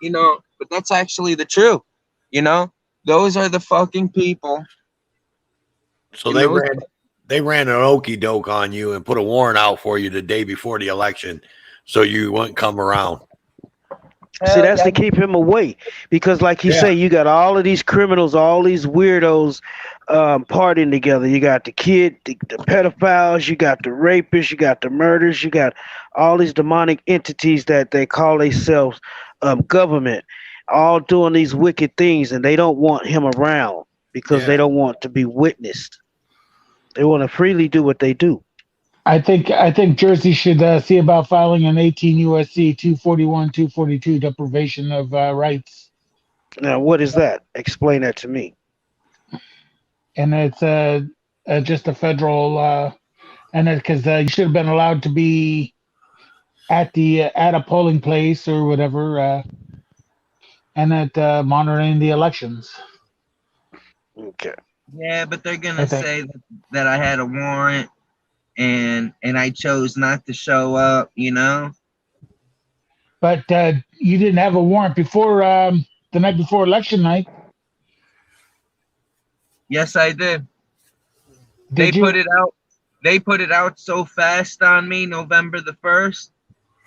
but that's actually the truth. You know, those are the fucking people. So And those, they ran an okey doke on you and put a warrant out for you the day before the election, so you wouldn't come around. See, hell that's yeah, to keep him away because, like you Yeah. say, you got all of these criminals, all these weirdos partying together. You got the pedophiles, you got the rapists, you got the murders, you got all these demonic entities that they call themselves government, all doing these wicked things, and they don't want him around because they Yeah. don't want to be witnessed. They want to freely do what they do. I think Jersey should see about filing an 18 USC 241 242 deprivation of rights, Now, what is that? Explain that to me. and it's just a federal and because you should have been allowed to be at a polling place or whatever, and at monitoring the elections. Okay. yeah, but they're I gonna think, say that I had a warrant and I chose not to show up. but you didn't have a warrant before the night before election night, Yes, I did. They did put you? it out. They put it out so fast on me, November the 1st,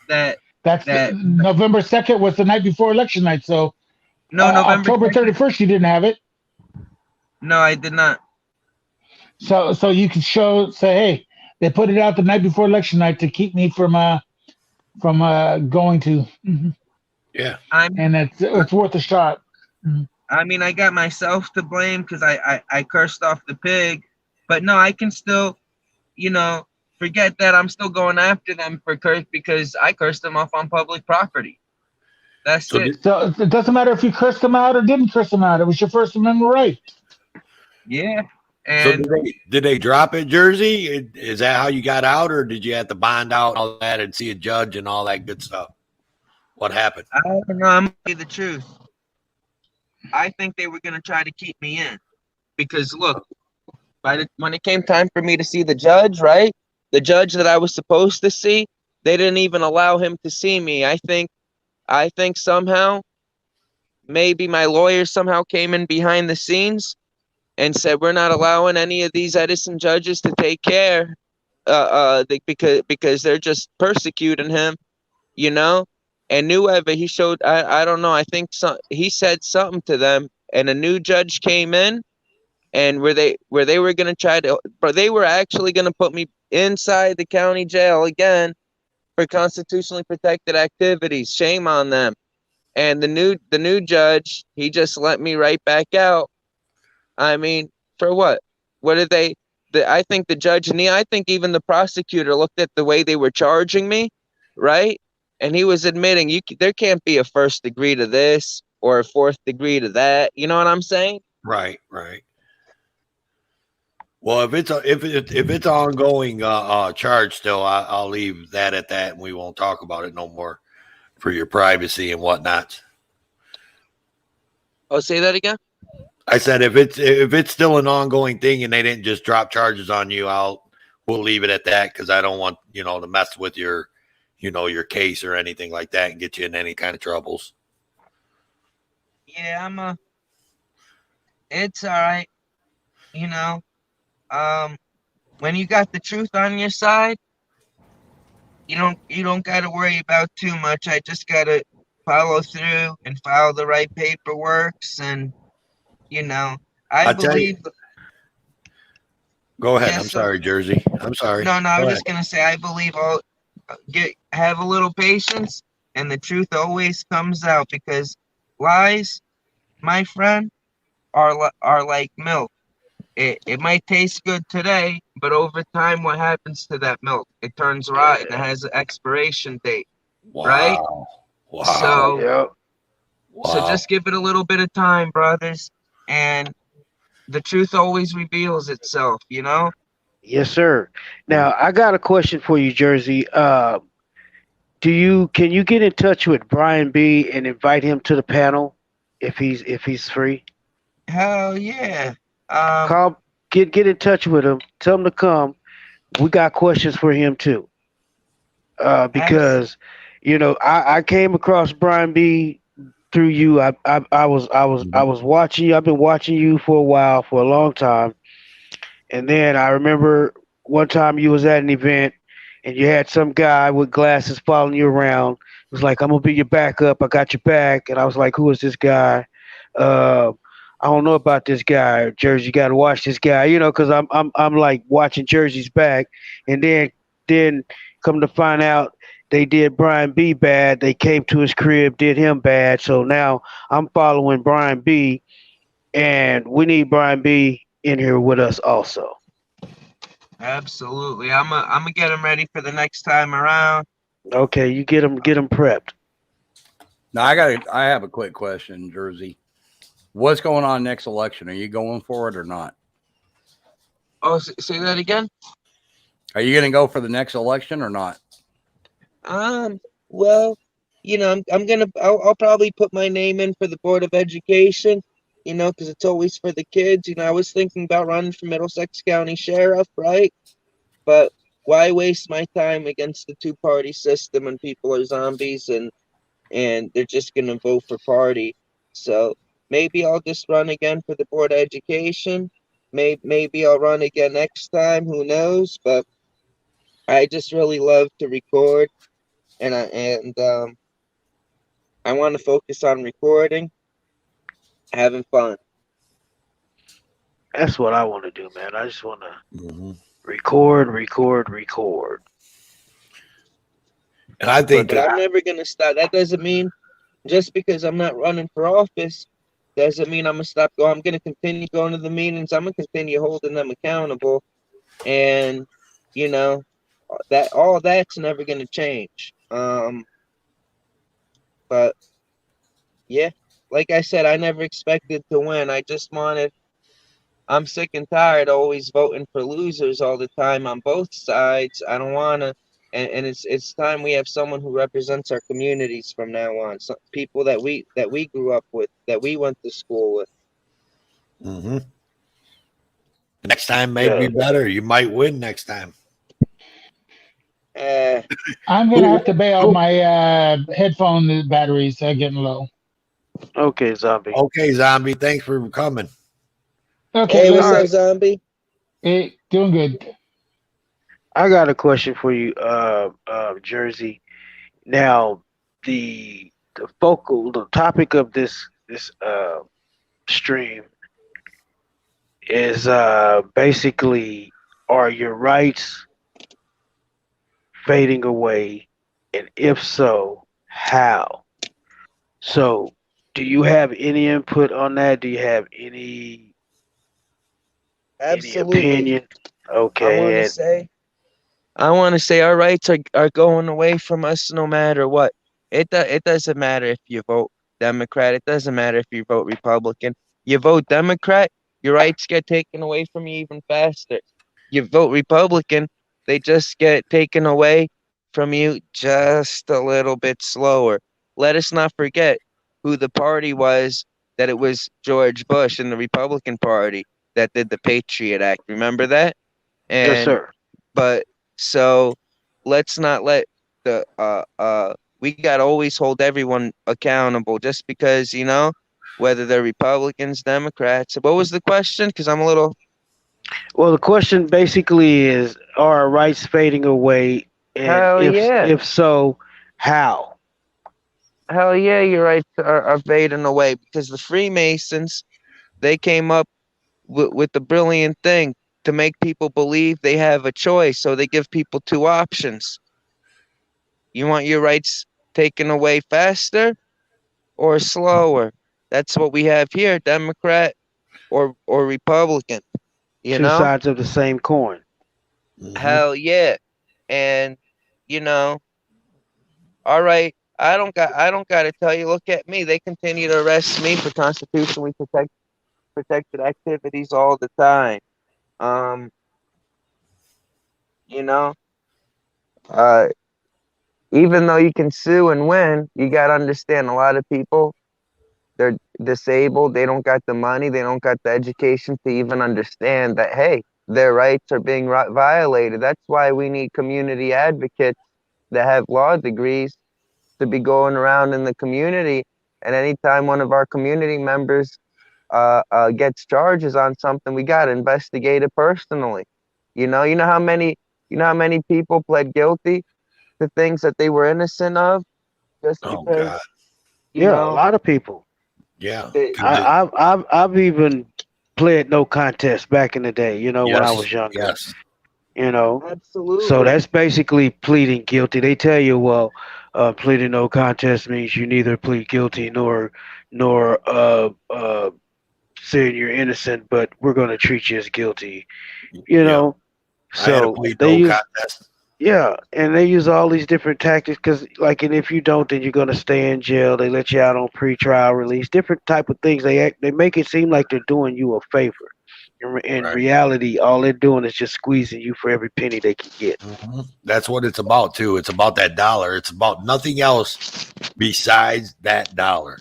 that That's that November 2nd was the night before election night, so no, November October 2nd. 31st you didn't have it. No, I did not. So you could say, hey, they put it out the night before election night to keep me from going to, Yeah. and it's worth a shot. Mhm. I mean, I got myself to blame because I cursed off the pig, but no, I can still, you know, forget that I'm still going after them for curse because I cursed them off on public property. That's So it. did, So it doesn't matter if you cursed them out or didn't curse them out. It was your First Amendment right. Yeah. so And did they drop it, Jersey? Is that how you got out, or did you have to bond out and all that and see a judge and all that good stuff? What happened? I don't know, I'm gonna tell you the truth. I think they were gonna try to keep me in because look, when it came time for me to see the judge, right? The judge that I was supposed to see, they didn't even allow him to see me. I think somehow maybe my lawyer somehow came in behind the scenes and said we're not allowing any of these Edison judges to take care because they're just persecuting him, you know. And Nueva, he showed I don't know, I think he said something to them, and a new judge came in, and where they were gonna try to, but they were actually gonna put me inside the county jail again for constitutionally protected activities. Shame on them. And the new judge, he just let me right back out. I mean, for what? What did they? I think the judge and I think even the prosecutor looked at the way they were charging me, right? And he was admitting there can't be a first degree to this or a fourth degree to that. You know what I'm saying? Right, right. Well, if it's ongoing charge still, I'll leave that at that, and we won't talk about it no more for your privacy and whatnot. Oh, say that again. I said if it's still an ongoing thing and they didn't just drop charges on you, we'll leave it at that because I don't want to mess with your case or anything like that and get you in any kind of troubles. Yeah, it's all right. You know, um, when you got the truth on your side, you don't got to worry about too much. I just got to follow through and file the right paperworks, and you know, I I tell you, believe. go ahead. Yes, I'm sir. sorry, Jersey. I'm sorry. No, I Go was ahead. just gonna say I believe all have a little patience, and the truth always comes out because lies, my friend, are like milk. It might taste good today, but over time, what happens to that milk? It turns rotten. It has an expiration date, right? Wow. Wow. So Yep. so Wow. just give it a little bit of time, brothers, and the truth always reveals itself, you know? Yes, sir. Now I got a question for you, Jersey. Can you get in touch with Brian B and invite him to the panel if he's free? Hell yeah. Um, Call get in touch with him. Tell him to come. We got questions for him too. abs- Because I came across Brian B through you. I was watching you. I've been watching you for a while, for a long time. And then I remember one time you was at an event and you had some guy with glasses following you around. It was like, I'm gonna be your backup. I got your back. And I was like, who is this guy? Uh, I don't know about this guy, Jersey. You got to watch this guy, because I'm like watching Jersey's back, and then come to find out they did Brian B bad. They came to his crib, did him bad. So now I'm following Brian B, and we need Brian B in here with us also. Absolutely. I'm gonna get him ready for the next time around. Okay, you get him prepped. Now I have a quick question, Jersey. What's going on next election? Are you going for it or not? Oh, say that again. Are you going to go for the next election or not? Well, I'll probably put my name in for the Board of Education, because it's always for the kids. I was thinking about running for Middlesex County Sheriff, right? But why waste my time against the two-party system when people are zombies and they're just gonna vote for party? So maybe I'll just run again for the Board of Education. Maybe I'll run again next time. Who knows? But I just really love to record, and I want to focus on recording, having fun. That's what I want to do, man. I just want to Mhm. record, record, record. And I think But I'm never gonna stop. That doesn't mean just because I'm not running for office doesn't mean I'm gonna stop going. I'm gonna continue going to the meetings. I'm gonna continue holding them accountable, and you know that all that's never gonna change. But yeah, like I said, I never expected to win. I just wanted. I'm sick and tired of always voting for losers all the time on both sides. I don't wanna. And it's time we have someone who represents our communities from now on. Some people that we grew up with, that we went to school with. mm-hmm. Next time might Yeah. be better. You might win next time. Uh, I'm gonna have Who, to bail. who, My headphone batteries are getting low. Okay, zombie. okay, zombie. Thanks for coming. Okay, hey, what's All later. up, right. zombie? Hey, doing good. I got a question for you, Jersey. Now, the topic of this stream is basically, are your rights fading away, and if so, how? So, do you have any input on that? Do you have any Absolutely. opinion? I want Okay, to and say I want to say our rights are going away from us no matter what. It doesn't matter if you vote Democrat. It doesn't matter if you vote Republican. You vote Democrat, your rights get taken away from you even faster. You vote Republican, they just get taken away from you just a little bit slower. Let us not forget who the party was, that it was George Bush and the Republican Party that did the Patriot Act. Remember that? yes, And sir. but so let's not let the we gotta always hold everyone accountable just because, whether they're Republicans, Democrats. What was the question? Because I'm a little Well, the question basically is, are our rights fading away, and hell yeah. if so, how? Hell yeah, your rights are fading away because the Freemasons, they came up with the brilliant thing to make people believe they have a choice. So they give people two options. You want your rights taken away faster or slower? That's what we have here, Democrat or Republican, you Two know? sides of the same coin. Mm-hmm. Hell yeah. And you know, all right, I don't got to tell you, look at me. They continue to arrest me for constitutionally protected activities all the time. Um, you know, uh even though you can sue and win, you got to understand a lot of people, they're disabled, they don't got the money, they don't got the education to even understand that, hey, their rights are being violated. That's why we need community advocates that have law degrees to be going around in the community. And anytime one of our community members gets charges on something, we got to investigate it personally. You know how many people pled guilty to things that they were innocent of just Oh because, God. you Yeah, a know, lot of people. Yeah. they, 'Cause it- I've even pled no contest back in the day. When I yes. was younger. Yes. You know, so absolutely. that's basically pleading guilty. They tell you, well, pleading no contest means you neither plead guilty nor saying you're innocent, but we're going to treat you as guilty. You Yeah. know, I had to so plead they no use contest. yeah, and they use all these different tactics because, like, and if you don't, then you're gonna stay in jail. They let you out on pretrial release, different type of things. They make it seem like they're doing you a favor. In Right. reality, all they're doing is just squeezing you for every penny they can get. Mhm. That's what it's about too. It's about that dollar. It's about nothing else besides that dollar.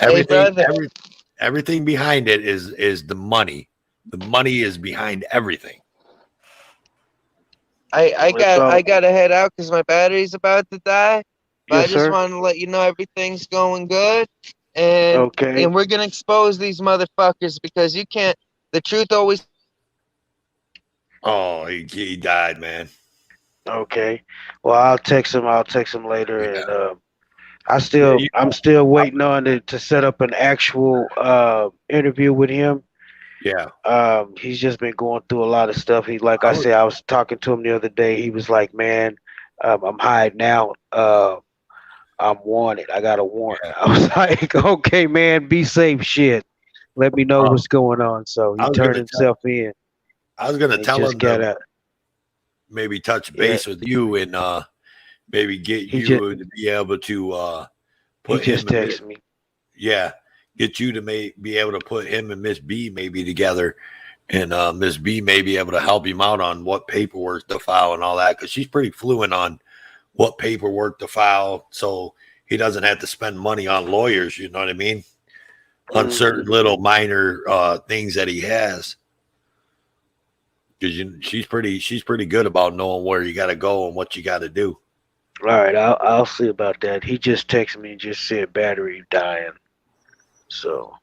Hey, Everything, brother, everything behind it is the money. The money is behind everything. I, I It's got all I gotta head out because my battery's about to die. But I yes, just sir. wanted to let you know everything's going good, and Okay, and we're gonna expose these motherfuckers because you can't. The truth always. Oh, he died, man. okay. Well, I'll text him. I'll text him later, Yeah. and Yeah. I'm still waiting on it to set up an actual interview with him. Yeah. He's just been going through a lot of stuff. He, like I I was. said, I was talking to him the other day. He was like, "Man, I'm hiding out. I'm wanted. I got a warrant. Yeah. I was like, okay, man, be safe. Shit, let me know Um, what's going on. So I he was turned gonna tell himself in. I was gonna And he tell just him got to out. maybe touch Yeah, base with you and maybe get he just you to be able to he put just him and Miss, texted me. yeah, get you to be able to put him and Miss B maybe together, and Miss B may be able to help him out on what paperwork to file and all that, because she's pretty fluent on what paperwork to file, so he doesn't have to spend money on lawyers. You know what I mean? On Hmm. certain little minor things that he has, because she's pretty good about knowing where you got to go and what you got to do. All right, I'll see about that. He just texted me and just said battery dying. So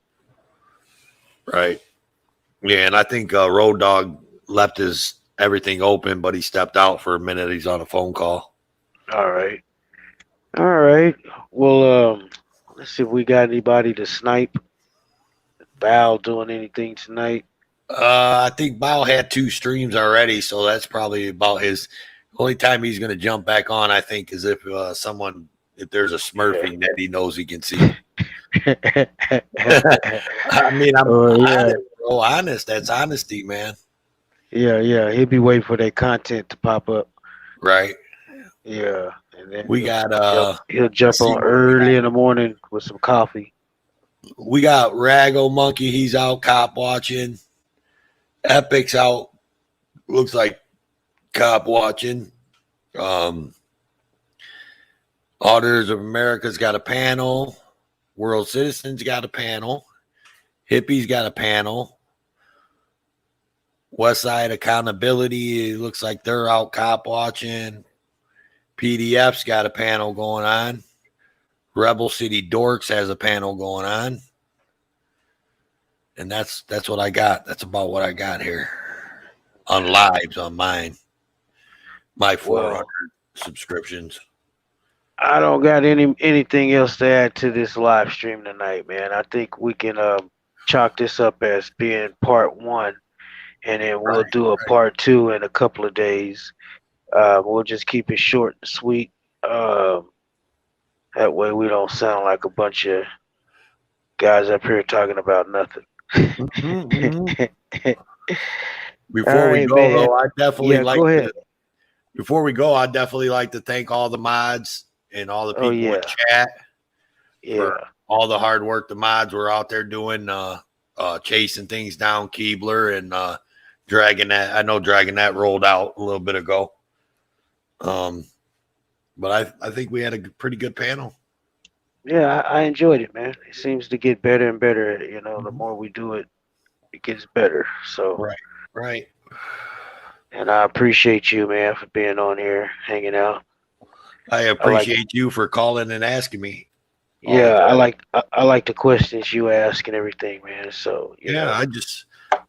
Right. Yeah, and I think Road Dog left his everything open, but he stepped out for a minute. He's on a phone call. all right, all right. Well, let's see if we got anybody to snipe. Val doing anything tonight? I think Bao had 2 streams already, so that's probably about his only time he's going to jump back on. I think is if if there's a Yeah. Smurfing that he knows he can see. I mean, I'm Oh yeah, honest, bro. Honest. That's honesty, man. yeah. He'll be waiting for that content to pop up. Right. Yeah, and then We got he'll let's jump see on what we got. early in the morning with some coffee. We got Rago Monkey. He's out cop watching. Epic's out. Looks like cop watching. Um, Auditors of America's got a panel. World Citizens got a panel. Hippies got a panel. West Side Accountability, it looks like they're out cop watching. PDF's got a panel going on. Rebel City Dorks has a panel going on. And that's what I got. That's about what I got here on lives on mine. My 400 Well, subscriptions. I don't got anything else to add to this live stream tonight, man. I think we can chalk this up as being part one, and then we'll Right. do a part two in a couple of days. We'll just keep it short and sweet. That way we don't sound like a bunch of guys up here talking about nothing. All Before we right, go, man. though, I definitely Yeah, like go ahead. to. Before we go, I'd definitely like to thank all the mods and all the Oh people in yeah, chat for yeah, all the hard work the mods were out there doing, chasing things down, Keebler and Dragon that. I know Dragon that rolled out a little bit ago. But I think we had a pretty good panel. yeah. I enjoyed it, man. It seems to get better and better. You know, the more we do it, it gets better. So, Right. and I appreciate you, man, for being on here, hanging out. I I like, appreciate you for calling and asking me all the yeah, time. I like the questions you ask and everything, man. So, you Yeah, know,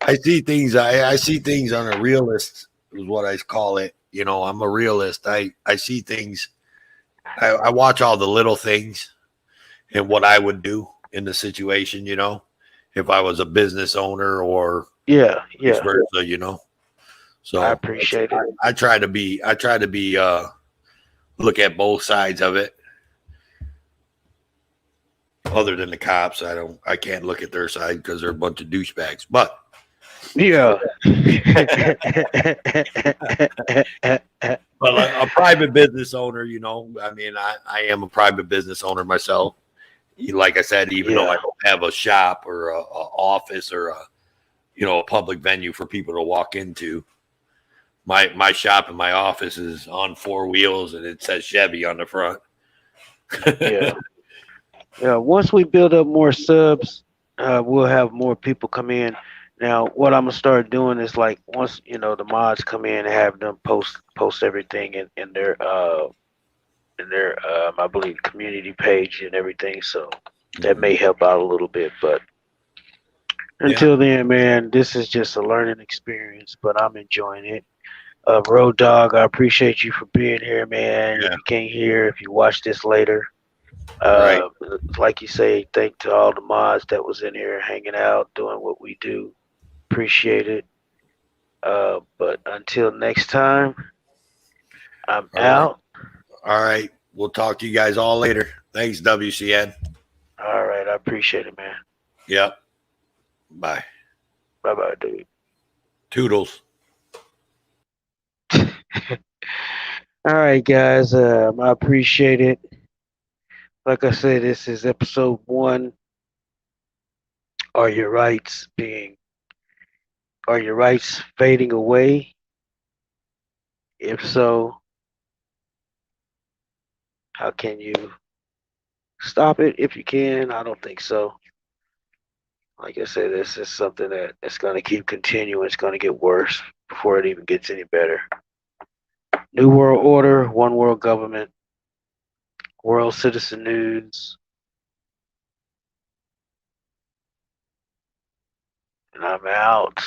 I see things. I see things on a realist is what I call it. You know, I'm a realist. I see things. I watch all the little things and what I would do in the situation. You know, if I was a business owner or yeah, vice yeah. versa. You know, I so appreciate it. I try to be. Look at both sides of it. Other than the cops, I can't look at their side because they're a bunch of douchebags. But Yeah. But a private business owner, you know, I mean, I am a private business owner myself. Like I said, even though I Yeah. don't have a shop or a office or a public venue for people to walk into, my shop and my office is on 4 wheels and it says Chevy on the front. Yeah. Yeah. Once we build up more subs, we'll have more people come in. Now, what I'm gonna start doing is like once the mods come in, have them post everything in their I believe community page and everything. So that may help out a little bit. But until then, man, this is just a learning experience. But I'm enjoying it. Road Dog, I appreciate you for being here, man. Yeah. If you can't hear, if you watch this later. Right. Like you say, thank to all the mods that was in here hanging out, doing what we do. Appreciate it. But until next time, I'm All right. out. All right. We'll talk to you guys all later. Thanks, WCN. All right, I appreciate it, man. Yep. Bye. Bye bye, dude. Toodles. All right, guys. I appreciate it. Like I said, this is episode 1. Are your rights fading away? If so, how can you stop it? If you can, I don't think so. Like I said, this is something that's going to keep continuing. It's going to get worse before it even gets any better. New World Order, One World Government, World Citizen News, and I'm out.